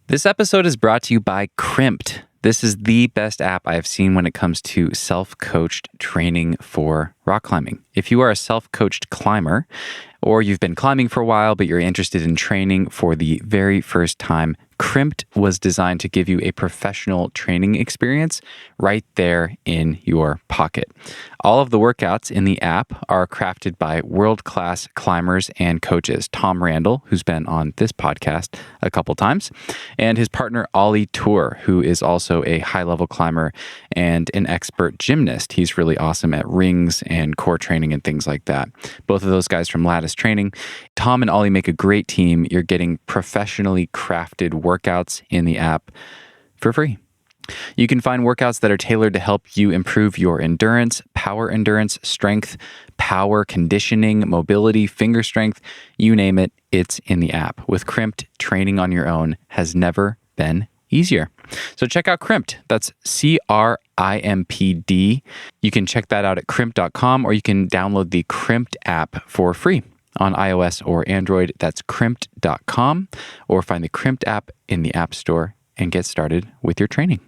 This episode is brought to you by Crimpd. This is the best app I have seen when it comes to self-coached training for rock climbing. If you are a self-coached climber, or you've been climbing for a while, but you're interested in training for the very first time, Crimpd was designed to give you a professional training experience right there in your pocket. All of the workouts in the app are crafted by world-class climbers and coaches. Tom Randall, who's been on this podcast a couple times, and his partner Ollie Tour, who is also a high-level climber and an expert gymnast. He's really awesome at rings and core training and things like that. Both of those guys from Lattice Training. Tom and Ollie make a great team. You're getting professionally crafted workouts in the app for free. You can find workouts that are tailored to help you improve your endurance, power endurance, strength, power conditioning, mobility, finger strength, you name it, it's in the app. With Crimpd, training on your own has never been easier. So check out Crimpd. That's Crimpd. You can check that out at crimpd.com, or you can download the Crimpd app for free on iOS or Android. That's crimpd.com, or find the Crimpd app in the App Store and get started with your training.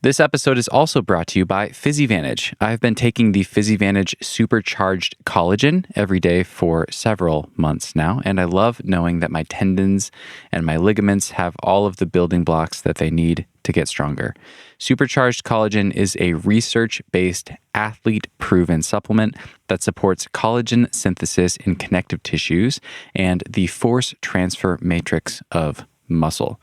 This episode is also brought to you by PhysiVantage. I've been taking the PhysiVantage Supercharged Collagen every day for several months now, and I love knowing that my tendons and my ligaments have all of the building blocks that they need to get stronger. Supercharged Collagen is a research-based, athlete-proven supplement that supports collagen synthesis in connective tissues and the force transfer matrix of muscle.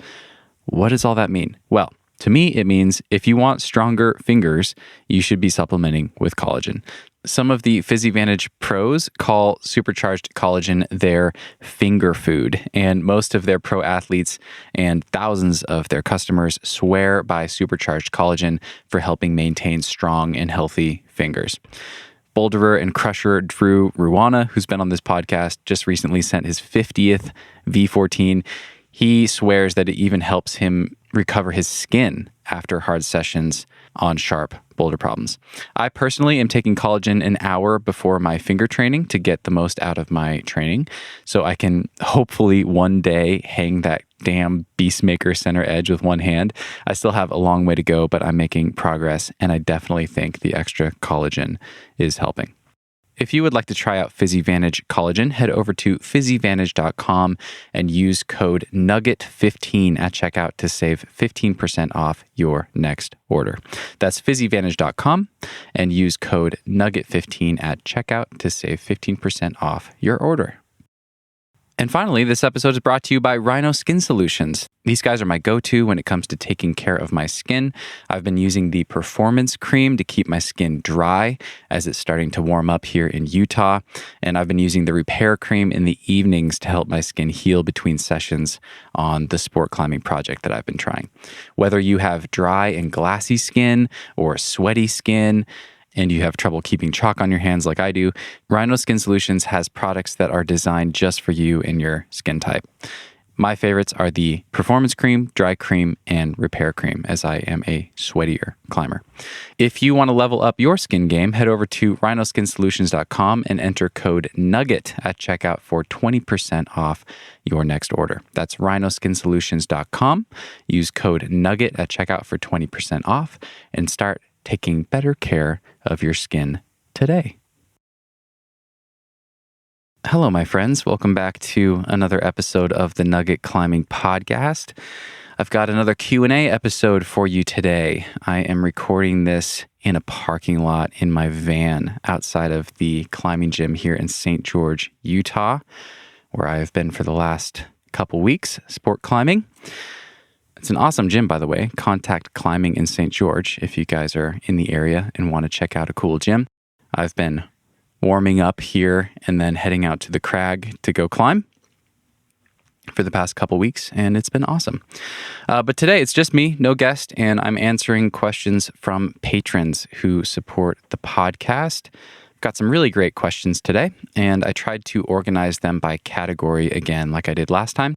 What does all that mean? Well, to me, it means if you want stronger fingers, you should be supplementing with collagen. Some of the PhysiVantage pros call supercharged collagen their finger food, and most of their pro athletes and thousands of their customers swear by supercharged collagen for helping maintain strong and healthy fingers. Boulderer and crusher Drew Ruana, who's been on this podcast, just recently sent his 50th V14. He swears that it even helps him recover his skin after hard sessions on sharp boulder problems. I personally am taking collagen an hour before my finger training to get the most out of my training, so I can hopefully one day hang that damn Beastmaker center edge with one hand. I still have a long way to go, but I'm making progress, and I definitely think the extra collagen is helping. If you would like to try out PhysiVantage Collagen, head over to PhysiVantage.com and use code NUGGET15 at checkout to save 15% off your next order. That's PhysiVantage.com and use code NUGGET15 at checkout to save 15% off your order. And finally, this episode is brought to you by Rhino Skin Solutions. These guys are my go-to when it comes to taking care of my skin. I've been using the Performance Cream to keep my skin dry as it's starting to warm up here in Utah. And I've been using the Repair Cream in the evenings to help my skin heal between sessions on the sport climbing project that I've been trying. Whether you have dry and glassy skin or sweaty skin, and you have trouble keeping chalk on your hands like I do, Rhino Skin Solutions has products that are designed just for you and your skin type. My favorites are the Performance Cream, Dry Cream, and Repair Cream, as I am a sweatier climber. If you want to level up your skin game, head over to rhinoskinsolutions.com and enter code NUGGET at checkout for 20% off your next order. That's rhinoskinsolutions.com. Use code NUGGET at checkout for 20% off and start taking better care of your skin today. Hello, my friends. Welcome back to another episode of the Nugget Climbing Podcast. I've got another Q&A episode for you today. I am recording this in a parking lot in my van outside of the climbing gym here in St. George, Utah, where I have been for the last couple weeks, sport climbing. It's an awesome gym, by the way, Contact Climbing in St. George, if you guys are in the area and want to check out a cool gym. I've been warming up here and then heading out to the crag to go climb for the past couple weeks, and it's been awesome. But today it's just me, no guest, and I'm answering questions from patrons who support the podcast. Got some really great questions today, and I tried to organize them by category again, like I did last time.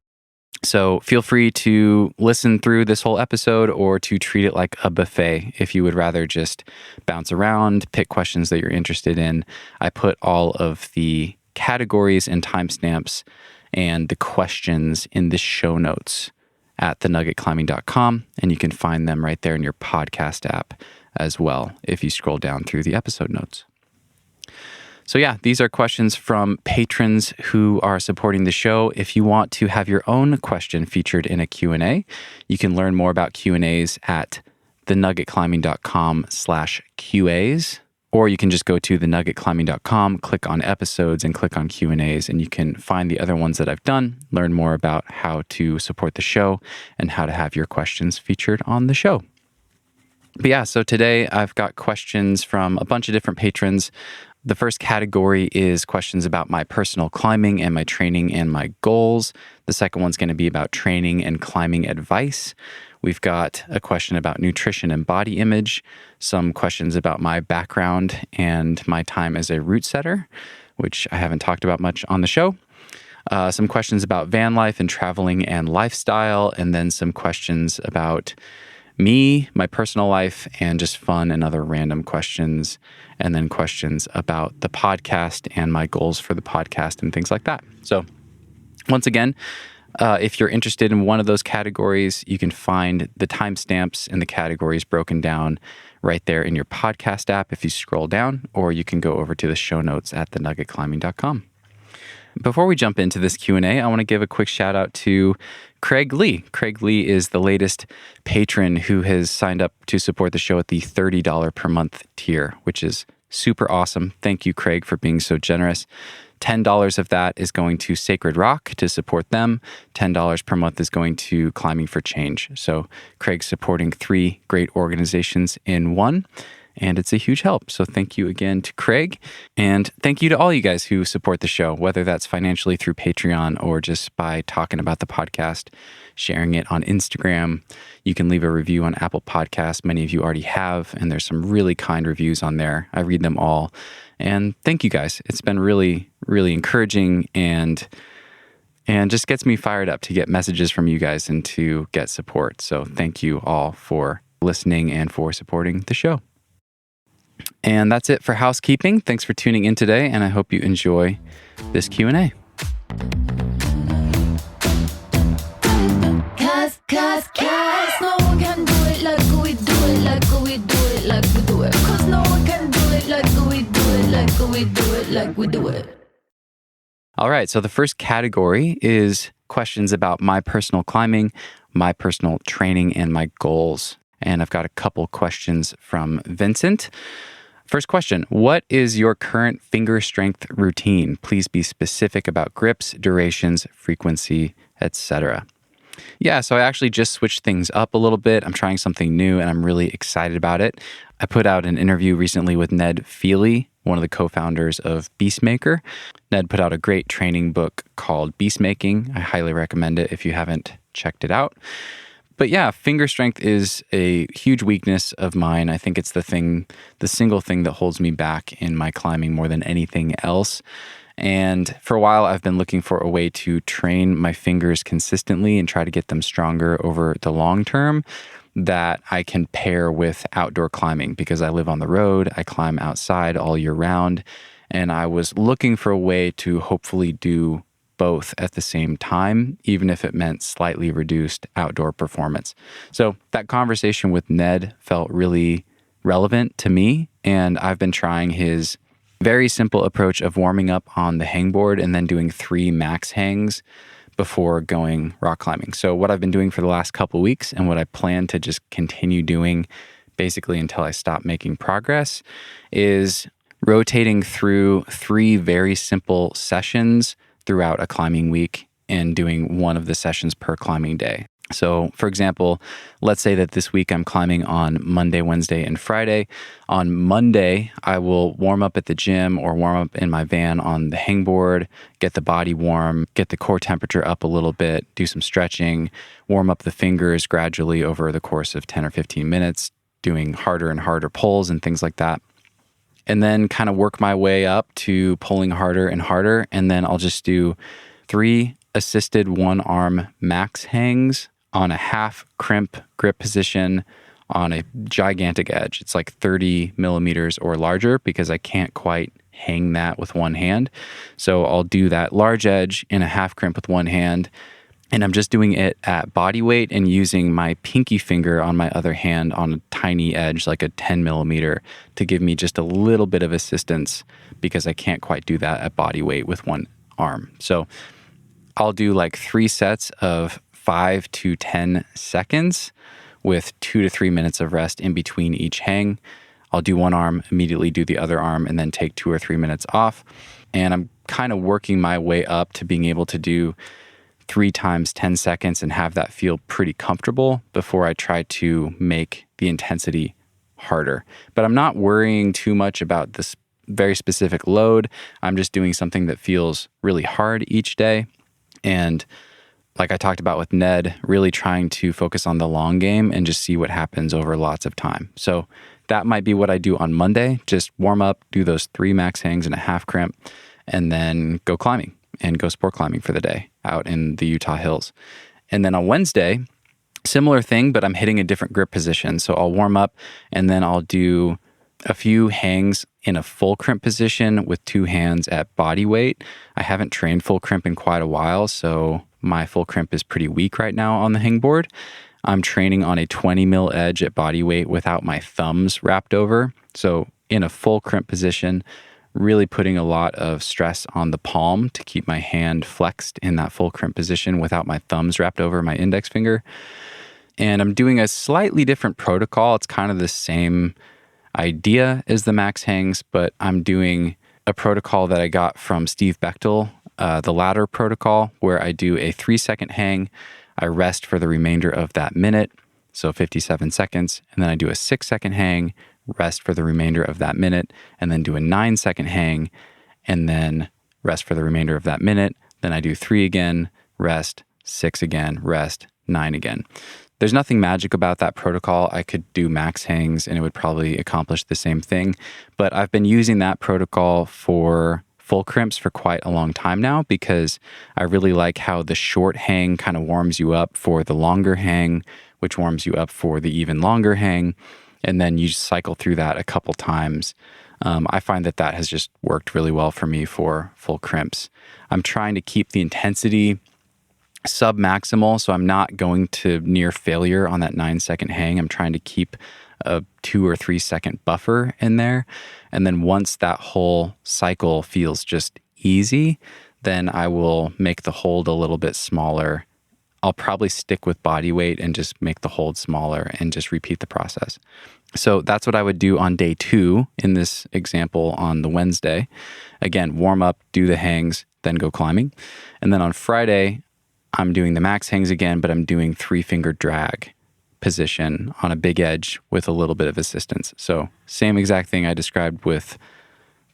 So feel free to listen through this whole episode or to treat it like a buffet if you would rather just bounce around, pick questions that you're interested in. I put all of the categories and timestamps and the questions in the show notes at thenuggetclimbing.com, and you can find them right there in your podcast app as well if you scroll down through the episode notes. So yeah, these are questions from patrons who are supporting the show. If you want to have your own question featured in a Q&A, you can learn more about Q&As at thenuggetclimbing.com/QAs, or you can just go to thenuggetclimbing.com, click on episodes and click on Q&As, and you can find the other ones that I've done, learn more about how to support the show and how to have your questions featured on the show. But yeah, so today I've got questions from a bunch of different patrons. The first category is questions about my personal climbing and my training and my goals. The second one's going to be about training and climbing advice. We've got a question about nutrition and body image, some questions about my background and my time as a route setter, which I haven't talked about much on the show. Some questions about van life and traveling and lifestyle, and then some questions about me, my personal life, and just fun and other random questions, and then questions about the podcast and my goals for the podcast and things like that. So once again, if you're interested in one of those categories, you can find the timestamps and the categories broken down right there in your podcast app if you scroll down, or you can go over to the show notes at thenuggetclimbing.com. Before we jump into this Q&A, I want to give a quick shout out to Craig Lee. Craig Lee is the latest patron who has signed up to support the show at the $30 per month tier, which is super awesome. Thank you, Craig, for being so generous. $10 of that is going to Sacred Rock to support them. $10 per month is going to Climbing for Change. So Craig's supporting 3 great organizations in one, and it's a huge help. So thank you again to Craig. And thank you to all you guys who support the show, whether that's financially through Patreon or just by talking about the podcast, sharing it on Instagram. You can leave a review on Apple Podcasts. Many of you already have, and there's some really kind reviews on there. I read them all. And thank you guys. It's been really, really encouraging and just gets me fired up to get messages from you guys and to get support. So thank you all for listening and for supporting the show. And that's it for housekeeping. Thanks for tuning in today, and I hope you enjoy this Q&A. Cause no one can do it like we do it, like we do it, like we do it. Cause no one can do it like we do it, like we do it, like we do it. All right, so the first category is questions about my personal climbing, my personal training, and my goals. And I've got a couple questions from Vincent. First question, what is your current finger strength routine? Please be specific about grips, durations, frequency, etc. Yeah, so I actually just switched things up a little bit. I'm trying something new and I'm really excited about it. I put out an interview recently with Ned Feely, one of the co-founders of Beastmaker. Ned put out a great training book called Beastmaking. I highly recommend it if you haven't checked it out. But yeah, finger strength is a huge weakness of mine. I think it's the single thing that holds me back in my climbing more than anything else. And for a while, I've been looking for a way to train my fingers consistently and try to get them stronger over the long term that I can pair with outdoor climbing, because I live on the road, I climb outside all year round, and I was looking for a way to hopefully do both at the same time, even if it meant slightly reduced outdoor performance. So that conversation with Ned felt really relevant to me, and I've been trying his very simple approach of warming up on the hangboard and then doing 3 max hangs before going rock climbing. So what I've been doing for the last couple weeks, and what I plan to just continue doing basically until I stop making progress, is rotating through 3 very simple sessions throughout a climbing week and doing one of the sessions per climbing day. So, for example, let's say that this week I'm climbing on Monday, Wednesday, and Friday. On Monday, I will warm up at the gym or warm up in my van on the hangboard, get the body warm, get the core temperature up a little bit, do some stretching, warm up the fingers gradually over the course of 10 or 15 minutes, doing harder and harder pulls and things like that. And then kind of work my way up to pulling harder and harder. And then I'll just do 3 assisted 1-arm max hangs on a half crimp grip position on a gigantic edge. It's like 30 millimeters or larger because I can't quite hang that with one hand. So I'll do that large edge in a half crimp with one hand And I'm just doing it at body weight and using my pinky finger on my other hand on a tiny edge, like a 10 millimeter, to give me just a little bit of assistance because I can't quite do that at body weight with one arm. So I'll do like 3 sets of 5 to 10 seconds with 2 to 3 minutes of rest in between each hang. I'll do one arm, immediately do the other arm, and then take 2 or 3 minutes off. And I'm kind of working my way up to being able to do 3 times 10 seconds and have that feel pretty comfortable before I try to make the intensity harder. But I'm not worrying too much about this very specific load. I'm just doing something that feels really hard each day. And like I talked about with Ned, really trying to focus on the long game and just see what happens over lots of time. So that might be what I do on Monday. Just warm up, do those 3 max hangs and a half crimp, and then go climbing and go sport climbing for the day out in the Utah hills. And then on Wednesday, similar thing, but I'm hitting a different grip position. So I'll warm up and then I'll do a few hangs in a full crimp position with 2 hands at body weight. I haven't trained full crimp in quite a while, so my full crimp is pretty weak right now on the hangboard. I'm training on a 20 mil edge at body weight without my thumbs wrapped over. So in a full crimp position, really putting a lot of stress on the palm to keep my hand flexed in that full crimp position without my thumbs wrapped over my index finger. And I'm doing a slightly different protocol. It's kind of the same idea as the max hangs, but I'm doing a protocol that I got from Steve Bechtel, the ladder protocol, where I do a 3-second hang. I rest for the remainder of that minute, so 57 seconds, and then I do a 6-second hang, rest for the remainder of that minute, and then do a 9-second hang, and then rest for the remainder of that minute. Then I do 3 again, rest, 6 again, rest, 9 again. There's nothing magic about that protocol. I could do max hangs and it would probably accomplish the same thing. But I've been using that protocol for full crimps for quite a long time now because I really like how the short hang kind of warms you up for the longer hang, which warms you up for the even longer hang. And then you cycle through that a couple times. I find that that has just worked really well for me for full crimps. I'm trying to keep the intensity sub-maximal, so I'm not going to near failure on that 9-second hang. I'm trying to keep a 2 or 3 second buffer in there. And then once that whole cycle feels just easy, then I will make the hold a little bit smaller. I'll probably stick with body weight and just make the hold smaller and just repeat the process. So that's what I would do on day 2 in this example on the Wednesday. Again, warm up, do the hangs, then go climbing. And then on Friday, I'm doing the max hangs again, but I'm doing 3-finger drag position on a big edge with a little bit of assistance. So same exact thing I described with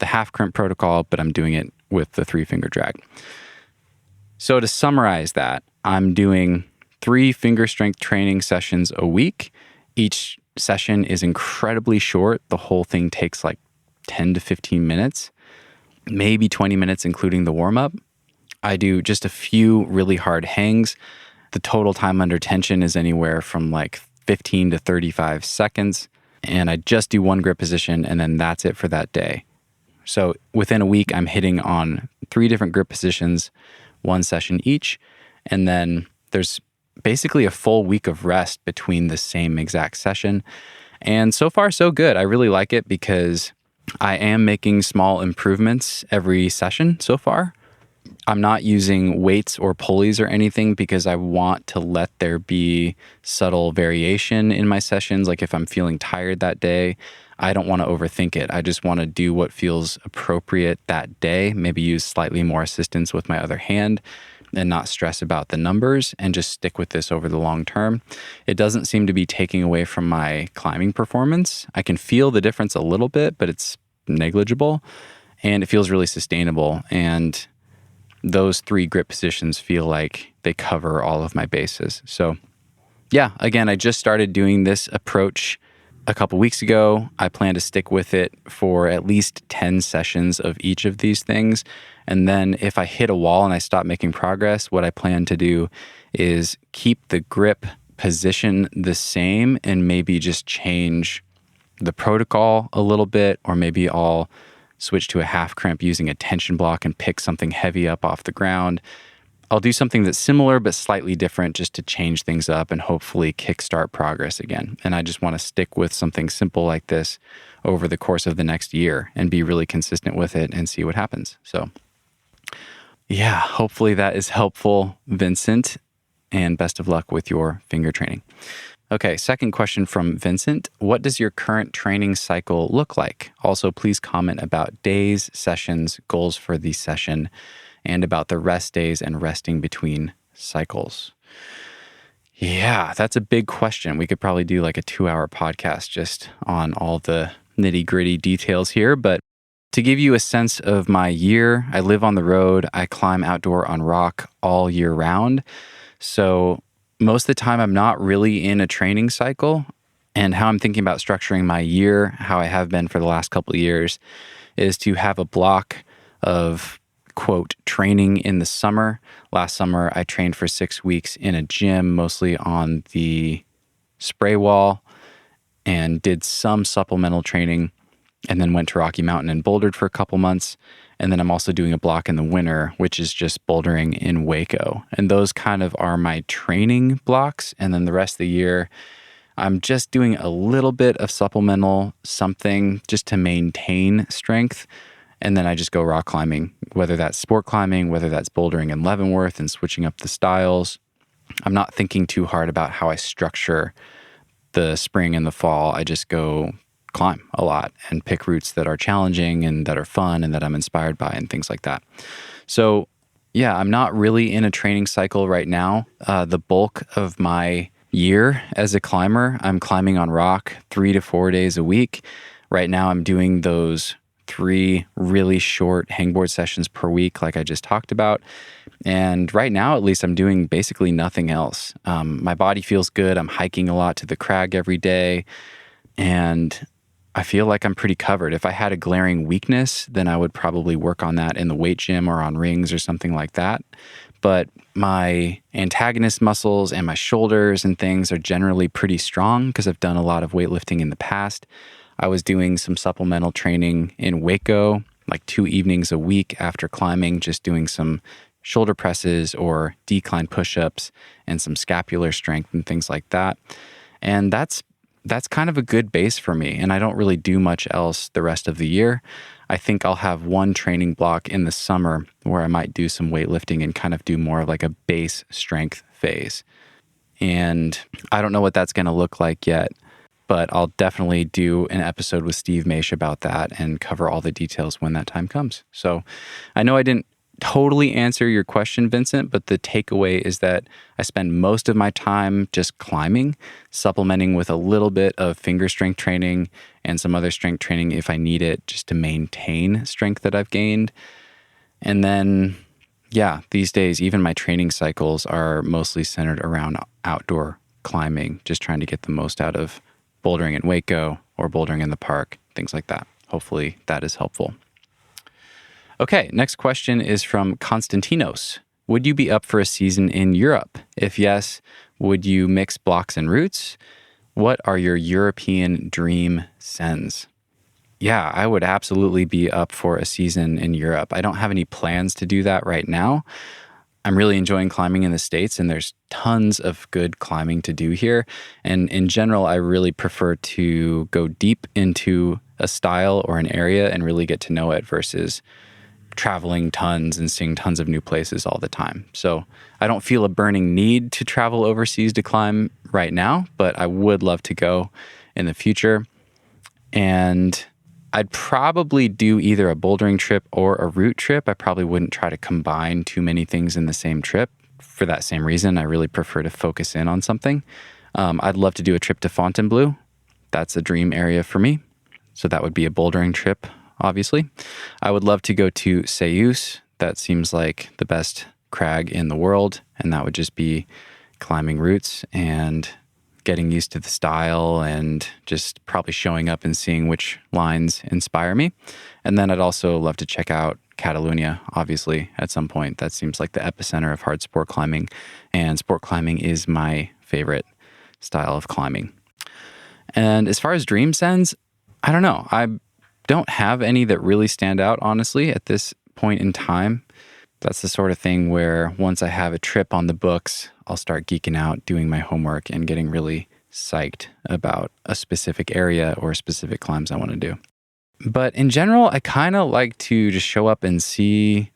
the half crimp protocol, but I'm doing it with the 3-finger drag. So to summarize that, I'm doing 3 finger strength training sessions a week. Each session is incredibly short. The whole thing takes like 10 to 15 minutes, maybe 20 minutes, including the warm up. I do just a few really hard hangs. The total time under tension is anywhere from like 15 to 35 seconds. And I just do 1 grip position and then that's it for that day. So within a week, I'm hitting on 3 different grip positions, 1 session each. And then there's basically a full week of rest between the same exact session. And so far, so good. I really like it because I am making small improvements every session so far. I'm not using weights or pulleys or anything because I want to let there be subtle variation in my sessions. Like if I'm feeling tired that day, I don't want to overthink it. I just want to do what feels appropriate that day, maybe use slightly more assistance with my other hand and not stress about the numbers and just stick with this over the long term. It doesn't seem to be taking away from my climbing performance. I can feel the difference a little bit, but it's negligible and it feels really sustainable. And those 3 grip positions feel like they cover all of my bases. So yeah, again, I just started doing this approach a couple weeks ago. I plan to stick with it for at least 10 sessions of each of these things. And then if I hit a wall and I stop making progress, what I plan to do is keep the grip position the same and maybe just change the protocol a little bit, or maybe I'll switch to a half crimp using a tension block and pick something heavy up off the ground. I'll do something that's similar but slightly different just to change things up and hopefully kickstart progress again. And I just want to stick with something simple like this over the course of the next year and be really consistent with it and see what happens. So yeah, hopefully that is helpful, Vincent, and best of luck with your finger training. Okay, second question from Vincent. What does your current training cycle look like? Also, please comment about days, sessions, goals for the session, and about the rest days and resting between cycles. Yeah, that's a big question. We could probably do like a 2-hour podcast just on all the nitty-gritty details here, but to give you a sense of my year, I live on the road. I climb outdoor on rock all year round. So most of the time, I'm not really in a training cycle. And how I'm thinking about structuring my year, how I have been for the last couple of years, is to have a block of, quote, training in the summer. Last summer, I trained for 6 weeks in a gym, mostly on the spray wall, and did some supplemental training, and then went to Rocky Mountain and bouldered for a couple months. And then I'm also doing a block in the winter, which is just bouldering in Waco. And those kind of are my training blocks. And then the rest of the year, I'm just doing a little bit of supplemental something just to maintain strength. And then I just go rock climbing, whether that's sport climbing, whether that's bouldering in Leavenworth and switching up the styles. I'm not thinking too hard about how I structure the spring and the fall. I just go climb a lot and pick routes that are challenging and that are fun and that I'm inspired by and things like that. So yeah, I'm not really in a training cycle right now. The bulk of my year as a climber, I'm climbing on rock 3 to 4 days a week. Right now I'm doing those 3 really short hangboard sessions per week like I just talked about. And right now, at least, I'm doing basically nothing else. My body feels good. I'm hiking a lot to the crag every day. And I feel like I'm pretty covered. If I had a glaring weakness, then I would probably work on that in the weight gym or on rings or something like that. But my antagonist muscles and my shoulders and things are generally pretty strong because I've done a lot of weightlifting in the past. I was doing some supplemental training in Waco, like 2 evenings a week after climbing, just doing some shoulder presses or decline push-ups and some scapular strength and things like that. And that's kind of a good base for me, and I don't really do much else the rest of the year. I think I'll have one training block in the summer where I might do some weightlifting and kind of do more of like a base strength phase. And I don't know what that's going to look like yet, but I'll definitely do an episode with Steve Maish about that and cover all the details when that time comes. So I know I didn't totally answer your question, Vincent, but the takeaway is that I spend most of my time just climbing, supplementing with a little bit of finger strength training and some other strength training if I need it, just to maintain strength that I've gained. And then, yeah, these days, even my training cycles are mostly centered around outdoor climbing, just trying to get the most out of bouldering in Waco or bouldering in the park, things like that. Hopefully that is helpful. Okay, next question is from Konstantinos. Would you be up for a season in Europe? If yes, would you mix blocks and routes? What are your European dream sends? Yeah, I would absolutely be up for a season in Europe. I don't have any plans to do that right now. I'm really enjoying climbing in the States, and there's tons of good climbing to do here. And in general, I really prefer to go deep into a style or an area and really get to know it versus traveling tons and seeing tons of new places all the time. So I don't feel a burning need to travel overseas to climb right now, but I would love to go in the future. And I'd probably do either a bouldering trip or a route trip. I probably wouldn't try to combine too many things in the same trip. For that same reason, I really prefer to focus in on something. I'd love to do a trip to Fontainebleau. That's a dream area for me. So that would be a bouldering trip, obviously. I would love to go to Seus. That seems like the best crag in the world. And that would just be climbing routes and getting used to the style and just probably showing up and seeing which lines inspire me. And then I'd also love to check out Catalonia, obviously, at some point. That seems like the epicenter of hard sport climbing. And sport climbing is my favorite style of climbing. And as far as dream sends, I don't know. I don't have any that really stand out, honestly, at this point in time. That's the sort of thing where once I have a trip on the books, I'll start geeking out, doing my homework, and getting really psyched about a specific area or specific climbs I want to do. But in general, I kind of like to just show up and see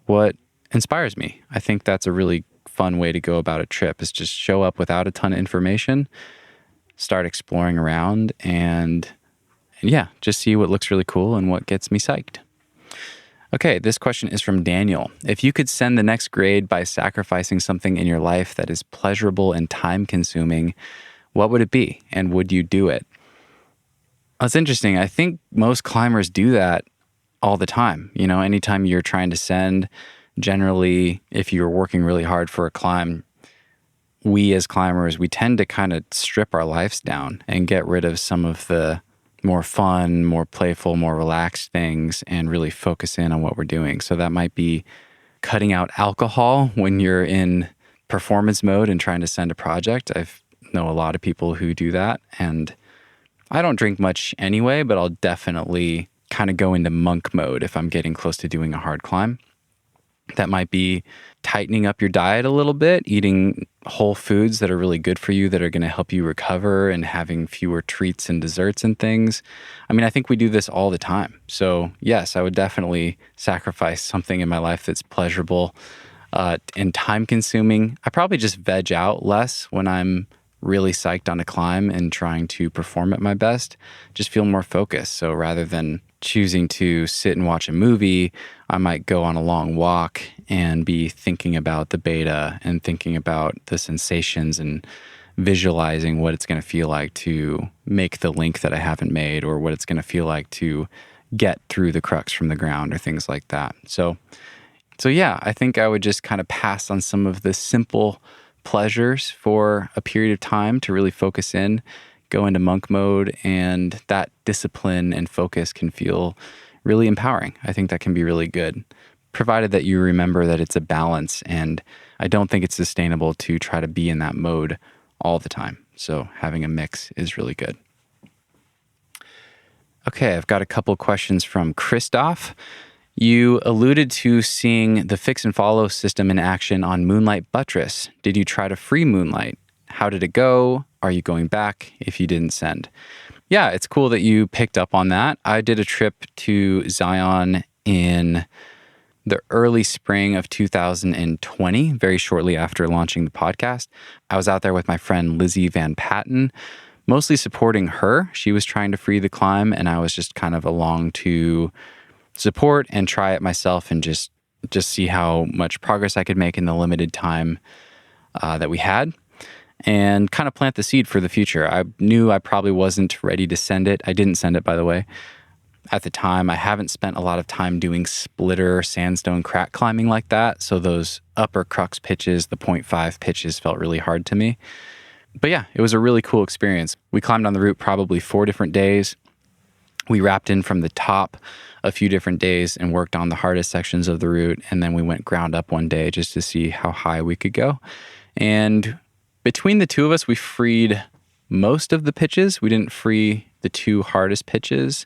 what inspires me. I think that's a really fun way to go about a trip, is just show up without a ton of information, start exploring around, and yeah, just see what looks really cool and what gets me psyched. Okay, this question is from Daniel. If you could send the next grade by sacrificing something in your life that is pleasurable and time-consuming, what would it be, and would you do it? That's interesting. I think most climbers do that all the time. You know, anytime you're trying to send, generally, if you're working really hard for a climb, we as climbers, we tend to kind of strip our lives down and get rid of some of the more fun, more playful, more relaxed things and really focus in on what we're doing. So that might be cutting out alcohol when you're in performance mode and trying to send a project. I know a lot of people who do that, and I don't drink much anyway, but I'll definitely kind of go into monk mode if I'm getting close to doing a hard climb. That might be tightening up your diet a little bit, eating whole foods that are really good for you, that are going to help you recover, and having fewer treats and desserts and things. I mean, I think we do this all the time. So yes, I would definitely sacrifice something in my life that's pleasurable and time consuming. I probably just veg out less when I'm really psyched on a climb and trying to perform at my best, just feel more focused. So rather than choosing to sit and watch a movie, I might go on a long walk and be thinking about the beta and thinking about the sensations and visualizing what it's going to feel like to make the link that I haven't made, or what it's going to feel like to get through the crux from the ground, or things like that. So yeah, I think I would just kind of pass on some of the simple pleasures for a period of time to really focus in, go into monk mode, and that discipline and focus can feel really empowering. I think that can be really good, provided that you remember that it's a balance, and I don't think it's sustainable to try to be in that mode all the time. So having a mix is really good. Okay, I've got a couple questions from Christoph. You alluded to seeing the fix and follow system in action on Moonlight Buttress. Did you try to free Moonlight? How did it go? Are you going back if you didn't send? Yeah, it's cool that you picked up on that. I did a trip to Zion in the early spring of 2020, very shortly after launching the podcast. I was out there with my friend Lizzie Van Patten, mostly supporting her. She was trying to free the climb, and I was just kind of along to support and try it myself, and just see how much progress I could make in the limited time that we had, and kind of plant the seed for the future. I knew I probably wasn't ready to send it. I didn't send it, by the way. At the time, I haven't spent a lot of time doing splitter sandstone crack climbing like that, so those upper crux pitches, the 0.5 pitches, felt really hard to me. But yeah, it was a really cool experience. We climbed on the route probably 4 different days. We wrapped in from the top a few different days and worked on the hardest sections of the route, and then we went ground up one day just to see how high we could go. And between the two of us, we freed most of the pitches. We didn't free the 2 hardest pitches,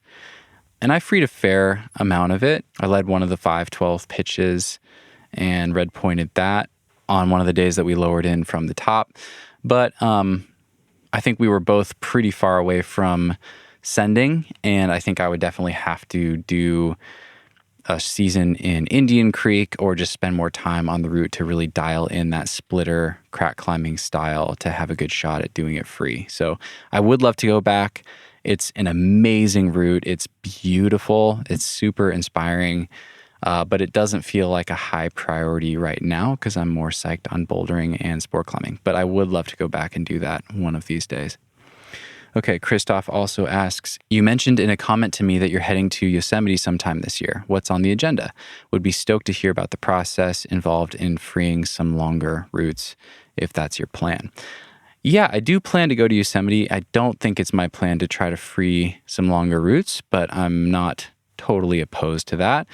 and I freed a fair amount of it. I led one of the 512 pitches and red pointed that on one of the days that we lowered in from the top. But I think we were both pretty far away from sending, and I think I would definitely have to do a season in Indian Creek or just spend more time on the route to really dial in that splitter crack climbing style to have a good shot at doing it free. So I would love to go back. It's an amazing route. It's beautiful. It's super inspiring, but it doesn't feel like a high priority right now because I'm more psyched on bouldering and sport climbing. But I would love to go back and do that one of these days. Okay, Christoph also asks, you mentioned in a comment to me that you're heading to Yosemite sometime this year. What's on the agenda? Would be stoked to hear about the process involved in freeing some longer routes, if that's your plan. Yeah, I do plan to go to Yosemite. I don't think it's my plan to try to free some longer routes, but I'm not totally opposed to that.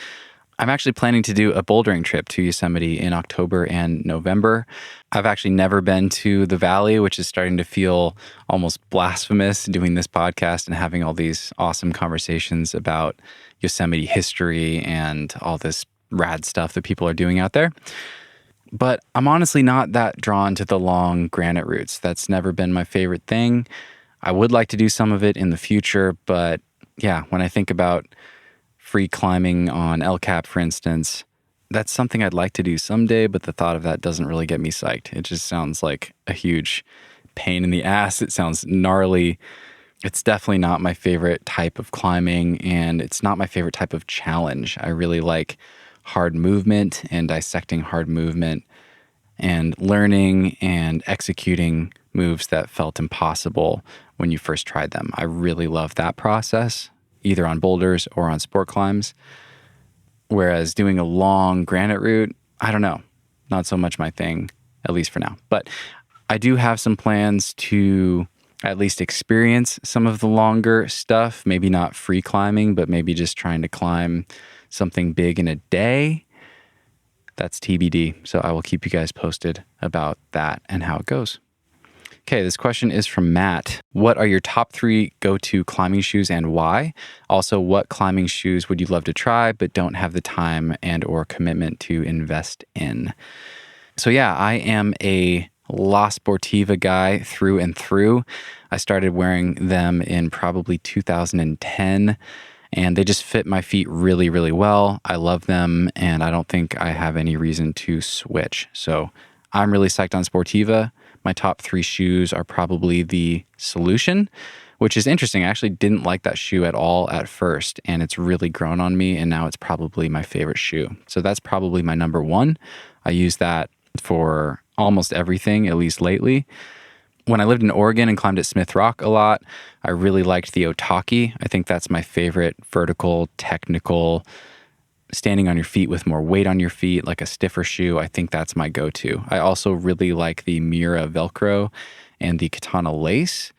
I'm actually planning to do a bouldering trip to Yosemite in October and November. I've actually never been to the valley, which is starting to feel almost blasphemous doing this podcast and having all these awesome conversations about Yosemite history and all this rad stuff that people are doing out there. But I'm honestly not that drawn to the long granite routes. That's never been my favorite thing. I would like to do some of it in the future, but yeah, when I think about free climbing on El Cap, for instance, that's something I'd like to do someday, but the thought of that doesn't really get me psyched. It just sounds like a huge pain in the ass. It sounds gnarly. It's definitely not my favorite type of climbing, and it's not my favorite type of challenge. I really like hard movement and dissecting hard movement and learning and executing moves that felt impossible when you first tried them. I really love that process, either on boulders or on sport climbs. Whereas doing a long granite route, I don't know, not so much my thing, at least for now. But I do have some plans to at least experience some of the longer stuff, maybe not free climbing, but maybe just trying to climb something big in a day. That's TBD. So I will keep you guys posted about that and how it goes. Okay, this question is from Matt. What are your top 3 go-to climbing shoes and why? Also, what climbing shoes would you love to try but don't have the time and or commitment to invest in? So yeah, I am a La Sportiva guy through and through. I started wearing them in probably 2010, and they just fit my feet really, really well. I love them, and I don't think I have any reason to switch. So I'm really psyched on Sportiva. My top 3 shoes are probably the Solution, which is interesting. I actually didn't like that shoe at all at first, and it's really grown on me, and now it's probably my favorite shoe. So that's probably my number 1. I use that for almost everything, at least lately. When I lived in Oregon and climbed at Smith Rock a lot, I really liked the Otaki. I think that's my favorite vertical, technical, standing on your feet with more weight on your feet, like a stiffer shoe. I think that's my go-to. I also really like the Mira Velcro and the Katana Lace.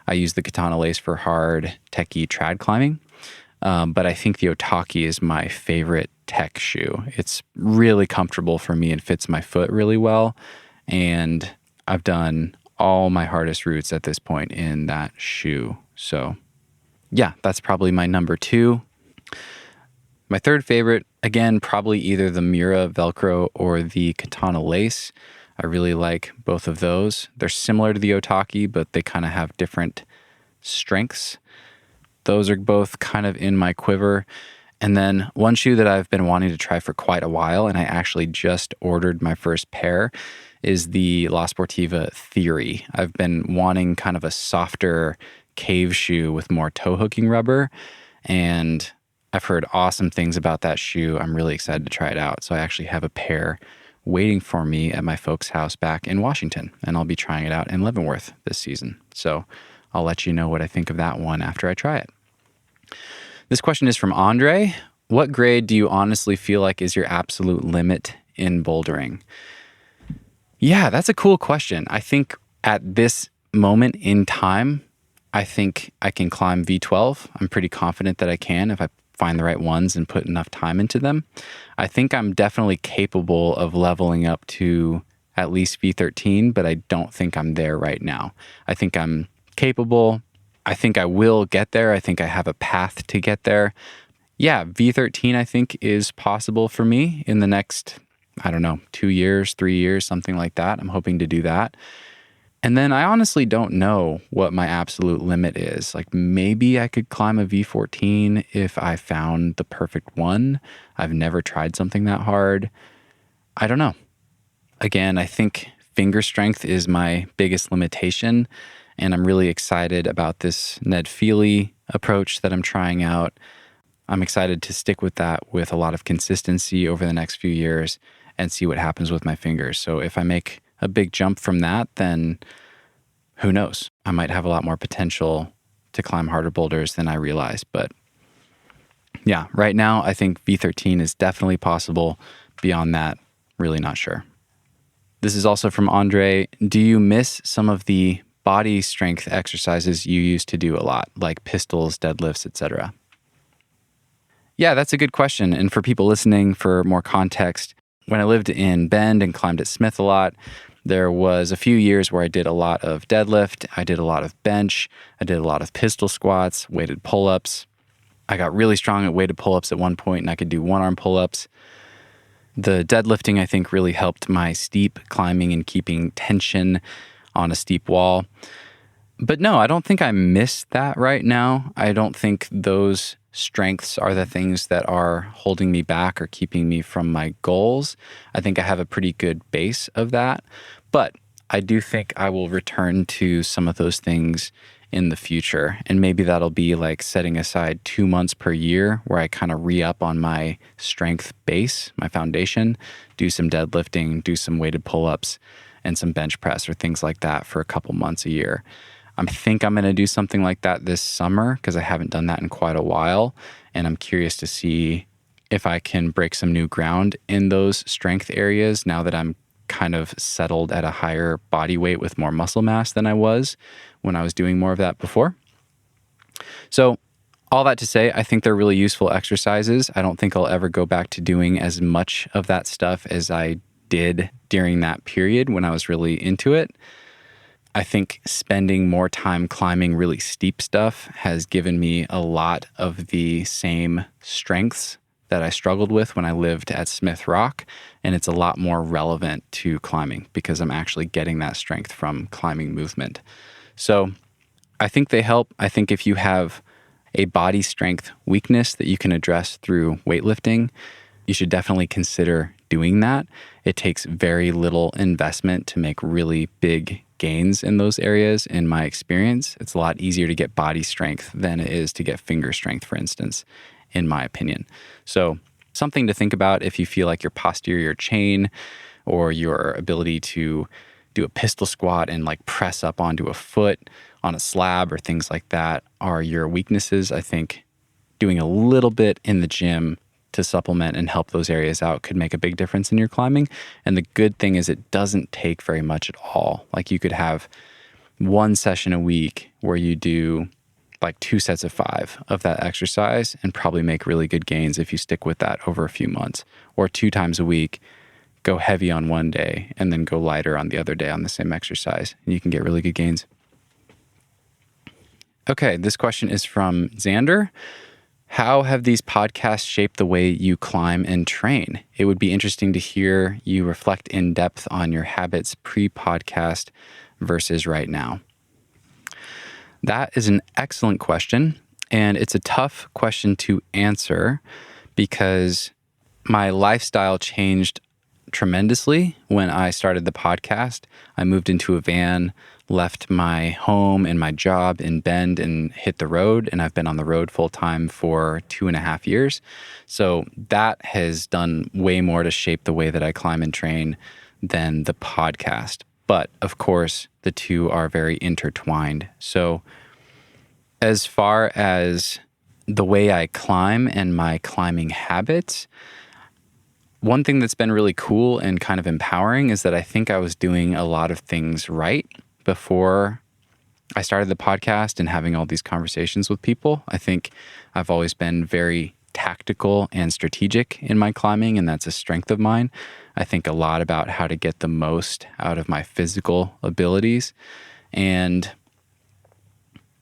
I use the Katana Lace for hard, techie trad climbing. But I think the Otaki is my favorite tech shoe. It's really comfortable for me and fits my foot really well. And I've done all my hardest routes at this point in that shoe. So yeah, that's probably my number 2. My third favorite, again, probably either the Mira Velcro or the Katana Lace. I really like both of those. They're similar to the Otaki, but they kind of have different strengths. Those are both kind of in my quiver. And then one shoe that I've been wanting to try for quite a while, and I actually just ordered my first pair, is the La Sportiva Theory. I've been wanting kind of a softer cave shoe with more toe hooking rubber, and I've heard awesome things about that shoe. I'm really excited to try it out. So I actually have a pair waiting for me at my folks' house back in Washington, and I'll be trying it out in Leavenworth this season. So I'll let you know what I think of that one after I try it. This question is from André. What grade do you honestly feel like is your absolute limit in bouldering? Yeah, that's a cool question. I think at this moment in time, I think I can climb V12. I'm pretty confident that I can if I find the right ones and put enough time into them. I think I'm definitely capable of leveling up to at least V13, but I don't think I'm there right now. I think I'm capable. I think I will get there. I think I have a path to get there. Yeah, V13 I think is possible for me in the next, 2 years, 3 years, something like that. I'm hoping to do that. And then I honestly don't know what my absolute limit is. Like maybe I could climb a V14 if I found the perfect one. I've never tried something that hard. I don't know. Again, I think finger strength is my biggest limitation. And I'm really excited about this Ned Feely approach that I'm trying out. I'm excited to stick with that with a lot of consistency over the next few years and see what happens with my fingers. So if I make a big jump from that, then who knows? I might have a lot more potential to climb harder boulders than I realize. But yeah, right now I think V13 is definitely possible. Beyond that, really not sure. This is also from André. Do you miss some of the body strength exercises you used to do a lot, like pistols, deadlifts, etc.? Yeah, that's a good question. And for people listening, for more context, when I lived in Bend and climbed at Smith a lot, there was a few years where I did a lot of deadlift, I did a lot of bench, I did a lot of pistol squats, weighted pull-ups. I got really strong at weighted pull-ups at one point, and I could do one-arm pull-ups. The deadlifting, I think, really helped my steep climbing and keeping tension on a steep wall. But no, I don't think I miss that right now. I don't think those strengths are the things that are holding me back or keeping me from my goals. I think I have a pretty good base of that. But I do think I will return to some of those things in the future. And maybe that'll be like setting aside 2 months per year where I kind of re-up on my strength base, my foundation, do some deadlifting, do some weighted pull-ups, and some bench press or things like that for a couple months a year. I think I'm going to do something like that this summer because I haven't done that in quite a while. And I'm curious to see if I can break some new ground in those strength areas now that I'm kind of settled at a higher body weight with more muscle mass than I was when I was doing more of that before. So all that to say, I think they're really useful exercises. I don't think I'll ever go back to doing as much of that stuff as I did during that period when I was really into it. I think spending more time climbing really steep stuff has given me a lot of the same strengths that I struggled with when I lived at Smith Rock, and it's a lot more relevant to climbing because I'm actually getting that strength from climbing movement. So I think they help. I think if you have a body strength weakness that you can address through weightlifting, you should definitely consider doing that. It takes very little investment to make really big gains in those areas. In my experience, it's a lot easier to get body strength than it is to get finger strength, for instance, in my opinion. So something to think about if you feel like your posterior chain or your ability to do a pistol squat and like press up onto a foot on a slab or things like that are your weaknesses. I think doing a little bit in the gym to supplement and help those areas out could make a big difference in your climbing. And the good thing is it doesn't take very much at all. Like you could have one session a week where you do like 2 sets of 5 of that exercise and probably make really good gains if you stick with that over a few months. Or 2 times a week, go heavy on one day and then go lighter on the other day on the same exercise. And you can get really good gains. Okay, this question is from Xander. How have these podcasts shaped the way you climb and train? It would be interesting to hear you reflect in depth on your habits pre-podcast versus right now. That is an excellent question, and it's a tough question to answer because my lifestyle changed tremendously when I started the podcast. I moved into a van, left my home and my job in Bend and hit the road, and I've been on the road full time for 2.5 years. So that has done way more to shape the way that I climb and train than the podcast. But of course, the two are very intertwined. So as far as the way I climb and my climbing habits, one thing that's been really cool and kind of empowering is that I think I was doing a lot of things right before I started the podcast and having all these conversations with people. I think I've always been very tactical and strategic in my climbing, and that's a strength of mine. I think a lot about how to get the most out of my physical abilities. And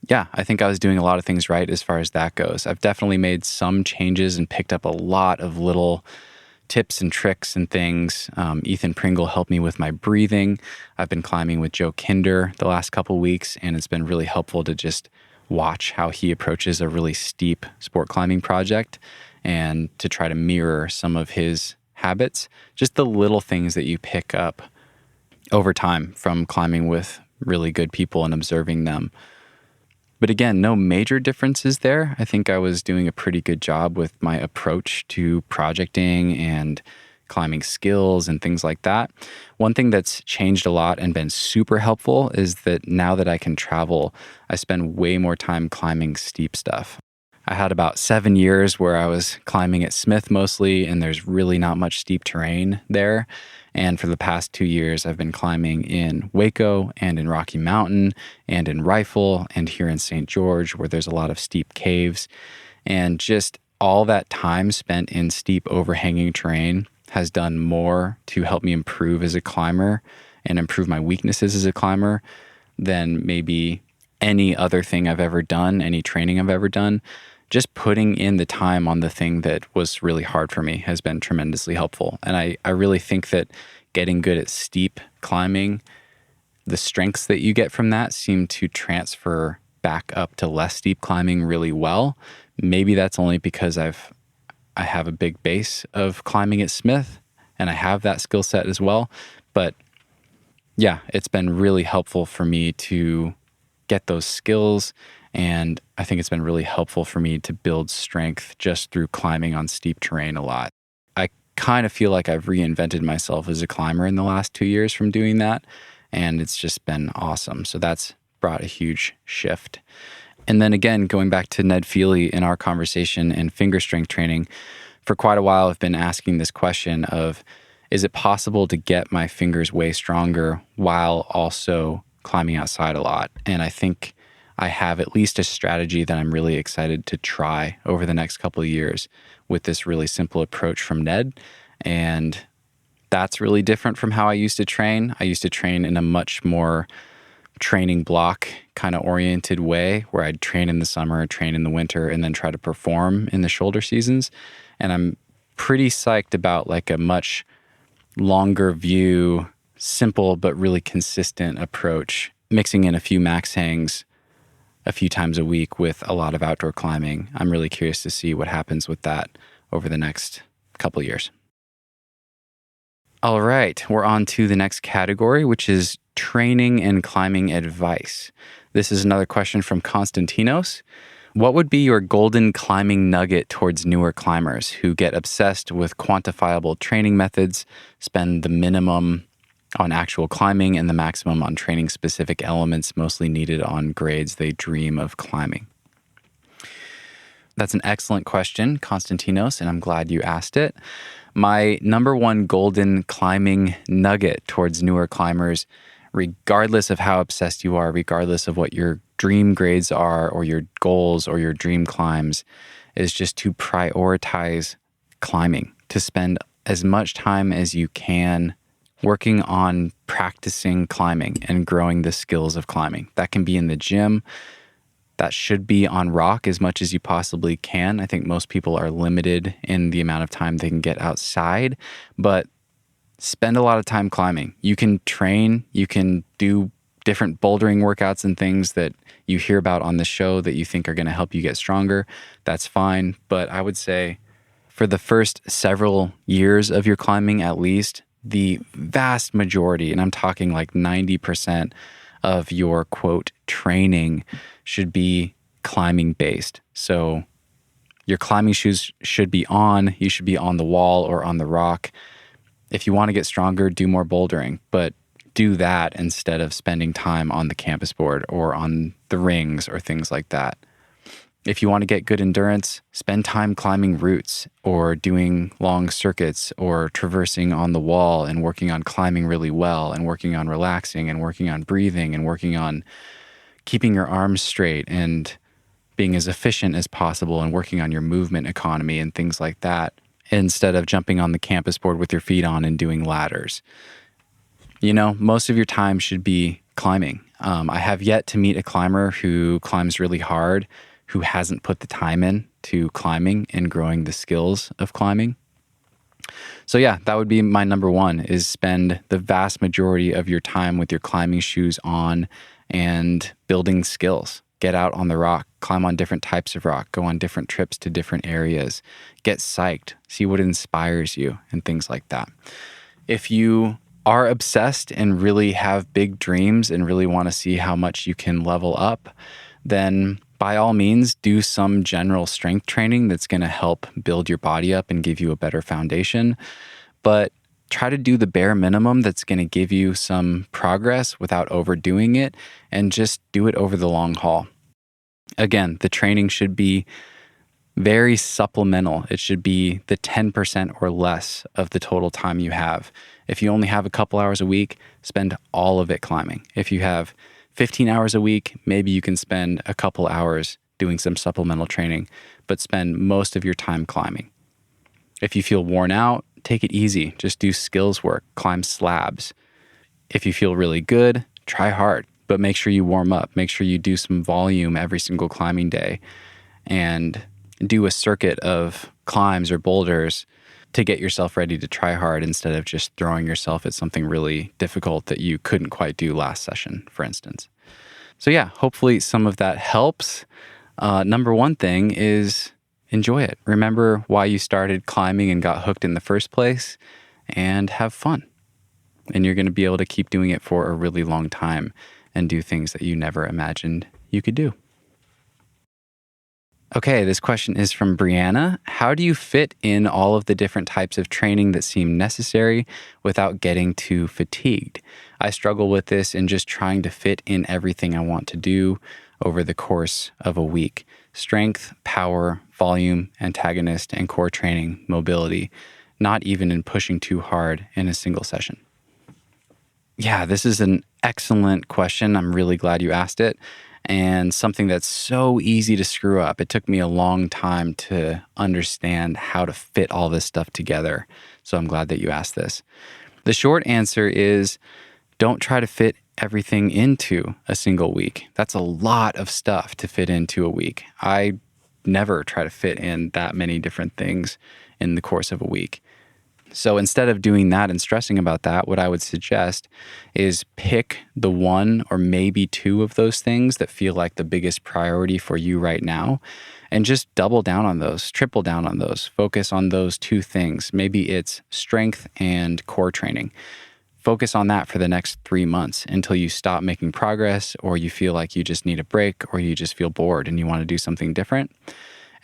yeah, I think I was doing a lot of things right as far as that goes. I've definitely made some changes and picked up a lot of little tips and tricks and things. Ethan Pringle helped me with my breathing. I've been climbing with Joe Kinder the last couple weeks, and it's been really helpful to just watch how he approaches a really steep sport climbing project and to try to mirror some of his habits. Just the little things that you pick up over time from climbing with really good people and observing them. But again, no major differences there. I think I was doing a pretty good job with my approach to projecting and climbing skills and things like that. One thing that's changed a lot and been super helpful is that now that I can travel, I spend way more time climbing steep stuff. I had about 7 years where I was climbing at Smith mostly, and there's really not much steep terrain there. And for the past 2 years, I've been climbing in Waco and in Rocky Mountain and in Rifle and here in St. George, where there's a lot of steep caves. And just all that time spent in steep overhanging terrain has done more to help me improve as a climber and improve my weaknesses as a climber than maybe any other thing I've ever done, any training I've ever done. just putting in the time on the thing that was really hard for me has been tremendously helpful. And I really think that getting good at steep climbing, the strengths that you get from that seem to transfer back up to less steep climbing really well. Maybe that's only because I have a big base of climbing at Smith and I have that skill set as well. But yeah, it's been really helpful for me to get those skills. And I think it's been really helpful for me to build strength just through climbing on steep terrain a lot. I kind of feel like I've reinvented myself as a climber in the last 2 years from doing that. And it's just been awesome. So that's brought a huge shift. And then again, going back to Ned Feely in our conversation and finger strength training, for quite a while I've been asking this question of, is it possible to get my fingers way stronger while also climbing outside a lot? And I think I have at least a strategy that I'm really excited to try over the next couple of years with this really simple approach from Ned. And that's really different from how I used to train. I used to train in a much more training block kind of oriented way where I'd train in the summer, train in the winter, and then try to perform in the shoulder seasons. And I'm pretty psyched about like a much longer view, simple but really consistent approach, mixing in a few max hangs a few times a week with a lot of outdoor climbing. I'm really curious to see what happens with that over the next couple of years. All right, we're on to the next category, which is training and climbing advice. This is another question from Konstantinos. What would be your golden climbing nugget towards newer climbers who get obsessed with quantifiable training methods, spend the minimum on actual climbing and the maximum on training specific elements mostly needed on grades they dream of climbing? That's an excellent question, Konstantinos, and I'm glad you asked it. My number one golden climbing nugget towards newer climbers, regardless of how obsessed you are, regardless of what your dream grades are or your goals or your dream climbs, is just to prioritize climbing, to spend as much time as you can working on practicing climbing and growing the skills of climbing. That can be in the gym. That should be on rock as much as you possibly can. I think most people are limited in the amount of time they can get outside, but spend a lot of time climbing. You can train, you can do different bouldering workouts and things that you hear about on the show that you think are going to help you get stronger. That's fine. But I would say for the first several years of your climbing, at least, the vast majority, and I'm talking like 90% of your quote training should be climbing based. So your climbing shoes should be on, you should be on the wall or on the rock. If you want to get stronger, do more bouldering, but do that instead of spending time on the campus board or on the rings or things like that. If you want to get good endurance, spend time climbing routes or doing long circuits or traversing on the wall and working on climbing really well and working on relaxing and working on breathing and working on keeping your arms straight and being as efficient as possible and working on your movement economy and things like that, instead of jumping on the campus board with your feet on and doing ladders. You know, most of your time should be climbing. I have yet to meet a climber who climbs really hard who hasn't put the time in to climbing and growing the skills of climbing. So yeah, that would be my number one, is spend the vast majority of your time with your climbing shoes on and building skills. Get out on the rock, climb on different types of rock, go on different trips to different areas, get psyched, see what inspires you and things like that. If you are obsessed and really have big dreams and really want to see how much you can level up, then by all means, do some general strength training that's going to help build your body up and give you a better foundation. But try to do the bare minimum that's going to give you some progress without overdoing it, and just do it over the long haul. Again, the training should be very supplemental. It should be the 10% or less of the total time you have. If you only have a couple hours a week, spend all of it climbing. If you have 15 hours a week, maybe you can spend a couple hours doing some supplemental training, but spend most of your time climbing. If you feel worn out, take it easy. Just do skills work, climb slabs. If you feel really good, try hard, but make sure you warm up. Make sure you do some volume every single climbing day. And do a circuit of climbs or boulders to get yourself ready to try hard instead of just throwing yourself at something really difficult that you couldn't quite do last session, for instance. So yeah, hopefully some of that helps. Number one thing is enjoy it. Remember why you started climbing and got hooked in the first place, and have fun. And you're going to be able to keep doing it for a really long time and do things that you never imagined you could do. Okay, this question is from Briana. How do you fit in all of the different types of training that seem necessary without getting too fatigued? I struggle with this in just trying to fit in everything I want to do over the course of a week. Strength, power, volume, antagonist, and core training, mobility, not even in pushing too hard in a single session. Yeah, this is an excellent question. I'm really glad you asked it. And something that's so easy to screw up. It took me a long time to understand how to fit all this stuff together. So I'm glad that you asked this. The short answer is don't try to fit everything into a single week. That's a lot of stuff to fit into a week. I never try to fit in that many different things in the course of a week. So instead of doing that and stressing about that, what I would suggest is pick the one or maybe two of those things that feel like the biggest priority for you right now, and just double down on those, triple down on those, focus on those two things. Maybe it's strength and core training. Focus on that for the next 3 months until you stop making progress, or you feel like you just need a break, or you just feel bored and you want to do something different.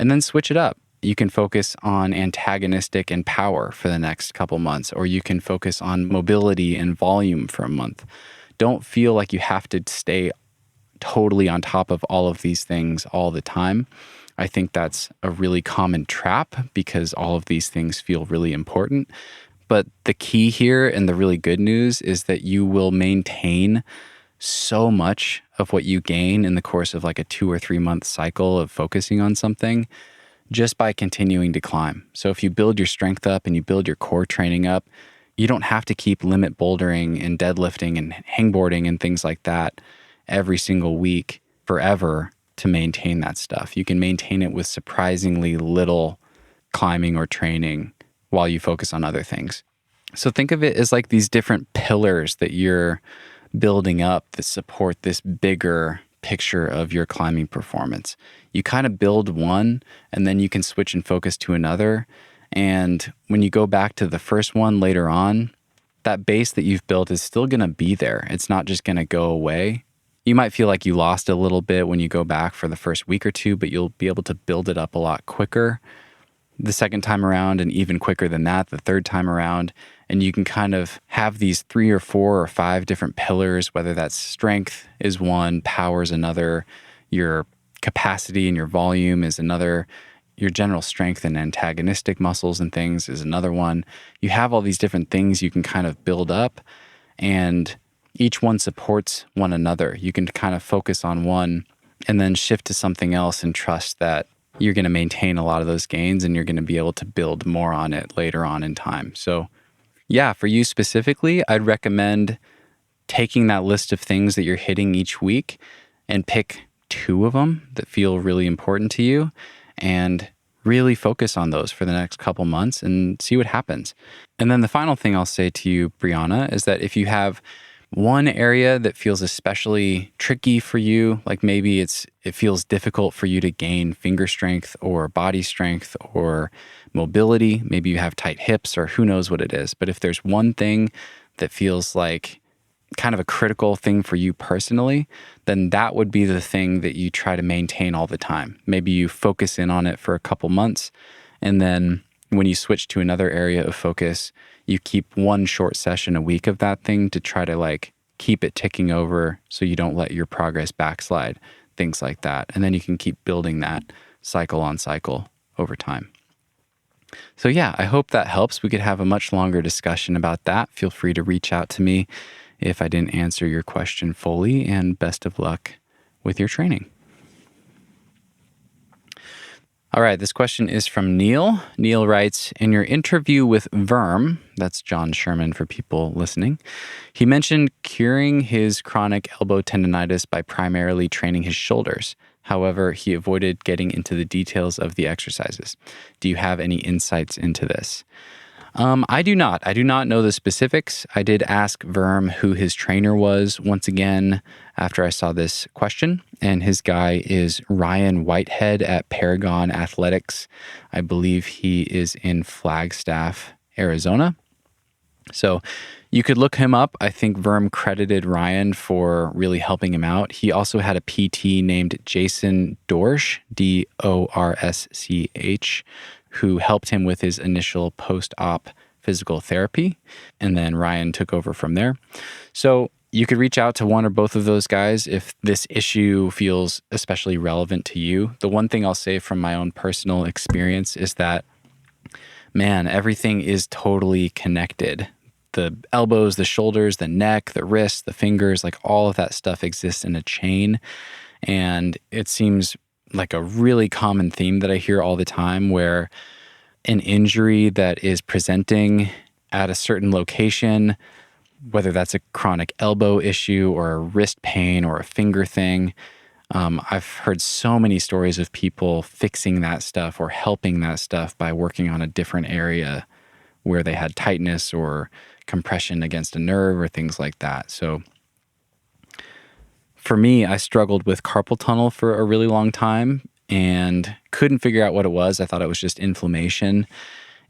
And then switch it up. You can focus on antagonistic and power for the next couple months, or you can focus on mobility and volume for a month. Don't feel like you have to stay totally on top of all of these things all the time. I think that's a really common trap because all of these things feel really important. But the key here and the really good news is that you will maintain so much of what you gain in the course of like a 2 or 3 month cycle of focusing on something just by continuing to climb. So if you build your strength up and you build your core training up, you don't have to keep limit bouldering and deadlifting and hangboarding and things like that every single week forever to maintain that stuff. You can maintain it with surprisingly little climbing or training while you focus on other things. So think of it as like these different pillars that you're building up that support this bigger picture of your climbing performance. You kind of build one and then you can switch and focus to another. And when you go back to the first one later on, that base that you've built is still going to be there. It's not just going to go away. You might feel like you lost a little bit when you go back for the first week or two, but you'll be able to build it up a lot quicker the second time around, and even quicker than that the third time around. And you can kind of have these 3 or 4 or 5 different pillars, whether that's strength is one, power is another, your capacity and your volume is another, your general strength and antagonistic muscles and things is another one. You have all these different things you can kind of build up, and each one supports one another. You can kind of focus on one and then shift to something else and trust that you're going to maintain a lot of those gains and you're going to be able to build more on it later on in time. So yeah, for you specifically, I'd recommend taking that list of things that you're hitting each week and pick 2 of them that feel really important to you and really focus on those for the next couple months and see what happens. And then the final thing I'll say to you, Briana, is that if you have one area that feels especially tricky for you, like maybe it feels difficult for you to gain finger strength or body strength or mobility, maybe you have tight hips or who knows what it is. But if there's one thing that feels like kind of a critical thing for you personally, then that would be the thing that you try to maintain all the time. Maybe you focus in on it for a couple months, and then when you switch to another area of focus, you keep one short session a week of that thing to try to like keep it ticking over so you don't let your progress backslide, things like that. And then you can keep building that cycle on cycle over time. So yeah, I hope that helps. We could have a much longer discussion about that. Feel free to reach out to me if I didn't answer your question fully, and best of luck with your training. All right, this question is from Neal. Neal writes, in your interview with Verm, that's John Sherman for people listening, he mentioned curing his chronic elbow tendonitis by primarily training his shoulders. However, he avoided getting into the details of the exercises. Do you have any insights into this? I do not. I do not know the specifics. I did ask Verm who his trainer was once again after I saw this question, and his guy is Ryan Whitehead at Paragon Athletics. I believe he is in Flagstaff, Arizona. So you could look him up. I think Verm credited Ryan for really helping him out. He also had a PT named Jason Dorsch, Dorsch, who helped him with his initial post-op physical therapy. And then Ryan took over from there. So you could reach out to one or both of those guys if this issue feels especially relevant to you. The one thing I'll say from my own personal experience is that, man, everything is totally connected. The elbows, the shoulders, the neck, the wrists, the fingers, like all of that stuff exists in a chain. And it seems like a really common theme that I hear all the time, where an injury that is presenting at a certain location, whether that's a chronic elbow issue or a wrist pain or a finger thing, I've heard so many stories of people fixing that stuff or helping that stuff by working on a different area where they had tightness or compression against a nerve or things like that. So for me, I struggled with carpal tunnel for a really long time and couldn't figure out what it was. I thought it was just inflammation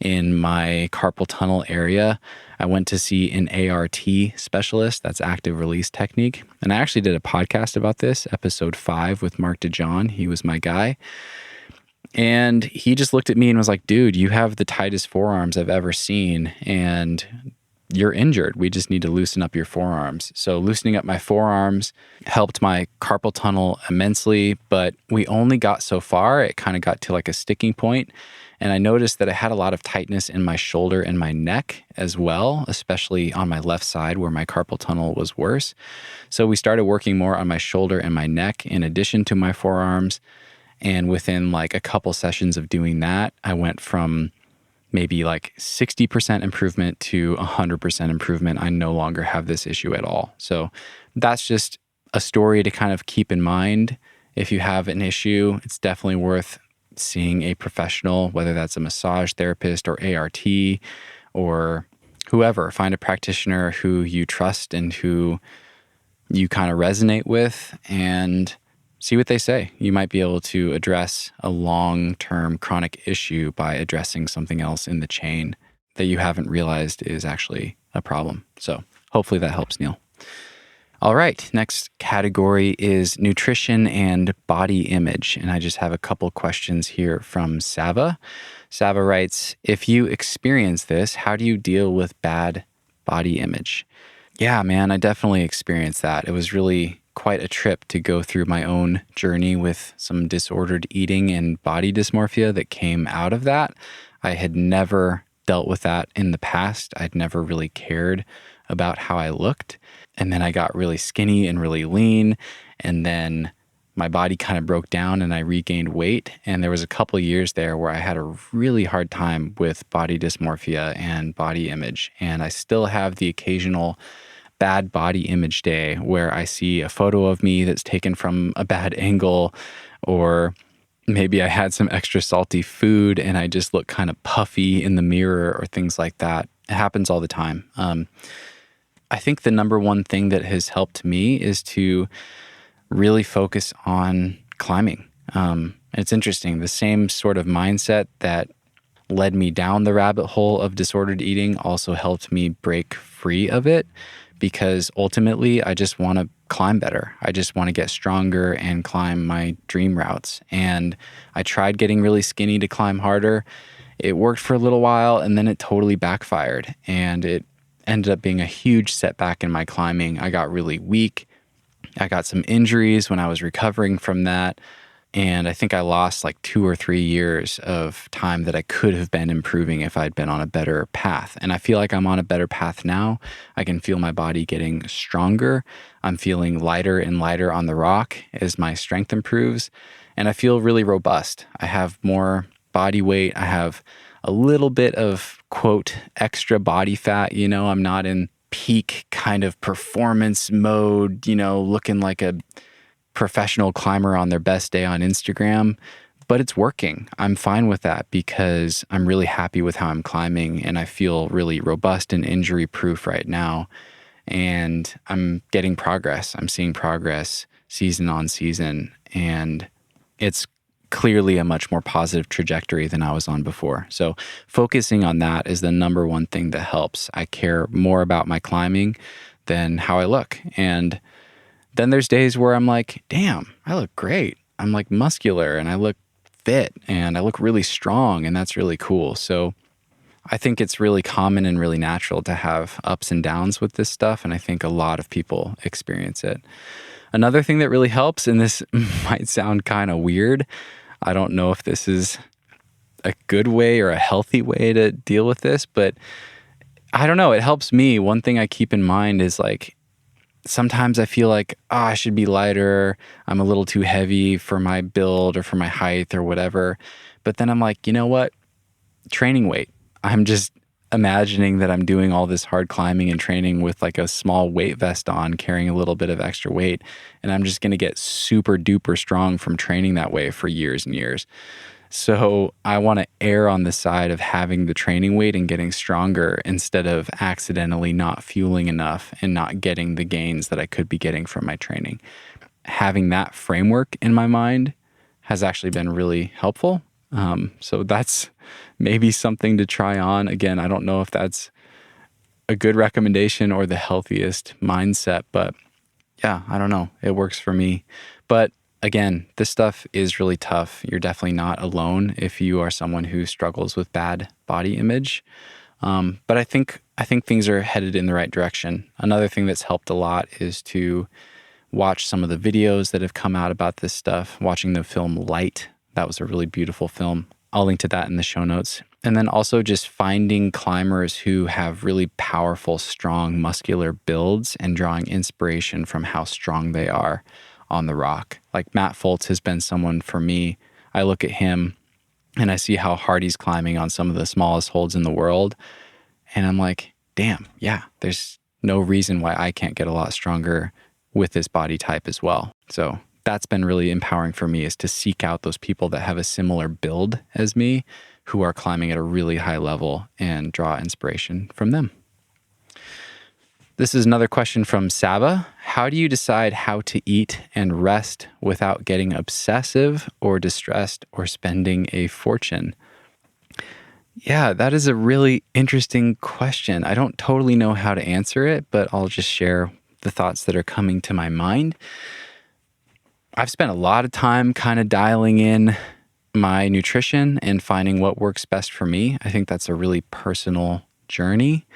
in my carpal tunnel area. I went to see an ART specialist, that's active release technique. And I actually did a podcast about this, episode 5 with Mark DeJohn. He was my guy. And he just looked at me and was like, dude, you have the tightest forearms I've ever seen, and you're injured. We just need to loosen up your forearms. So loosening up my forearms helped my carpal tunnel immensely, but we only got so far. It kind of got to like a sticking point. And I noticed that I had a lot of tightness in my shoulder and my neck as well, especially on my left side where my carpal tunnel was worse. So we started working more on my shoulder and my neck in addition to my forearms. And within like a couple sessions of doing that, I went from maybe like 60% improvement to 100% improvement. I no longer have this issue at all. So that's just a story to kind of keep in mind. If you have an issue, it's definitely worth seeing a professional, whether that's a massage therapist or ART or whoever. Find a practitioner who you trust and who you kind of resonate with and see what they say. You might be able to address a long-term chronic issue by addressing something else in the chain that you haven't realized is actually a problem. So hopefully that helps, Neal. All right, next category is nutrition and body image. And I just have a couple questions here from Savva. Savva writes, if you experience this, how do you deal with bad body image? Yeah, man, I definitely experienced that. It was really quite a trip to go through my own journey with some disordered eating and body dysmorphia that came out of that. I had never dealt with that in the past. I'd never really cared about how I looked. And then I got really skinny and really lean. And then my body kind of broke down and I regained weight. And there was a couple of years there where I had a really hard time with body dysmorphia and body image. And I still have the occasional bad body image day where I see a photo of me that's taken from a bad angle, or maybe I had some extra salty food and I just look kind of puffy in the mirror or things like that. It happens all the time. I think the number one thing that has helped me is to really focus on climbing. It's interesting. The same sort of mindset that led me down the rabbit hole of disordered eating also helped me break free of it, because ultimately I just want to climb better. I just want to get stronger and climb my dream routes. And I tried getting really skinny to climb harder. It worked for a little while and then it totally backfired. And it ended up being a huge setback in my climbing. I got really weak. I got some injuries when I was recovering from that. And I think I lost like 2 or 3 years of time that I could have been improving if I'd been on a better path. And I feel like I'm on a better path now. I can feel my body getting stronger. I'm feeling lighter and lighter on the rock as my strength improves. And I feel really robust. I have more body weight. I have a little bit of, quote, extra body fat. You know, I'm not in peak kind of performance mode, you know, looking like a professional climber on their best day on Instagram, but it's working. I'm fine with that because I'm really happy with how I'm climbing and I feel really robust and injury proof right now. And I'm getting progress. I'm seeing progress season on season. And it's clearly a much more positive trajectory than I was on before. So focusing on that is the number one thing that helps. I care more about my climbing than how I look. And then there's days where I'm like, damn, I look great. I'm like muscular and I look fit and I look really strong, and that's really cool. So I think it's really common and really natural to have ups and downs with this stuff, and I think a lot of people experience it. Another thing that really helps, and this might sound kind of weird, I don't know if this is a good way or a healthy way to deal with this, but I don't know, it helps me. One thing I keep in mind is like, sometimes I feel like, I should be lighter. I'm a little too heavy for my build or for my height or whatever. But then I'm like, you know what? Training weight. I'm just imagining that I'm doing all this hard climbing and training with like a small weight vest on, carrying a little bit of extra weight. And I'm just going to get super duper strong from training that way for years and years. So I want to err on the side of having the training weight and getting stronger instead of accidentally not fueling enough and not getting the gains that I could be getting from my training. Having that framework in my mind has actually been really helpful. So that's maybe something to try on. Again, I don't know if that's a good recommendation or the healthiest mindset, but yeah, I don't know. It works for me. But again, this stuff is really tough. You're definitely not alone if you are someone who struggles with bad body image. But I think things are headed in the right direction. Another thing that's helped a lot is to watch some of the videos that have come out about this stuff, watching the film Light. That was a really beautiful film. I'll link to that in the show notes. And then also just finding climbers who have really powerful, strong, muscular builds and drawing inspiration from how strong they are on the rock. Like Matt Foltz has been someone for me. I look at him and I see how hard he's climbing on some of the smallest holds in the world. And I'm like, damn, yeah, there's no reason why I can't get a lot stronger with this body type as well. So that's been really empowering for me, is to seek out those people that have a similar build as me who are climbing at a really high level and draw inspiration from them. This is another question from Savva. How do you decide how to eat and rest without getting obsessive or distressed or spending a fortune? Yeah, that is a really interesting question. I don't totally know how to answer it, but I'll just share the thoughts that are coming to my mind. I've spent a lot of time kind of dialing in my nutrition and finding what works best for me. I think that's a really personal journey.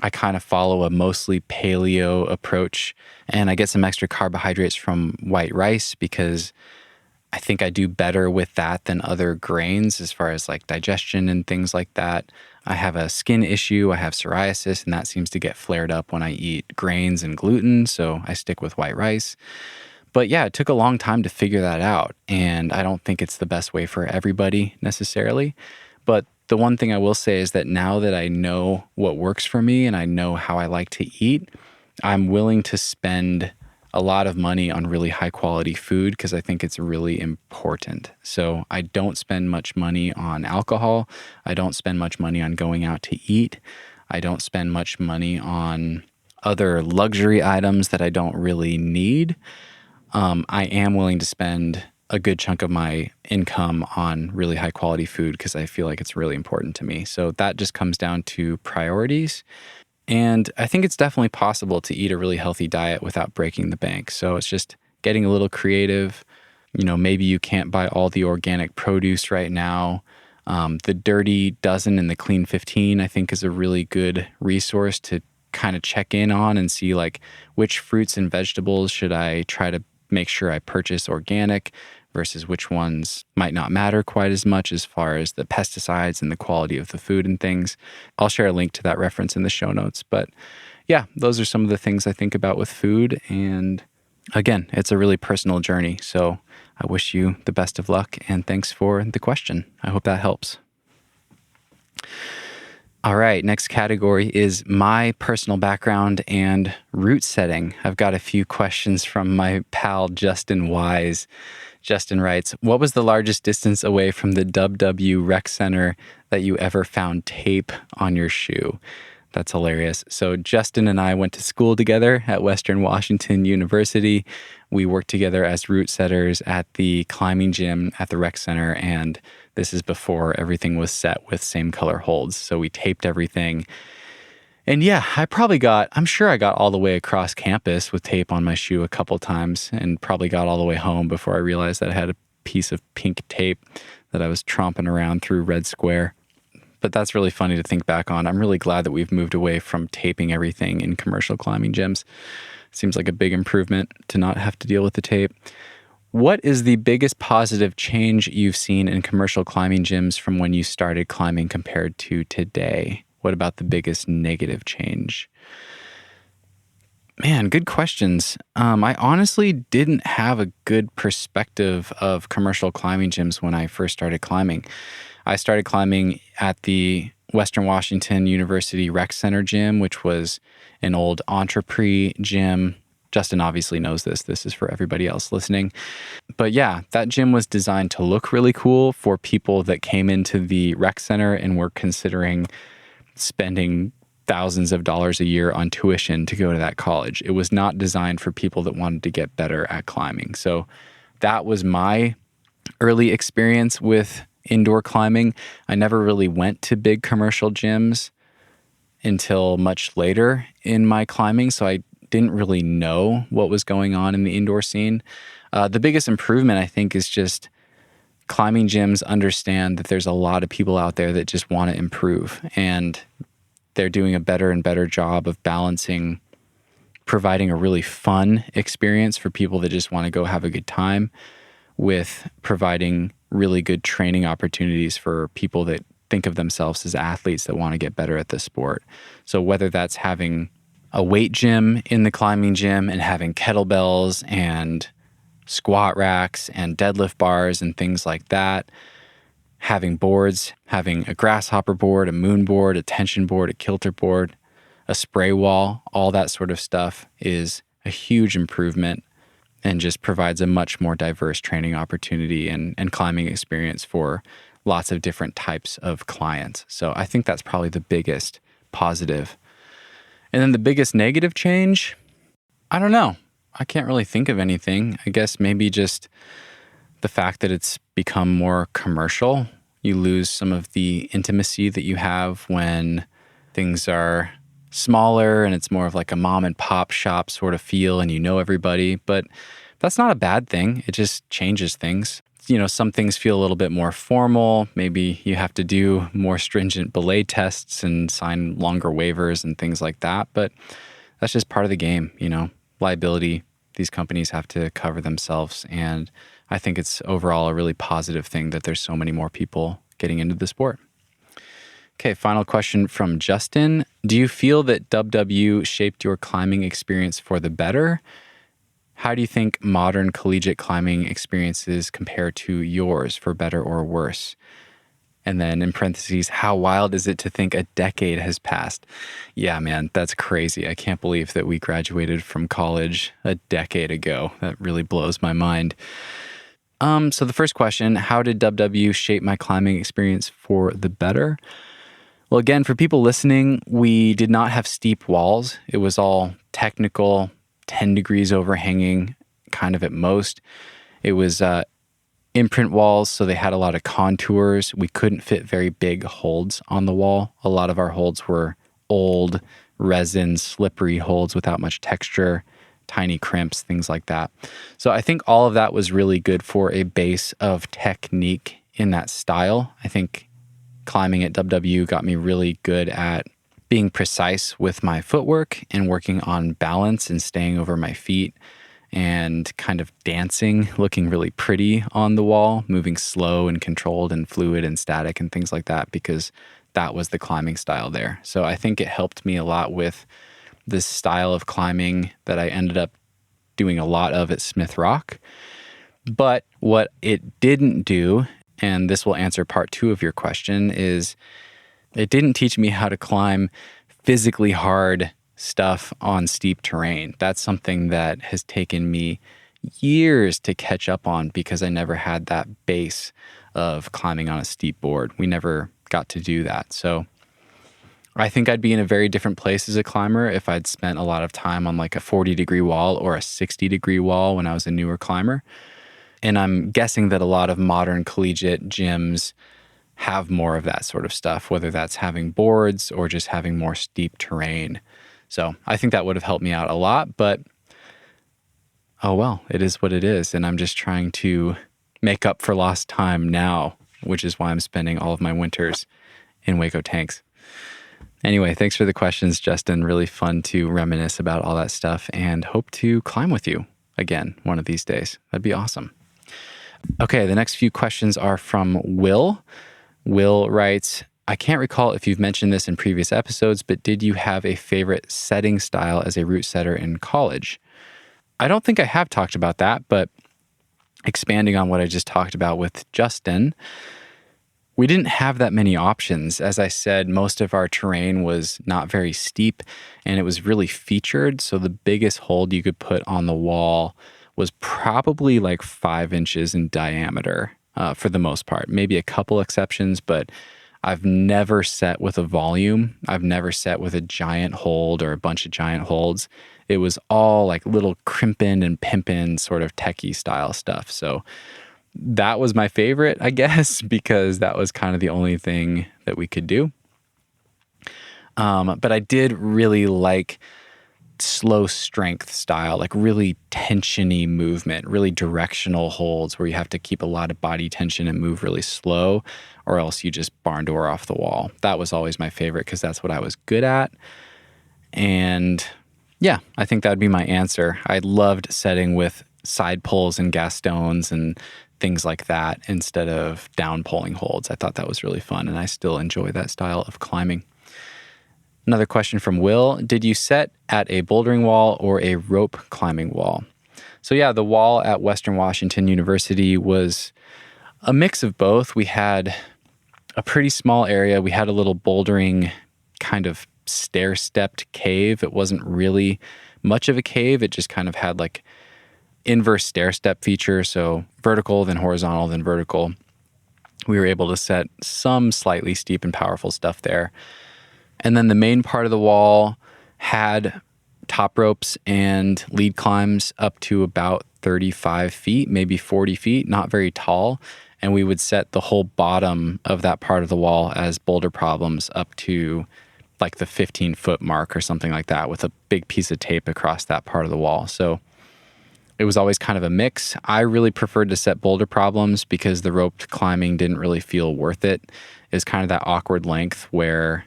I kind of follow a mostly paleo approach, and I get some extra carbohydrates from white rice because I think I do better with that than other grains as far as like digestion and things like that. I have a skin issue. I have psoriasis, and that seems to get flared up when I eat grains and gluten, so I stick with white rice. But yeah, it took a long time to figure that out, and I don't think it's the best way for everybody necessarily. But the one thing I will say is that now that I know what works for me and I know how I like to eat, I'm willing to spend a lot of money on really high quality food because I think it's really important. So I don't spend much money on alcohol. I don't spend much money on going out to eat. I don't spend much money on other luxury items that I don't really need. I am willing to spend a good chunk of my income on really high quality food because I feel like it's really important to me. So that just comes down to priorities. And I think it's definitely possible to eat a really healthy diet without breaking the bank. So it's just getting a little creative. You know, maybe you can't buy all the organic produce right now. The Dirty Dozen and the Clean 15, I think, is a really good resource to kind of check in on and see like which fruits and vegetables should I try to make sure I purchase organic versus which ones might not matter quite as much as far as the pesticides and the quality of the food and things. I'll share a link to that reference in the show notes. But yeah, those are some of the things I think about with food. And again, it's a really personal journey. So I wish you the best of luck and thanks for the question. I hope that helps. All right, next category is my personal background and route setting. I've got a few questions from my pal Justin Wise. Justin writes, what was the largest distance away from the WW Rec Center that you ever found tape on your shoe? That's hilarious. So Justin and I went to school together at Western Washington University. We worked together as route setters at the climbing gym at the rec center, and this is before everything was set with same color holds. So we taped everything. And yeah, I'm sure I got all the way across campus with tape on my shoe a couple times, and probably got all the way home before I realized that I had a piece of pink tape that I was tromping around through Red Square. But that's really funny to think back on. I'm really glad that we've moved away from taping everything in commercial climbing gyms. Seems like a big improvement to not have to deal with the tape. What is the biggest positive change you've seen in commercial climbing gyms from when you started climbing compared to today? What about the biggest negative change? Man, good questions. I honestly didn't have a good perspective of commercial climbing gyms when I first started climbing. I started climbing at the Western Washington University Rec Center gym, which was an old Entrepreneur gym. Justin obviously knows this. This is for everybody else listening. But yeah, that gym was designed to look really cool for people that came into the rec center and were considering spending thousands of dollars a year on tuition to go to that college. It was not designed for people that wanted to get better at climbing. So that was my early experience with indoor climbing. I never really went to big commercial gyms until much later in my climbing, so I didn't really know what was going on in the indoor scene. The biggest improvement, I think, is just climbing gyms understand that there's a lot of people out there that just want to improve, and they're doing a better and better job of balancing providing a really fun experience for people that just want to go have a good time with providing really good training opportunities for people that think of themselves as athletes that want to get better at the sport. So whether that's having a weight gym in the climbing gym and having kettlebells and squat racks and deadlift bars and things like that, having boards, having a grasshopper board, a moon board, a tension board, a kilter board, a spray wall, all that sort of stuff is a huge improvement and just provides a much more diverse training opportunity and climbing experience for lots of different types of clients. So I think that's probably the biggest positive. And then the biggest negative change, I don't know. I can't really think of anything. I guess maybe just the fact that it's become more commercial. You lose some of the intimacy that you have when things are smaller and it's more of like a mom and pop shop sort of feel and you know everybody, but that's not a bad thing. It just changes things. You know, some things feel a little bit more formal. Maybe you have to do more stringent belay tests and sign longer waivers and things like that, but that's just part of the game, you know. Liability, these companies have to cover themselves, and I think it's overall a really positive thing that there's so many more people getting into the sport. Okay, final question from Justin. Do you feel that WW shaped your climbing experience for the better? How do you think modern collegiate climbing experiences compare to yours, for better or worse? And then in parentheses, how wild is it to think a decade has passed? Yeah, man, that's crazy. I can't believe that we graduated from college a decade ago. That really blows my mind. So the first question, how did WW shape my climbing experience for the better? Well, again, for people listening, we did not have steep walls. It was all technical, 10 degrees overhanging, kind of at most. It was imprint walls, so they had a lot of contours. We couldn't fit very big holds on the wall. A lot of our holds were old, resin, slippery holds without much texture, tiny crimps, things like that. So I think all of that was really good for a base of technique in that style. I think climbing at WW got me really good at being precise with my footwork and working on balance and staying over my feet and kind of dancing, looking really pretty on the wall, moving slow and controlled and fluid and static and things like that, because that was the climbing style there. So I think it helped me a lot with this style of climbing that I ended up doing a lot of at Smith Rock. But what it didn't do, and this will answer part 2 of your question, is It didn't teach me how to climb physically hard stuff on steep terrain. That's something that has taken me years to catch up on because I never had that base of climbing on a steep board. We never got to do that. So I think I'd be in a very different place as a climber if I'd spent a lot of time on like a 40-degree wall or a 60-degree wall when I was a newer climber. And I'm guessing that a lot of modern collegiate gyms have more of that sort of stuff, whether that's having boards or just having more steep terrain. So I think that would have helped me out a lot, but oh well, it is what it is. And I'm just trying to make up for lost time now, which is why I'm spending all of my winters in Waco tanks. Anyway, thanks for the questions, Justin. Really fun to reminisce about all that stuff and hope to climb with you again one of these days. That'd be awesome. Okay, the next few questions are from Will. Will writes, I can't recall if you've mentioned this in previous episodes, but did you have a favorite setting style as a route setter in college? I don't think I have talked about that, but expanding on what I just talked about with Justin, we didn't have that many options. As I said, most of our terrain was not very steep and it was really featured. So the biggest hold you could put on the wall was probably like 5 inches in diameter for the most part. Maybe a couple exceptions, but I've never set with a volume. I've never set with a giant hold or a bunch of giant holds. It was all like little crimpin and pimpin sort of techie style stuff. So that was my favorite, I guess, because that was kind of the only thing that we could do. But I did really like slow strength style, like really tensiony movement, really directional holds where you have to keep a lot of body tension and move really slow, or else you just barn door off the wall. That was always my favorite because that's what I was good at. And yeah, I think that'd be my answer. I loved setting with side pulls and gastones and things like that instead of down pulling holds. I thought that was really fun, and I still enjoy that style of climbing. Another question from Will. Did you set at a bouldering wall or a rope climbing wall? So yeah, the wall at Western Washington University was a mix of both. We had a pretty small area. We had a little bouldering kind of stair-stepped cave. It wasn't really much of a cave. It just kind of had like inverse stair-step feature, so vertical, then horizontal, then vertical. We were able to set some slightly steep and powerful stuff there. And then the main part of the wall had top ropes and lead climbs up to about 35 feet, maybe 40 feet, not very tall. And we would set the whole bottom of that part of the wall as boulder problems up to like the 15-foot mark or something like that with a big piece of tape across that part of the wall. So it was always kind of a mix. I really preferred to set boulder problems because the roped climbing didn't really feel worth it. It was kind of that awkward length where,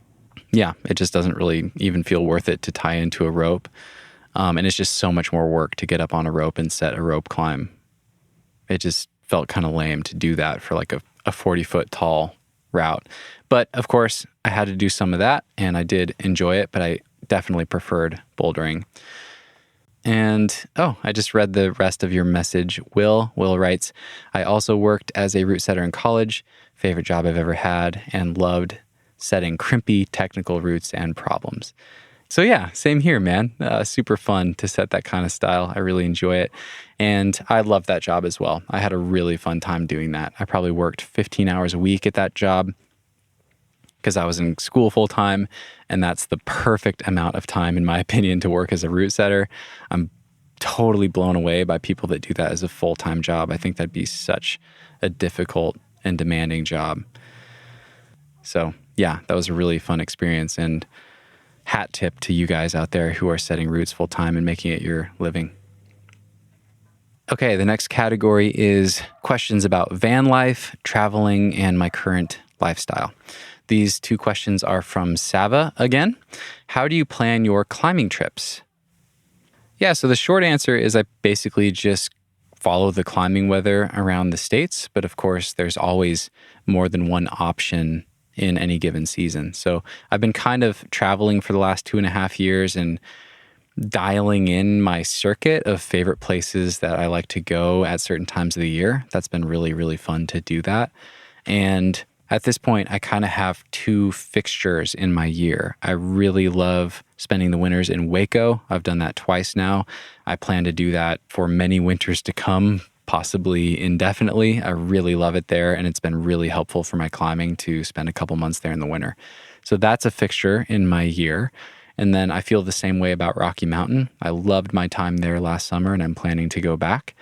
yeah, it just doesn't really even feel worth it to tie into a rope. And it's just so much more work to get up on a rope and set a rope climb. It just felt kind of lame to do that for like a 40-foot tall route. But of course, I had to do some of that, and I did enjoy it, but I definitely preferred bouldering. And, I just read the rest of your message. Will writes, I also worked as a route setter in college, favorite job I've ever had, and loved setting crimpy technical routes and problems. So yeah, same here, man. Super fun to set that kind of style. I really enjoy it. And I love that job as well. I had a really fun time doing that. I probably worked 15 hours a week at that job because I was in school full time, and that's the perfect amount of time, in my opinion, to work as a route setter. I'm totally blown away by people that do that as a full-time job. I think that'd be such a difficult and demanding job. So yeah, that was a really fun experience, and hat tip to you guys out there who are setting routes full-time and making it your living. Okay, the next category is questions about van life, traveling, and my current lifestyle. These two questions are from Savva again. How do you plan your climbing trips? Yeah, so the short answer is I basically just follow the climbing weather around the States, but of course there's always more than one option in any given season. So I've been kind of traveling for the last 2.5 years and dialing in my circuit of favorite places that I like to go at certain times of the year. That's been really, really fun to do that. And at this point, I kind of have two fixtures in my year. I really love spending the winters in Waco. I've done that twice now. I plan to do that for many winters to come, possibly indefinitely. I really love it there, and it's been really helpful for my climbing to spend a couple months there in the winter. So that's a fixture in my year. And then I feel the same way about Rocky Mountain. I loved my time there last summer, and I'm planning to go back.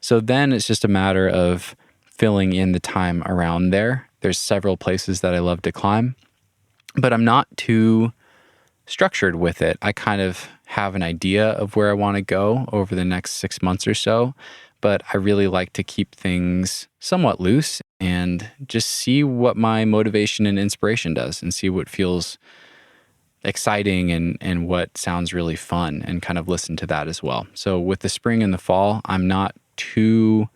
So then it's just a matter of filling in the time around there. There's several places that I love to climb, but I'm not too structured with it. I kind of have an idea of where I want to go over the next 6 months or so, but I really like to keep things somewhat loose and just see what my motivation and inspiration does and see what feels exciting and what sounds really fun, and kind of listen to that as well. So with the spring and the fall, I'm not too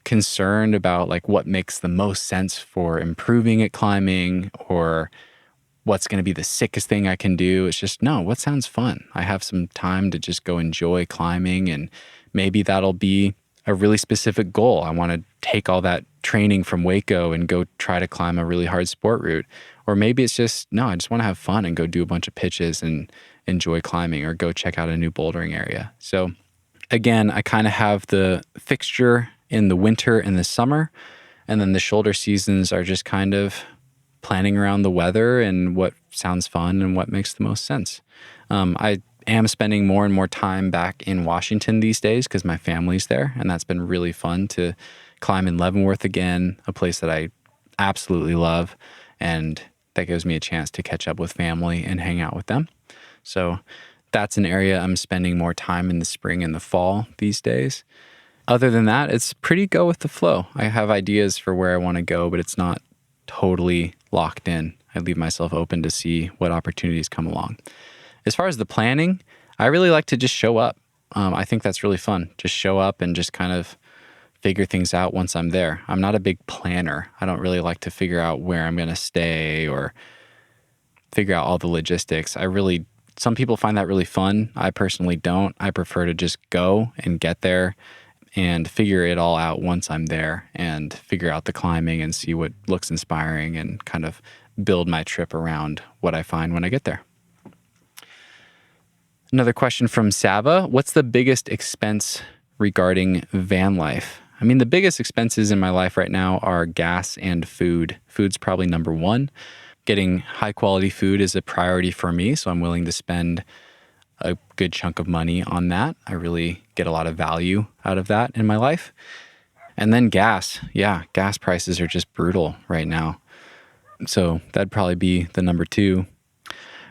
concerned about like what makes the most sense for improving at climbing or what's going to be the sickest thing I can do. It's just, no, what sounds fun? I have some time to just go enjoy climbing, and maybe that'll be a really specific goal. I want to take all that training from Waco and go try to climb a really hard sport route. Or maybe it's just, no, I just want to have fun and go do a bunch of pitches and enjoy climbing, or go check out a new bouldering area. So again, I kind of have the fixture in the winter and the summer, and then the shoulder seasons are just kind of planning around the weather and what sounds fun and what makes the most sense. I am spending more and more time back in Washington these days because my family's there, and that's been really fun to climb in Leavenworth again, a place that I absolutely love, and that gives me a chance to catch up with family and hang out with them. So that's an area I'm spending more time in the spring and the fall these days. Other than that, it's pretty go with the flow. I have ideas for where I want to go, but it's not totally locked in. I leave myself open to see what opportunities come along. As far as the planning, I really like to just show up. I think that's really fun. Just show up and just kind of figure things out once I'm there. I'm not a big planner. I don't really like to figure out where I'm going to stay or figure out all the logistics. Some people find that really fun. I personally don't. I prefer to just go and get there and figure it all out once I'm there, and figure out the climbing and see what looks inspiring, and kind of build my trip around what I find when I get there. Another question from Savva. What's the biggest expense regarding Vanlife? I mean, the biggest expenses in my life right now are gas and food. Food's probably number one. Getting high quality food is a priority for me, so I'm willing to spend a good chunk of money on that. I really get a lot of value out of that in my life. And then gas. Yeah, gas prices are just brutal right now. So that'd probably be the number two.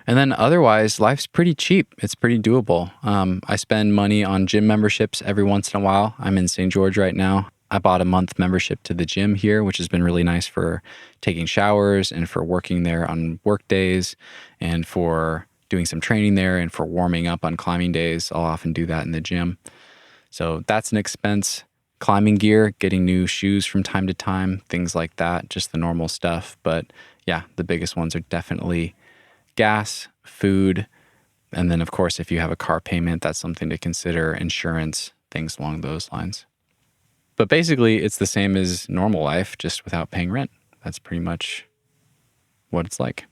And then otherwise, life's pretty cheap. It's pretty doable. I spend money on gym memberships every once in a while. I'm in St. George right now. I bought a month membership to the gym here, which has been really nice for taking showers and for working there on work days and for doing some training there and for warming up on climbing days. I'll often do that in the gym. So that's an expense. Climbing gear, getting new shoes from time to time, things like that, just the normal stuff. But yeah, the biggest ones are definitely gas, food, and then of course, if you have a car payment, that's something to consider, insurance, things along those lines. But basically, it's the same as normal life, just without paying rent. That's pretty much what it's like.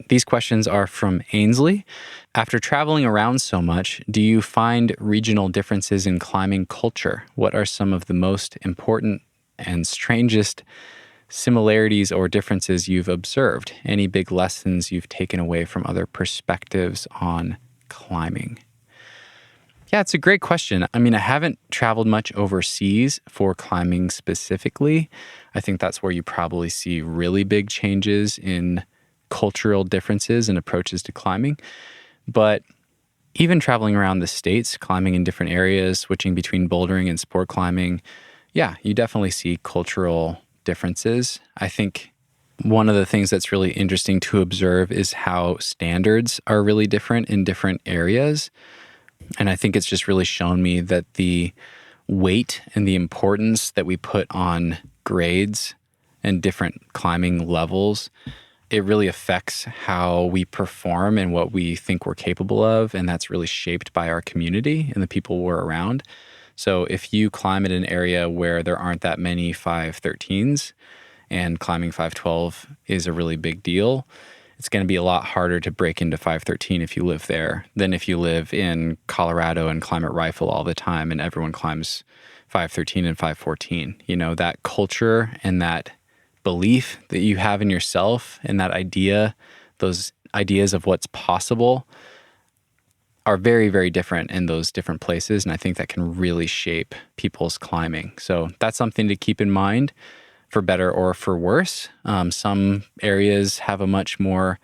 These questions are from Ainsley. After traveling around so much, do you find regional differences in climbing culture? What are some of the most important and strangest similarities or differences you've observed? Any big lessons you've taken away from other perspectives on climbing? Yeah, it's a great question. I mean, I haven't traveled much overseas for climbing specifically. I think that's where you probably see really big changes in cultural differences and approaches to climbing. But even traveling around the States, climbing in different areas, switching between bouldering and sport climbing, yeah, you definitely see cultural differences. I think one of the things that's really interesting to observe is how standards are really different in different areas. And I think it's just really shown me that the weight and the importance that we put on grades and different climbing levels, it really affects how we perform and what we think we're capable of. And that's really shaped by our community and the people we're around. So if you climb at an area where there aren't that many 513s and climbing 512 is a really big deal, it's going to be a lot harder to break into 513 if you live there than if you live in Colorado and climb at Rifle all the time and everyone climbs 513 and 514. You know, that culture and that belief that you have in yourself and that idea, those ideas of what's possible are very, very different in those different places. And I think that can really shape people's climbing. So that's something to keep in mind, for better or for worse. Some areas have a much more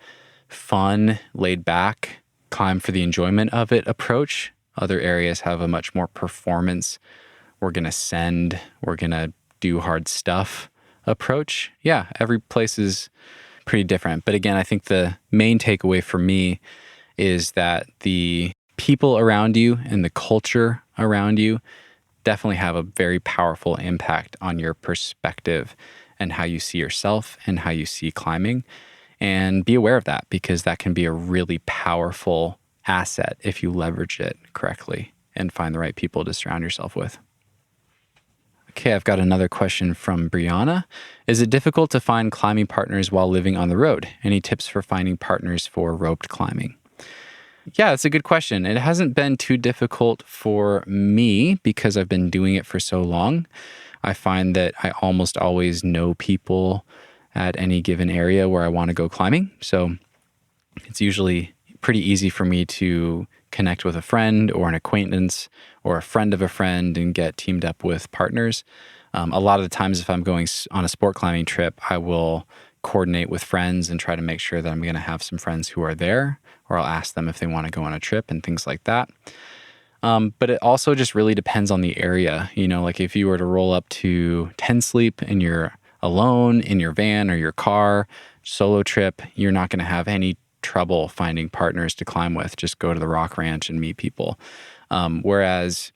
fun, laid back, climb for the enjoyment of it approach. Other areas have a much more performance, we're going to send, we're going to do hard stuff approach. Yeah, every place is pretty different. But again, I think the main takeaway for me is that the people around you and the culture around you definitely have a very powerful impact on your perspective and how you see yourself and how you see climbing. And be aware of that, because that can be a really powerful asset if you leverage it correctly and find the right people to surround yourself with. Okay, I've got another question from Briana. Is it difficult to find climbing partners while living on the road? Any tips for finding partners for roped climbing? Yeah, that's a good question. It hasn't been too difficult for me because I've been doing it for so long. I find that I almost always know people at any given area where I want to go climbing. So it's usually pretty easy for me to connect with a friend or an acquaintance or a friend of a friend and get teamed up with partners. A lot of the times if I'm going on a sport climbing trip, I will coordinate with friends and try to make sure that I'm going to have some friends who are there, or I'll ask them if they want to go on a trip and things like that. But it also just really depends on the area. You know, like if you were to roll up to 10 Sleep and you're alone in your van or your car, solo trip, you're not going to have any trouble finding partners to climb with. Just go to the Rock Ranch and meet people. Whereas,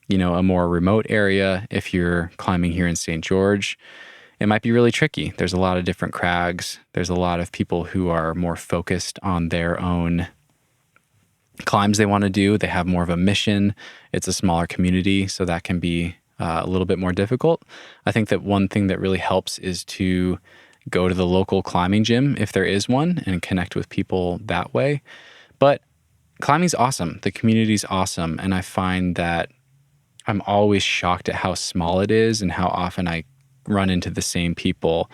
you know, a more remote area, if you're climbing here in St. George, it might be really tricky. There's a lot of different crags. There's a lot of people who are more focused on their own climbs they want to do. They have more of a mission. It's a smaller community, so that can be a little bit more difficult. I think that one thing that really helps is to go to the local climbing gym, if there is one, and connect with people that way. But climbing's awesome. The community's awesome. And I find that I'm always shocked at how small it is and how often I run into the same people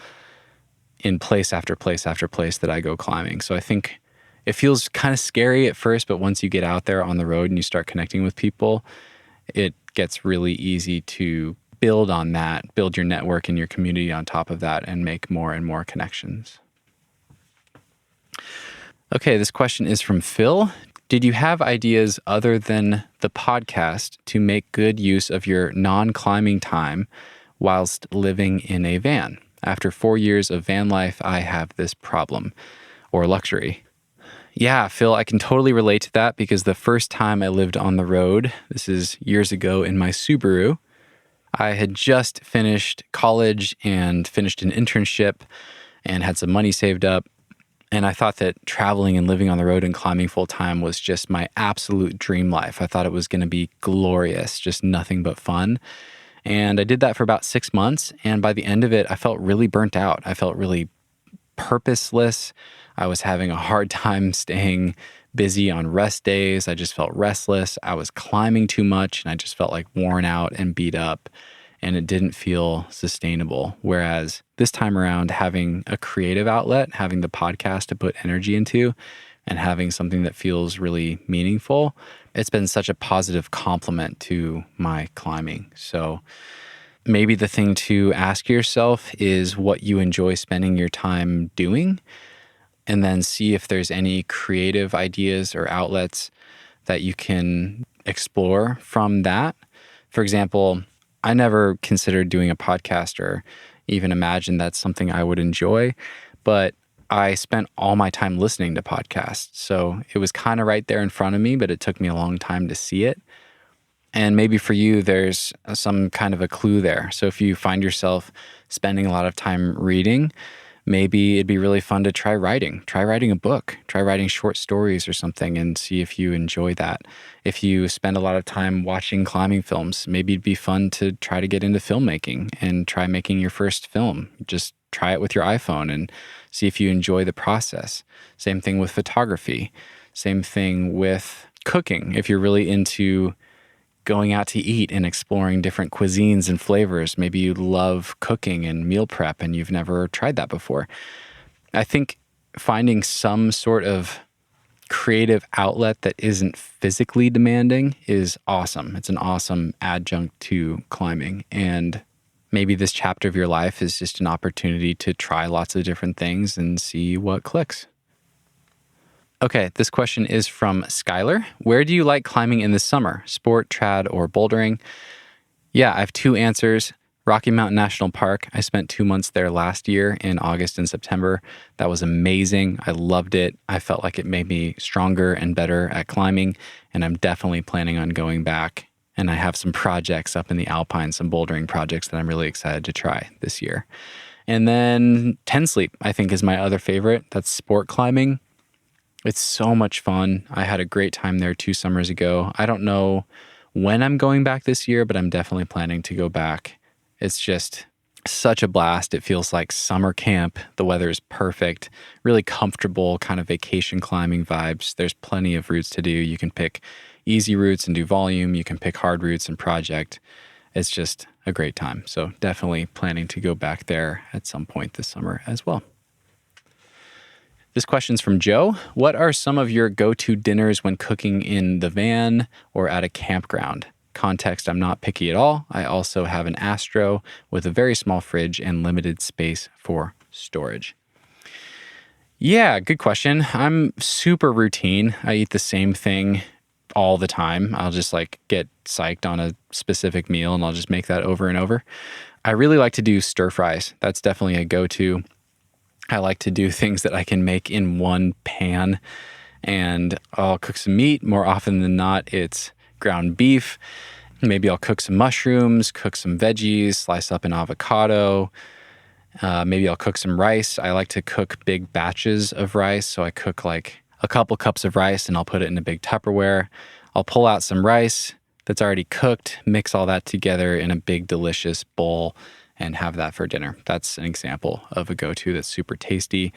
in place after place after place that I go climbing. So I think it feels kind of scary at first, but once you get out there on the road and you start connecting with people, it gets really easy to build on that, build your network and your community on top of that, and make more and more connections. Okay, this question is from Phil. Did you have ideas other than the podcast to make good use of your non-climbing time whilst living in a van? After 4 years of van life, I have this problem, or luxury. Yeah, Phil, I can totally relate to that, because the first time I lived on the road, this is years ago in my Subaru, I had just finished college and finished an internship and had some money saved up. And I thought that traveling and living on the road and climbing full time was just my absolute dream life. I thought it was going to be glorious, just nothing but fun. And I did that for about 6 months. And by the end of it, I felt really burnt out. I felt really purposeless. I was having a hard time staying busy on rest days. I just felt restless. I was climbing too much and I just felt like worn out and beat up, and it didn't feel sustainable. Whereas this time around, having a creative outlet, having the podcast to put energy into, and having something that feels really meaningful, it's been such a positive complement to my climbing. So maybe the thing to ask yourself is what you enjoy spending your time doing, and then see if there's any creative ideas or outlets that you can explore from that. For example, I never considered doing a podcast or even imagined that's something I would enjoy, but I spent all my time listening to podcasts. So it was kind of right there in front of me, but it took me a long time to see it. And maybe for you, there's some kind of a clue there. So if you find yourself spending a lot of time reading, Maybe it'd be really fun to try writing a book, try writing short stories or something and see if you enjoy that. If you spend a lot of time watching climbing films, maybe it'd be fun to try to get into filmmaking and try making your first film. Just try it with your iPhone and see if you enjoy the process. Same thing with photography. Same thing with cooking. If you're really into going out to eat and exploring different cuisines and flavors. Maybe you love cooking and meal prep and you've never tried that before. I think finding some sort of creative outlet that isn't physically demanding is awesome. It's an awesome adjunct to climbing. And maybe this chapter of your life is just an opportunity to try lots of different things and see what clicks. Okay, this question is from Skyler. Where do you like climbing in the summer? Sport, trad, or bouldering? Yeah, I have two answers. Rocky Mountain National Park. I spent 2 months there last year in August and September. That was amazing. I loved it. I felt like it made me stronger and better at climbing, and I'm definitely planning on going back. And I have some projects up in the Alpine, some bouldering projects that I'm really excited to try this year. And then Ten Sleep, I think, is my other favorite. That's sport climbing. It's so much fun. I had a great time there 2 summers ago. I don't know when I'm going back this year, but I'm definitely planning to go back. It's just such a blast. It feels like summer camp. The weather is perfect, really comfortable kind of vacation climbing vibes. There's plenty of routes to do. You can pick easy routes and do volume. You can pick hard routes and project. It's just a great time. So definitely planning to go back there at some point this summer as well. This question's from Joe. What are some of your go-to dinners when cooking in the van or at a campground? Context, I'm not picky at all. I also have an Astro with a very small fridge and limited space for storage. Yeah, good question. I'm super routine. I eat the same thing all the time. I'll just get psyched on a specific meal and I'll just make that over and over. I really like to do stir fries. That's definitely a go-to. I like to do things that I can make in one pan, and I'll cook some meat. More often than not, it's ground beef. Maybe I'll cook some mushrooms, cook some veggies, slice up an avocado. Maybe I'll cook some rice. I like to cook big batches of rice, so I cook like a couple cups of rice and I'll put it in a big Tupperware. I'll pull out some rice that's already cooked, mix all that together in a big delicious bowl, and have that for dinner. That's an example of a go-to that's super tasty.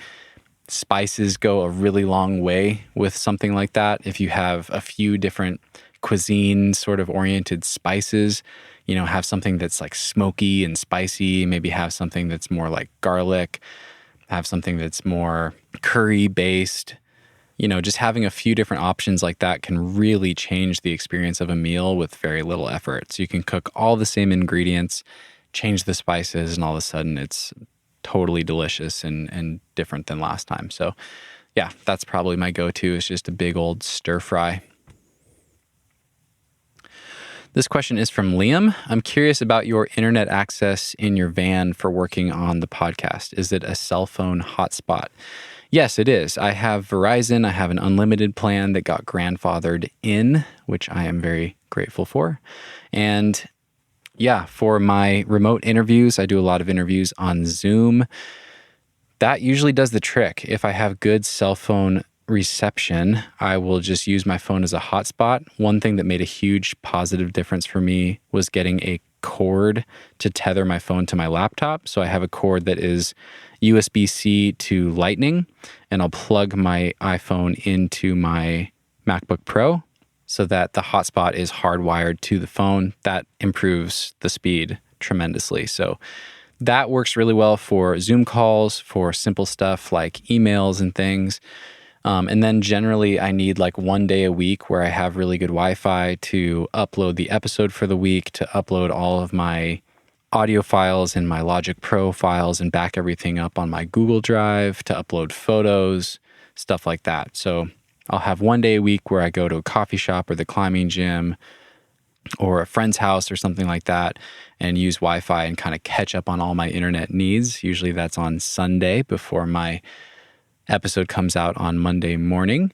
Spices go a really long way with something like that. If you have a few different cuisine sort of oriented spices, have something that's like smoky and spicy, maybe have something that's more like garlic, have something that's more curry based. Just having a few different options like that can really change the experience of a meal with very little effort. So you can cook all the same ingredients, change the spices, and all of a sudden it's totally delicious and different than last time. So yeah, that's probably my go-to. It's just a big old stir fry. This question is from Liam. I'm curious about your internet access in your van for working on the podcast. Is it a cell phone hotspot? Yes, it is. I have Verizon. I have an unlimited plan that got grandfathered in, which I am very grateful for. And yeah, for my remote interviews, I do a lot of interviews on Zoom. That usually does the trick. If I have good cell phone reception, I will just use my phone as a hotspot. One thing that made a huge positive difference for me was getting a cord to tether my phone to my laptop. So I have a cord that is USB-C to Lightning, and I'll plug my iPhone into my MacBook Pro so that the hotspot is hardwired to the phone. That improves the speed tremendously. So that works really well for Zoom calls, for simple stuff like emails and things. And then generally I need like 1 day a week where I have really good Wi-Fi to upload the episode for the week, to upload all of my audio files and my Logic Pro files and back everything up on my Google Drive, to upload photos, stuff like that. So I'll have 1 day a week where I go to a coffee shop or the climbing gym or a friend's house or something like that and use Wi-Fi and kind of catch up on all my internet needs. Usually that's on Sunday before my episode comes out on Monday morning.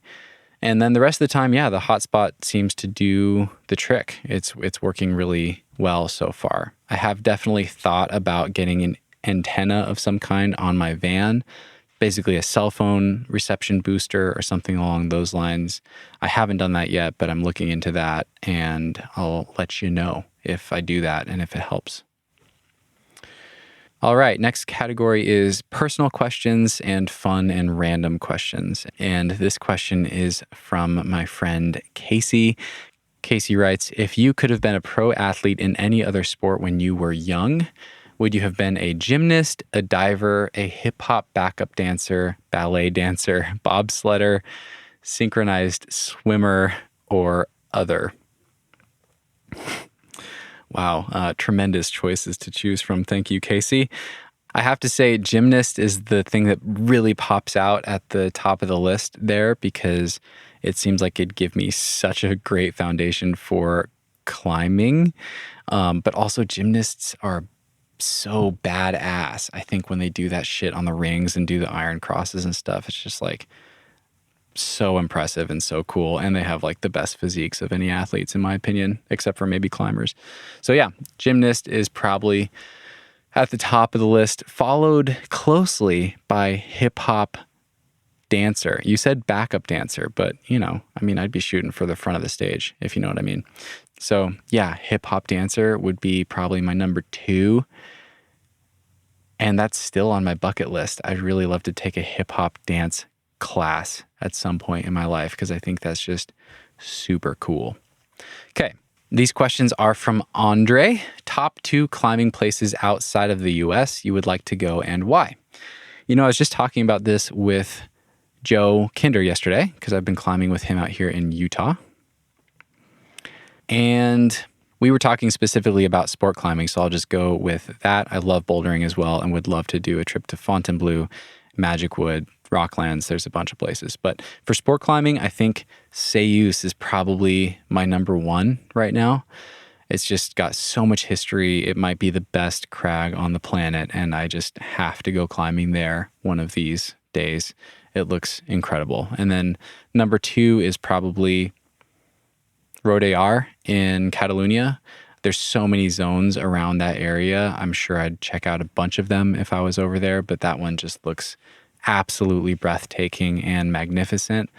And then the rest of the time, yeah, the hotspot seems to do the trick. It's working really well so far. I have definitely thought about getting an antenna of some kind on my van, basically a cell phone reception booster or something along those lines. I haven't done that yet, but I'm looking into that, and I'll let you know if I do that and if it helps. All right, next category is personal questions and fun and random questions. And this question is from my friend Casey. Casey writes, if you could have been a pro athlete in any other sport when you were young, would you have been a gymnast, a diver, a hip-hop backup dancer, ballet dancer, bobsledder, synchronized swimmer, or other? Wow, tremendous choices to choose from. Thank you, Casey. I have to say gymnast is the thing that really pops out at the top of the list there, because it seems like it'd give me such a great foundation for climbing. But also gymnasts are so badass. I think when they do that shit on the rings and do the iron crosses and stuff, it's just like so impressive and so cool. And they have like the best physiques of any athletes, in my opinion, except for maybe climbers. So yeah, gymnast is probably at the top of the list, followed closely by hip hop dancer. You said backup dancer, but I'd be shooting for the front of the stage, if you know what I mean. So yeah, hip hop dancer would be probably my number 2. And that's still on my bucket list. I'd really love to take a hip hop dance class at some point in my life, because I think that's just super cool. Okay, these questions are from André. Top 2 climbing places outside of the US you would like to go and why? I was just talking about this with Joe Kinder yesterday, because I've been climbing with him out here in Utah. And we were talking specifically about sport climbing, so I'll just go with that. I love bouldering as well and would love to do a trip to Fontainebleau, Magic Wood, Rocklands. There's a bunch of places. But for sport climbing, I think Sayus is probably my number 1 right now. It's just got so much history. It might be the best crag on the planet, and I just have to go climbing there one of these days. It looks incredible. And then number 2 is probably Rodar in Catalonia. There's so many zones around that area. I'm sure I'd check out a bunch of them if I was over there, but that one just looks absolutely breathtaking and magnificent.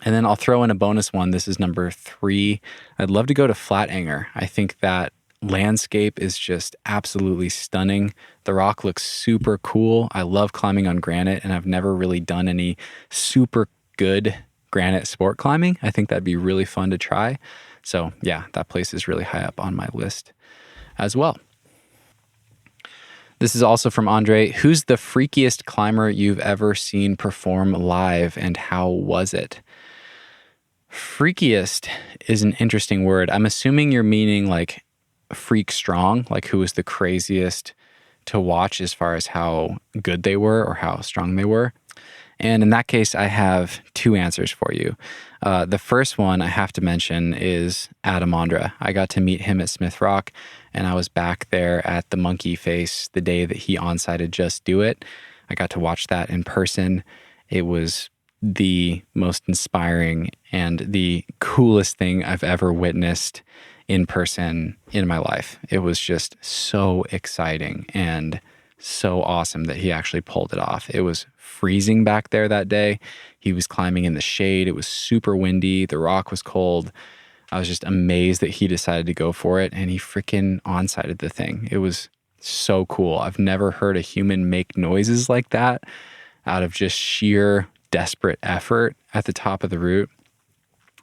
And then I'll throw in a bonus one. This is number 3. I'd love to go to Flatanger. I think that landscape is just absolutely stunning. The rock looks super cool. I love climbing on granite, and I've never really done any super good granite sport climbing. I think that'd be really fun to try. So yeah, that place is really high up on my list as well. This is also from André. Who's the freakiest climber you've ever seen perform live, and how was it? Freakiest is an interesting word. I'm assuming you're meaning like freak strong, like who was the craziest to watch as far as how good they were or how strong they were. And in that case, I have 2 answers for you. The first one I have to mention is Adam Ondra. I got to meet him at Smith Rock, and I was back there at the Monkey Face the day that he on-sited Just Do It. I got to watch that in person. It was the most inspiring and the coolest thing I've ever witnessed in person in my life. It was just so exciting and so awesome that he actually pulled it off. It was freezing back there that day. He was climbing in the shade. It was super windy. The rock was cold. I was just amazed that he decided to go for it, and he freaking on-sighted the thing. It was so cool. I've never heard a human make noises like that out of just sheer desperate effort at the top of the route.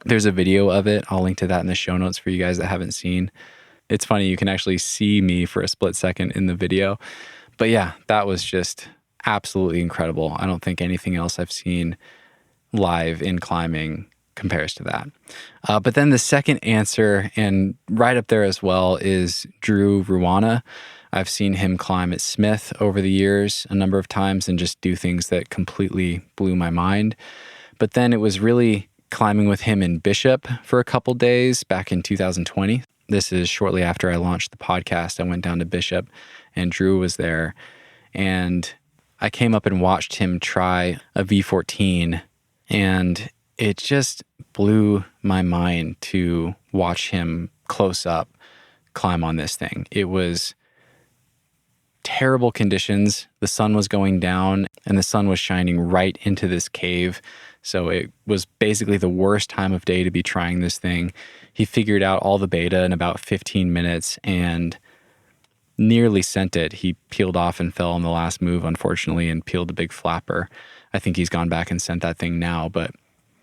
There's a video of it. I'll link to that in the show notes for you guys that haven't seen. It's funny, you can actually see me for a split second in the video. But yeah, that was just absolutely incredible. I don't think anything else I've seen live in climbing compares to that. But then the second answer, and right up there as well, is Drew Ruana. I've seen him climb at Smith over the years a number of times and just do things that completely blew my mind. But then it was really climbing with him in Bishop for a couple days back in 2020. This is shortly after I launched the podcast. I went down to Bishop and Drew was there. And I came up and watched him try a V14, and it just blew my mind to watch him close up climb on this thing. It was terrible conditions. The sun was going down and the sun was shining right into this cave. So it was basically the worst time of day to be trying this thing. He figured out all the beta in about 15 minutes and nearly sent it. He peeled off and fell on the last move, unfortunately, and peeled a big flapper. I think he's gone back and sent that thing now, but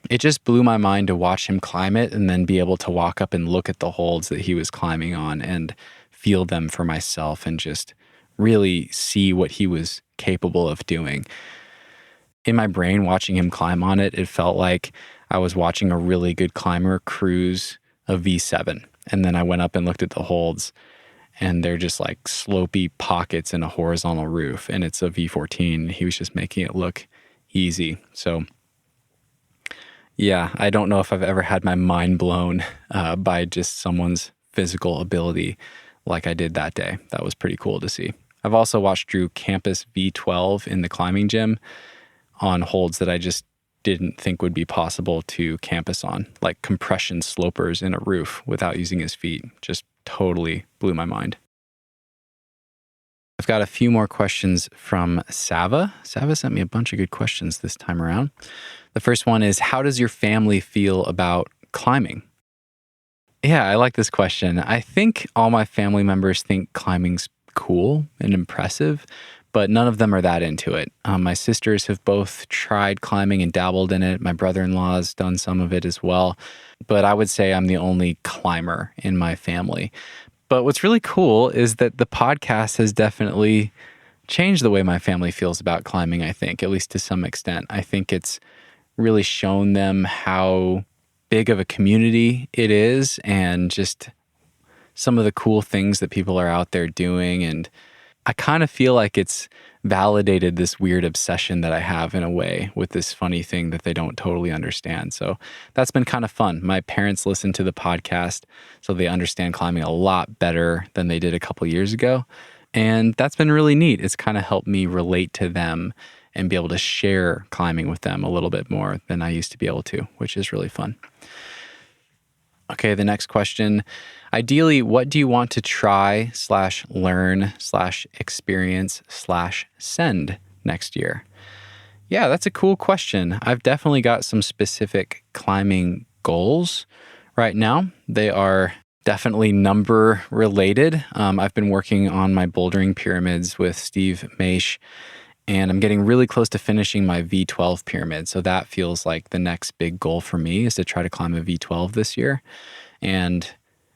it just blew my mind to watch him climb it and then be able to walk up and look at the holds that he was climbing on and feel them for myself and just really see what he was capable of doing. In my brain, watching him climb on it, it felt like I was watching a really good climber cruise a V7. And then I went up and looked at the holds, and they're just like slopey pockets in a horizontal roof, and it's a V14. He was just making it look easy. So yeah, I don't know if I've ever had my mind blown by just someone's physical ability like I did that day. That was pretty cool to see. I've also watched Drew campus V12 in the climbing gym on holds that I just didn't think would be possible to campus on, like compression slopers in a roof without using his feet. Just totally blew my mind. I've got a few more questions from Savva. Savva sent me a bunch of good questions this time around. The first one is, how does your family feel about climbing? Yeah, I like this question. I think all my family members think climbing's cool and impressive, but none of them are that into it. My sisters have both tried climbing and dabbled in it. My brother-in-law's done some of it as well, but I would say I'm the only climber in my family. But what's really cool is that the podcast has definitely changed the way my family feels about climbing, I think, at least to some extent. I think it's really shown them how big of a community it is and just some of the cool things that people are out there doing. And I kind of feel like it's validated this weird obsession that I have in a way with this funny thing that they don't totally understand. So that's been kind of fun. My parents listen to the podcast, so they understand climbing a lot better than they did a couple years ago. And that's been really neat. It's kind of helped me relate to them and be able to share climbing with them a little bit more than I used to be able to, which is really fun. Okay, the next question. Ideally, what do you want to try / learn / experience / send next year? Yeah, that's a cool question. I've definitely got some specific climbing goals right now. They are definitely number related. I've been working on my bouldering pyramids with Steve Maish, and I'm getting really close to finishing my V12 pyramid. So that feels like the next big goal for me is to try to climb a V12 this year. And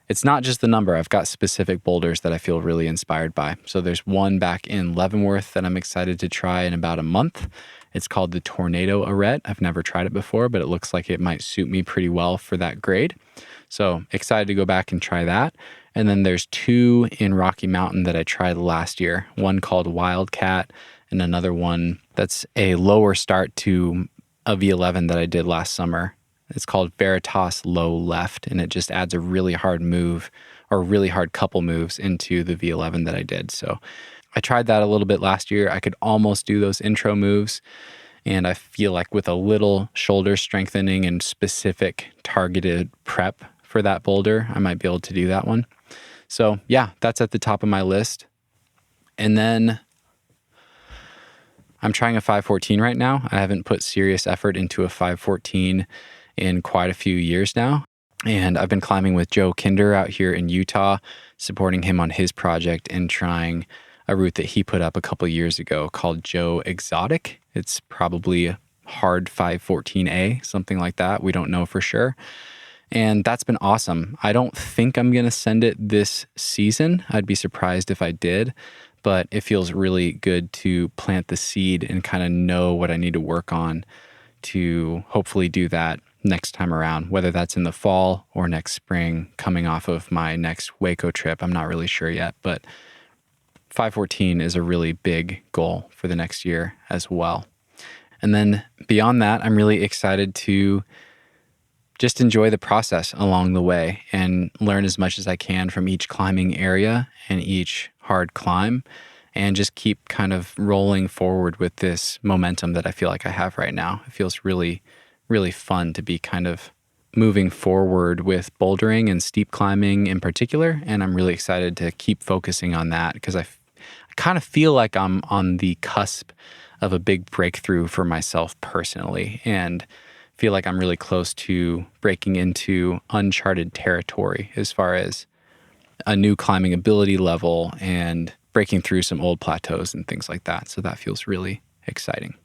it's not just the number. I've got specific boulders that I feel really inspired by. So there's one back in Leavenworth that I'm excited to try in about a month. It's called the Tornado Arete. I've never tried it before, but it looks like it might suit me pretty well for that grade. So excited to go back and try that. And then there's two in Rocky Mountain that I tried last year. One called Wildcat and another one that's a lower start to a V11 that I did last summer. It's called Veritas Low Left, and it just adds a really hard move or really hard couple moves into the V11 that I did. So I tried that a little bit last year. I could almost do those intro moves, and I feel like with a little shoulder strengthening and specific targeted prep for that boulder, I might be able to do that one. So yeah, that's at the top of my list. And then I'm trying a 514 right now. I haven't put serious effort into a 514 in quite a few years now. And I've been climbing with Joe Kinder out here in Utah, supporting him on his project and trying a route that he put up a couple years ago called Joe Exotic. It's probably a hard 514A, something like that. We don't know for sure. And that's been awesome. I don't think I'm going to send it this season. I'd be surprised if I did, but it feels really good to plant the seed and kind of know what I need to work on to hopefully do that next time around, whether that's in the fall or next spring, coming off of my next Waco trip. I'm not really sure yet, but 514 is a really big goal for the next year as well. And then beyond that, I'm really excited to just enjoy the process along the way and learn as much as I can from each climbing area and each hard climb, and just keep kind of rolling forward with this momentum that I feel like I have right now. It feels really, really fun to be kind of moving forward with bouldering and steep climbing in particular, and I'm really excited to keep focusing on that because I kind of feel like I'm on the cusp of a big breakthrough for myself personally, and feel like I'm really close to breaking into uncharted territory as far as a new climbing ability level and breaking through some old plateaus and things like that. So that feels really exciting.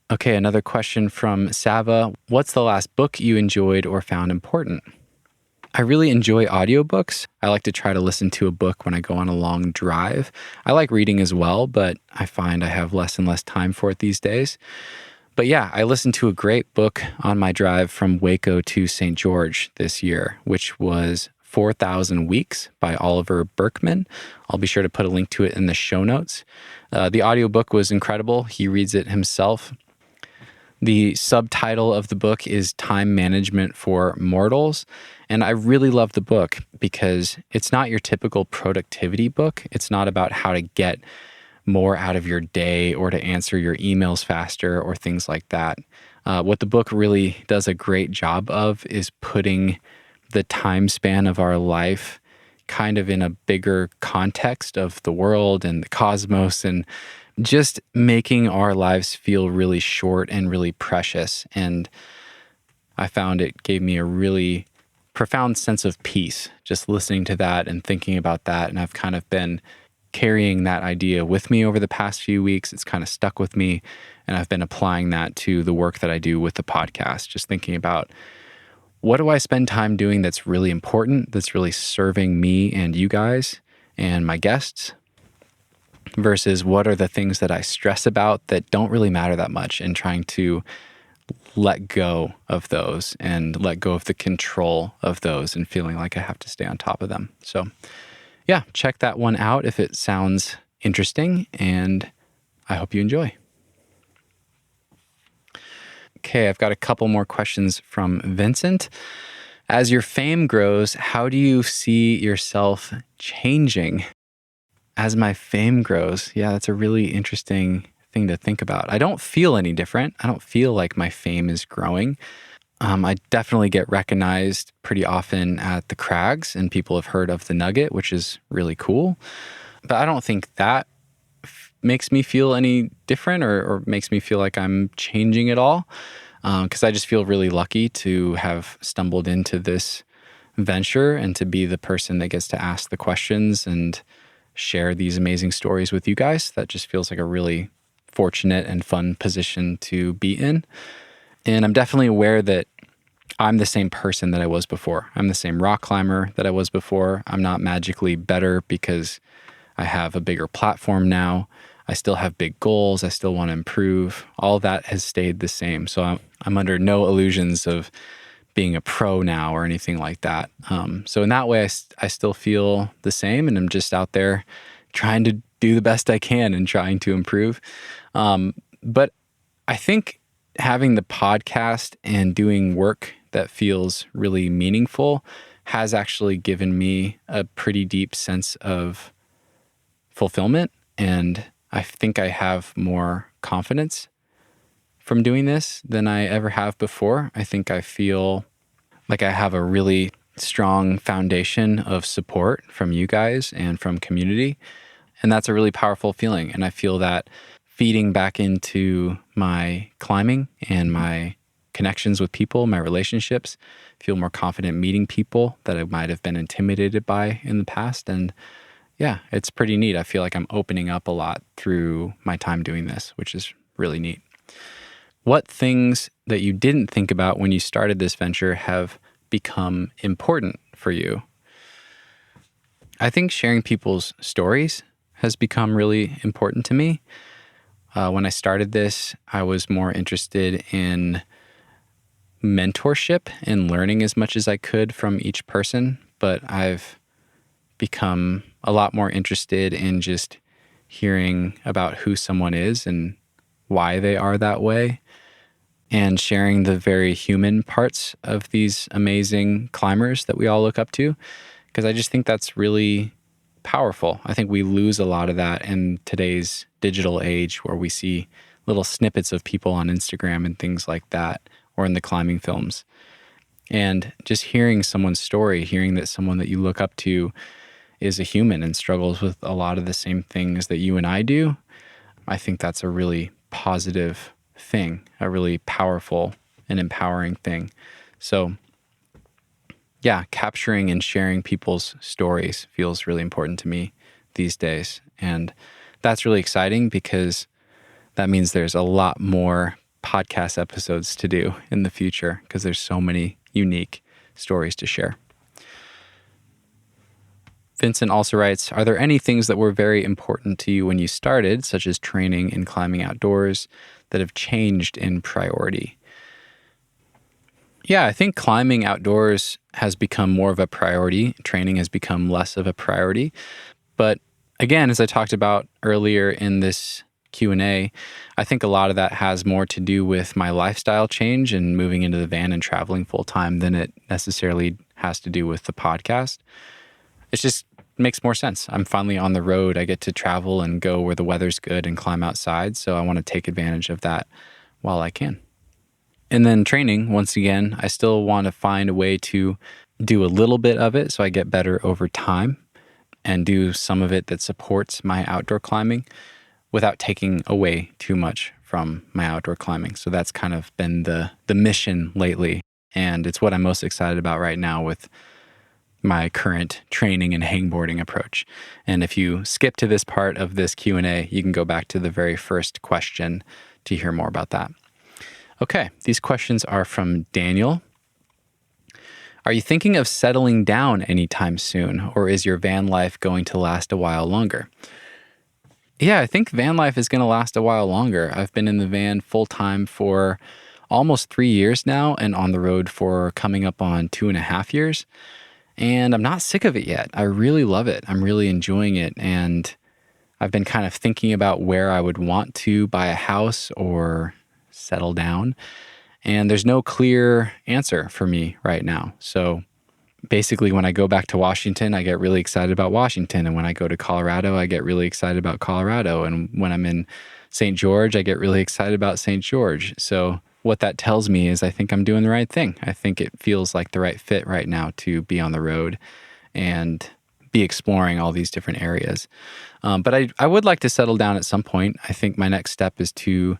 Okay, another question from Savva. What's the last book you enjoyed or found important? I really enjoy audiobooks. I like to try to listen to a book when I go on a long drive. I like reading as well, but I find I have less and less time for it these days. But yeah, I listened to a great book on my drive from Waco to St. George this year, which was 4,000 Weeks by Oliver Burkeman. I'll be sure to put a link to it in the show notes. The audiobook was incredible. He reads it himself. The subtitle of the book is Time Management for Mortals. And I really love the book because it's not your typical productivity book. It's not about how to get more out of your day or to answer your emails faster or things like that. What the book really does a great job of is putting the time span of our life kind of in a bigger context of the world and the cosmos, and just making our lives feel really short and really precious. And I found it gave me a really profound sense of peace just listening to that and thinking about that. And I've kind of been carrying that idea with me over the past few weeks. It's kind of stuck with me, and I've been applying that to the work that I do with the podcast, just thinking about what do I spend time doing that's really important, that's really serving me and you guys and my guests, versus what are the things that I stress about that don't really matter that much, and trying to let go of those and let go of the control of those and feeling like I have to stay on top of them. So yeah, check that one out if it sounds interesting, and I hope you enjoy. Okay, I've got a couple more questions from Vincent. As your fame grows, how do you see yourself changing? As my fame grows, yeah, that's a really interesting thing to think about. I don't feel any different. I don't feel like my fame is growing. I definitely get recognized pretty often at the Crags, and people have heard of the Nugget, which is really cool. But I don't think that makes me feel any different or makes me feel like I'm changing at all, because I just feel really lucky to have stumbled into this venture and to be the person that gets to ask the questions and share these amazing stories with you guys. That just feels like a really fortunate and fun position to be in. And I'm definitely aware that I'm the same person that I was before. I'm the same rock climber that I was before. I'm not magically better because I have a bigger platform now. I still have big goals. I still want to improve. All that has stayed the same. So I'm under no illusions of being a pro now or anything like that. So in that way, I still feel the same, and I'm just out there trying to do the best I can and trying to improve. But I think having the podcast and doing work that feels really meaningful has actually given me a pretty deep sense of fulfillment. And I think I have more confidence from doing this than I ever have before. I think I feel like I have a really strong foundation of support from you guys and from community. And that's a really powerful feeling. And I feel that feeding back into my climbing and my connections with people, my relationships, feel more confident meeting people that I might have been intimidated by in the past. And yeah, it's pretty neat. I feel like I'm opening up a lot through my time doing this, which is really neat. What things that you didn't think about when you started this venture have become important for you? I think sharing people's stories has become really important to me. When I started this, I was more interested in mentorship and learning as much as I could from each person, but I've become a lot more interested in just hearing about who someone is and why they are that way, and sharing the very human parts of these amazing climbers that we all look up to, because I just think that's really powerful. I think we lose a lot of that in today's digital age, where we see little snippets of people on Instagram and things like that, or in the climbing films. And just hearing someone's story, hearing that someone that you look up to is a human and struggles with a lot of the same things that you and I do, I think that's a really positive thing, a really powerful and empowering thing. So yeah, capturing and sharing people's stories feels really important to me these days. And that's really exciting because that means there's a lot more podcast episodes to do in the future because there's so many unique stories to share. Vincent also writes, are there any things that were very important to you when you started, such as training and climbing outdoors, that have changed in priority? Yeah, I think climbing outdoors has become more of a priority. Training has become less of a priority. But again, as I talked about earlier in this Q&A, I think a lot of that has more to do with my lifestyle change and moving into the van and traveling full time than it necessarily has to do with the podcast. It just makes more sense. I'm finally on the road. I get to travel and go where the weather's good and climb outside. So I want to take advantage of that while I can. And then training, once again, I still want to find a way to do a little bit of it so I get better over time and do some of it that supports my outdoor climbing without taking away too much from my outdoor climbing. So that's kind of been the mission lately. And it's what I'm most excited about right now with my current training and hangboarding approach. And if you skip to this part of this Q&A, you can go back to the very first question to hear more about that. Okay, these questions are from Daniel. Are you thinking of settling down anytime soon, or is your van life going to last a while longer? Yeah, I think van life is going to last a while longer. I've been in the van full time for almost 3 years now and on the road for coming up on 2.5 years. And I'm not sick of it yet. I really love it. I'm really enjoying it. And I've been kind of thinking about where I would want to buy a house or settle down. And there's no clear answer for me right now. So basically, when I go back to Washington, I get really excited about Washington. And when I go to Colorado, I get really excited about Colorado. And when I'm in St. George, I get really excited about St. George. So what that tells me is I think I'm doing the right thing. I think it feels like the right fit right now to be on the road and be exploring all these different areas. But I would like to settle down at some point. I think my next step is to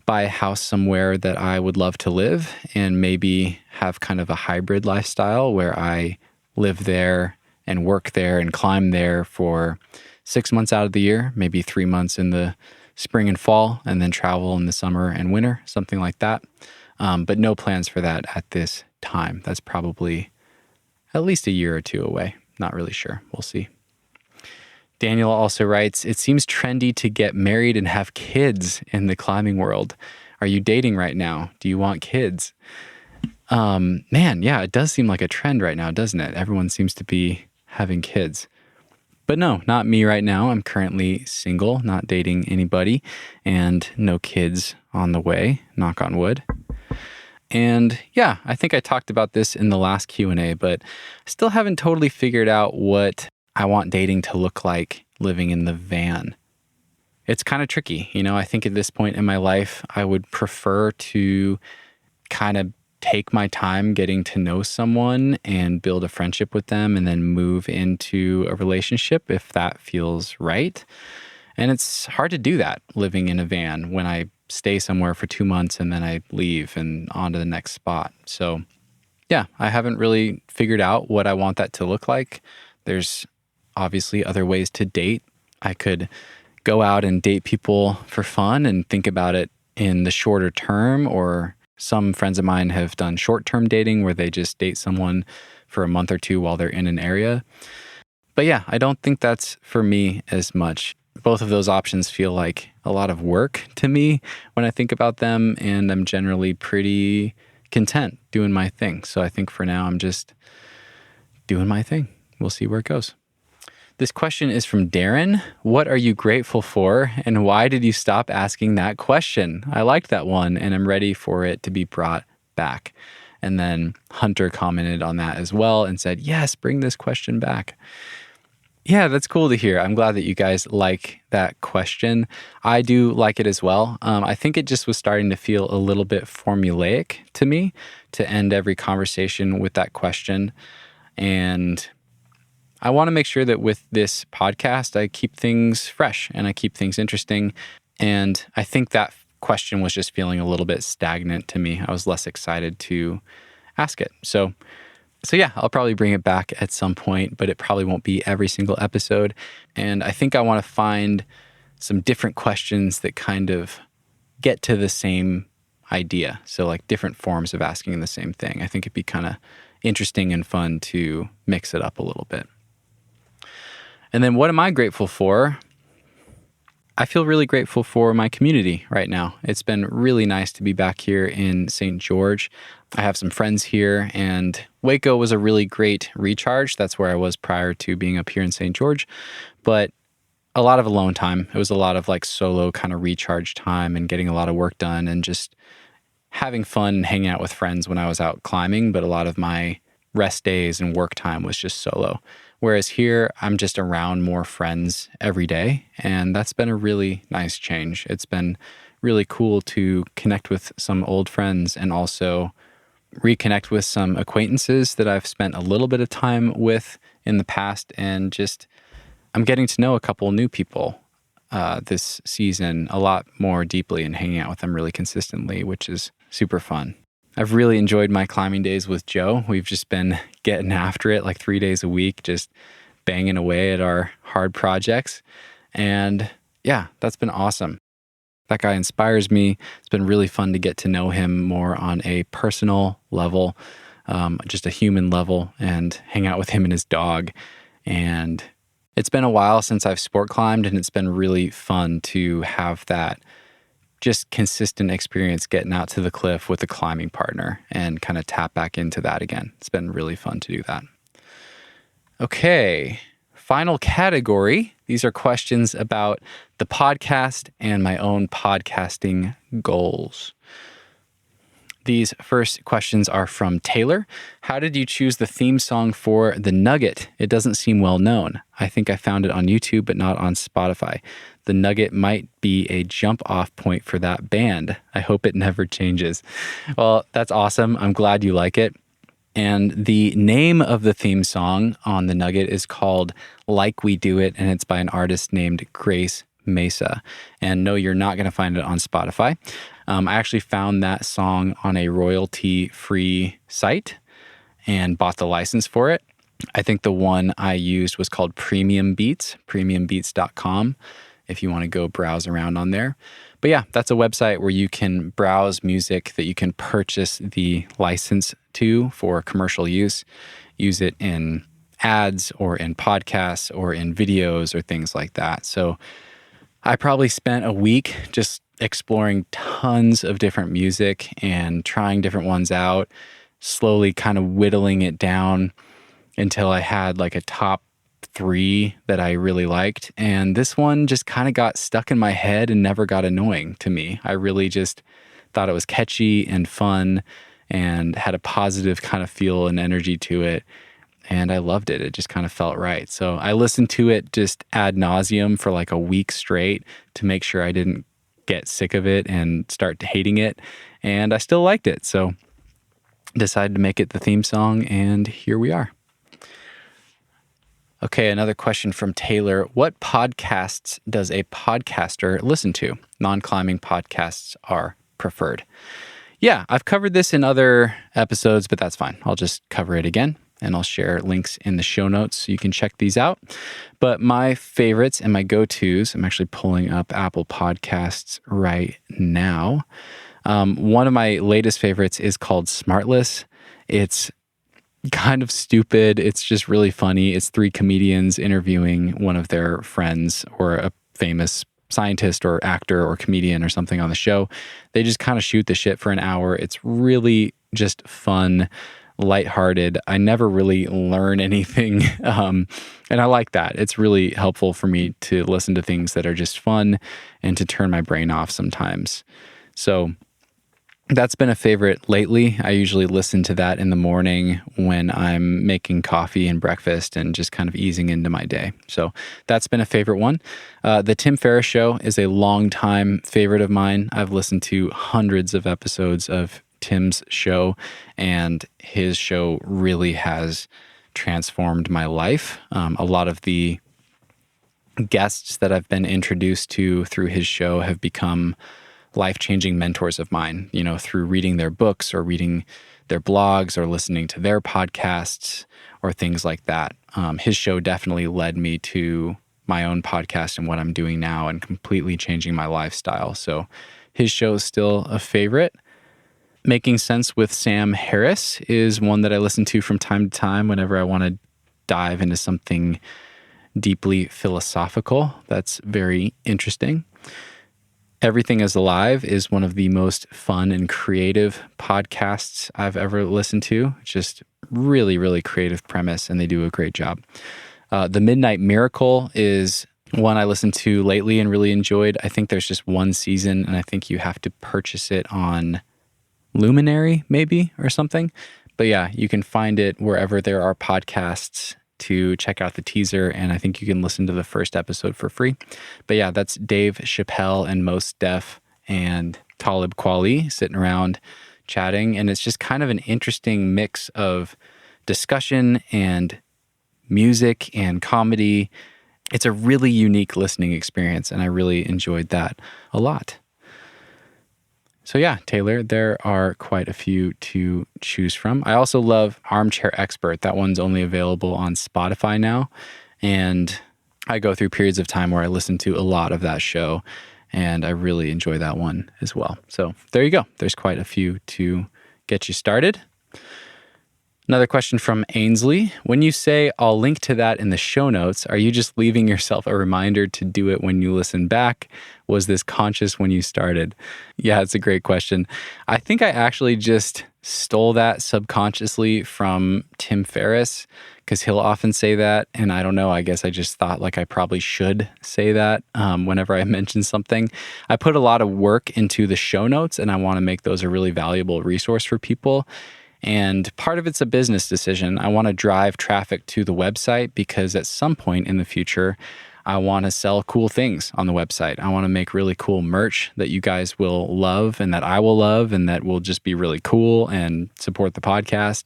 buy a house somewhere that I would love to live and maybe have kind of a hybrid lifestyle where I live there and work there and climb there for 6 months out of the year, maybe 3 months in the spring and fall, and then travel in the summer and winter, something like that. But no plans for that at this time. That's probably at least a year or two away. Not really sure. We'll see. Daniel also writes, it seems trendy to get married and have kids in the climbing world. Are you dating right now? Do you want kids? Man, yeah, it does seem like a trend right now, doesn't it? Everyone seems to be having kids. But no, not me right now. I'm currently single, not dating anybody, and no kids on the way, knock on wood. And yeah, I think I talked about this in the last Q&A, but I still haven't totally figured out what I want dating to look like living in the van. It's kind of tricky. You know, I think at this point in my life, I would prefer to kind of take my time getting to know someone and build a friendship with them and then move into a relationship if that feels right. And it's hard to do that living in a van when I stay somewhere for 2 months and then I leave and on to the next spot. So yeah, I haven't really figured out what I want that to look like. There's obviously other ways to date. I could go out and date people for fun and think about it in the shorter term, or some friends of mine have done short-term dating where they just date someone for a month or two while they're in an area. But yeah, I don't think that's for me as much. Both of those options feel like a lot of work to me when I think about them, and I'm generally pretty content doing my thing. So I think for now, I'm just doing my thing. We'll see where it goes. This question is from Darren. What are you grateful for, and why did you stop asking that question? I liked that one, and I'm ready for it to be brought back. And then Hunter commented on that as well and said, yes, bring this question back. Yeah, that's cool to hear. I'm glad that you guys like that question. I do like it as well. I think it just was starting to feel a little bit formulaic to me to end every conversation with that question. And I want to make sure that with this podcast, I keep things fresh and I keep things interesting. And I think that question was just feeling a little bit stagnant to me. I was less excited to ask it. So yeah, I'll probably bring it back at some point, but it probably won't be every single episode. And I think I want to find some different questions that kind of get to the same idea. So like different forms of asking the same thing. I think it'd be kind of interesting and fun to mix it up a little bit. And then what am I grateful for? I feel really grateful for my community right now. It's been really nice to be back here in St. George. I have some friends here, and Waco was a really great recharge. That's where I was prior to being up here in St. George. But a lot of alone time. It was a lot of like solo kind of recharge time and getting a lot of work done and just having fun and hanging out with friends when I was out climbing. But a lot of my rest days and work time was just solo. Whereas here, I'm just around more friends every day, and that's been a really nice change. It's been really cool to connect with some old friends and also reconnect with some acquaintances that I've spent a little bit of time with in the past, and just I'm getting to know a couple new people this season a lot more deeply and hanging out with them really consistently, which is super fun. I've really enjoyed my climbing days with Joe. We've just been getting after it like 3 days a week, just banging away at our hard projects. And yeah, that's been awesome. That guy inspires me. It's been really fun to get to know him more on a personal level, just a human level, and hang out with him and his dog. And it's been a while since I've sport climbed, and it's been really fun to have that just consistent experience getting out to the cliff with a climbing partner and kind of tap back into that again. It's been really fun to do that. Okay, final category. These are questions about the podcast and my own podcasting goals. These first questions are from Taylor. How did you choose the theme song for The Nugget? It doesn't seem well known. I think I found it on YouTube, but not on Spotify. The Nugget might be a jump off point for that band. I hope it never changes. Well, that's awesome. I'm glad you like it. And the name of the theme song on The Nugget is called Like We Do It, and it's by an artist named Grace Mesa. And no, you're not going to find it on Spotify. I actually found that song on a royalty-free site and bought the license for it. I think the one I used was called Premium Beats, premiumbeats.com, if you want to go browse around on there. But yeah, that's a website where you can browse music that you can purchase the license to for commercial use it in ads or in podcasts or in videos or things like that. So I probably spent a week just exploring tons of different music and trying different ones out, slowly kind of whittling it down until I had like a top 3 that I really liked. And this one just kind of got stuck in my head and never got annoying to me. I really just thought it was catchy and fun and had a positive kind of feel and energy to it. And I loved it. It just kind of felt right. So I listened to it just ad nauseum for like a week straight to make sure I didn't get sick of it and start hating it. And I still liked it. So decided to make it the theme song, and here we are. Okay, another question from Taylor. What podcasts does a podcaster listen to? Non-climbing podcasts are preferred. Yeah, I've covered this in other episodes, but that's fine. I'll just cover it again, and I'll share links in the show notes so you can check these out. But my favorites and my go-tos, I'm actually pulling up Apple Podcasts right now. One of my latest favorites is called Smartless. It's kind of stupid. It's just really funny. It's 3 comedians interviewing one of their friends or a famous scientist or actor or comedian or something on the show. They just kind of shoot the shit for an hour. It's really just fun, lighthearted. I never really learn anything. And I like that. It's really helpful for me to listen to things that are just fun and to turn my brain off sometimes. So that's been a favorite lately. I usually listen to that in the morning when I'm making coffee and breakfast and just kind of easing into my day. So that's been a favorite one. The Tim Ferriss Show is a longtime favorite of mine. I've listened to hundreds of episodes of Tim's show, and his show really has transformed my life. A lot of the guests that I've been introduced to through his show have become life-changing mentors of mine, through reading their books or reading their blogs or listening to their podcasts or things like that. His show definitely led me to my own podcast and what I'm doing now and completely changing my lifestyle. So his show is still a favorite. Making Sense with Sam Harris is one that I listen to from time to time whenever I want to dive into something deeply philosophical. That's very interesting. Everything is Alive is one of the most fun and creative podcasts I've ever listened to. Just really, really creative premise, and they do a great job. The Midnight Miracle is one I listened to lately and really enjoyed. I think there's just one season, and I think you have to purchase it on Luminary, maybe, or something. But yeah, you can find it wherever there are podcasts to check out the teaser, and I think you can listen to the first episode for free. But yeah, that's Dave Chappelle and Mos Def and Talib Kweli sitting around chatting, and it's just kind of an interesting mix of discussion and music and comedy. It's a really unique listening experience, and I really enjoyed that a lot. So yeah, Taylor, there are quite a few to choose from. I also love Armchair Expert. That one's only available on Spotify now. And I go through periods of time where I listen to a lot of that show, and I really enjoy that one as well. So there you go. There's quite a few to get you started. Another question from Ainsley. When you say, I'll link to that in the show notes, are you just leaving yourself a reminder to do it when you listen back? Was this conscious when you started? Yeah, it's a great question. I think I actually just stole that subconsciously from Tim Ferriss, because he'll often say that. And I don't know, I guess I just thought like I probably should say that whenever I mention something. I put a lot of work into the show notes, and I want to make those a really valuable resource for people. And part of it's a business decision. I want to drive traffic to the website because at some point in the future, I want to sell cool things on the website. I want to make really cool merch that you guys will love and that I will love and that will just be really cool and support the podcast.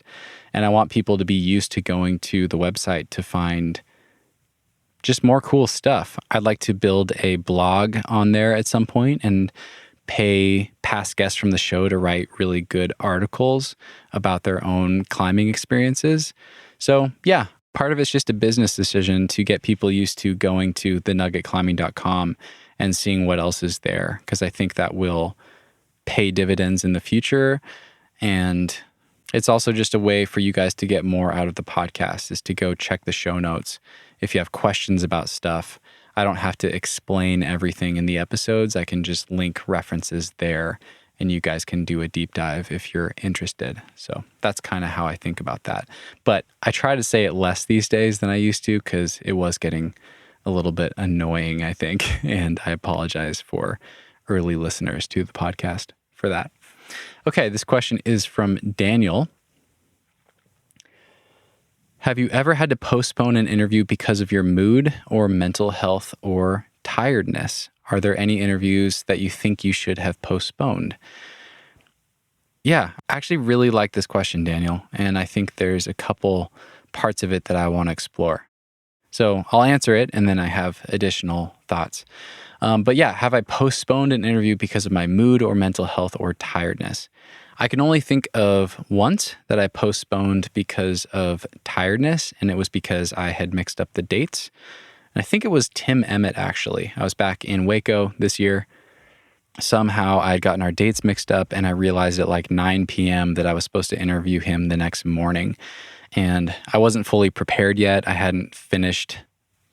And I want people to be used to going to the website to find just more cool stuff. I'd like to build a blog on there at some point and pay past guests from the show to write really good articles about their own climbing experiences. So yeah, part of it's just a business decision to get people used to going to thenuggetclimbing.com and seeing what else is there, because I think that will pay dividends in the future. And it's also just a way for you guys to get more out of the podcast, is to go check the show notes. If you have questions about stuff, I don't have to explain everything in the episodes. I can just link references there, and you guys can do a deep dive if you're interested. So that's kind of how I think about that. But I try to say it less these days than I used to, because it was getting a little bit annoying, I think. And I apologize for early listeners to the podcast for that. Okay, this question is from Daniel. Have you ever had to postpone an interview because of your mood or mental health or tiredness? Are there any interviews that you think you should have postponed? Yeah, I actually really like this question, Daniel, and I think there's a couple parts of it that I want to explore. So I'll answer it, and then I have additional thoughts. But yeah, have I postponed an interview because of my mood or mental health or tiredness? I can only think of once that I postponed because of tiredness, and it was because I had mixed up the dates. And I think it was Tim Emmett, actually. I was back in Waco this year. Somehow I had gotten our dates mixed up, and I realized at like 9 p.m. that I was supposed to interview him the next morning. And I wasn't fully prepared yet. I hadn't finished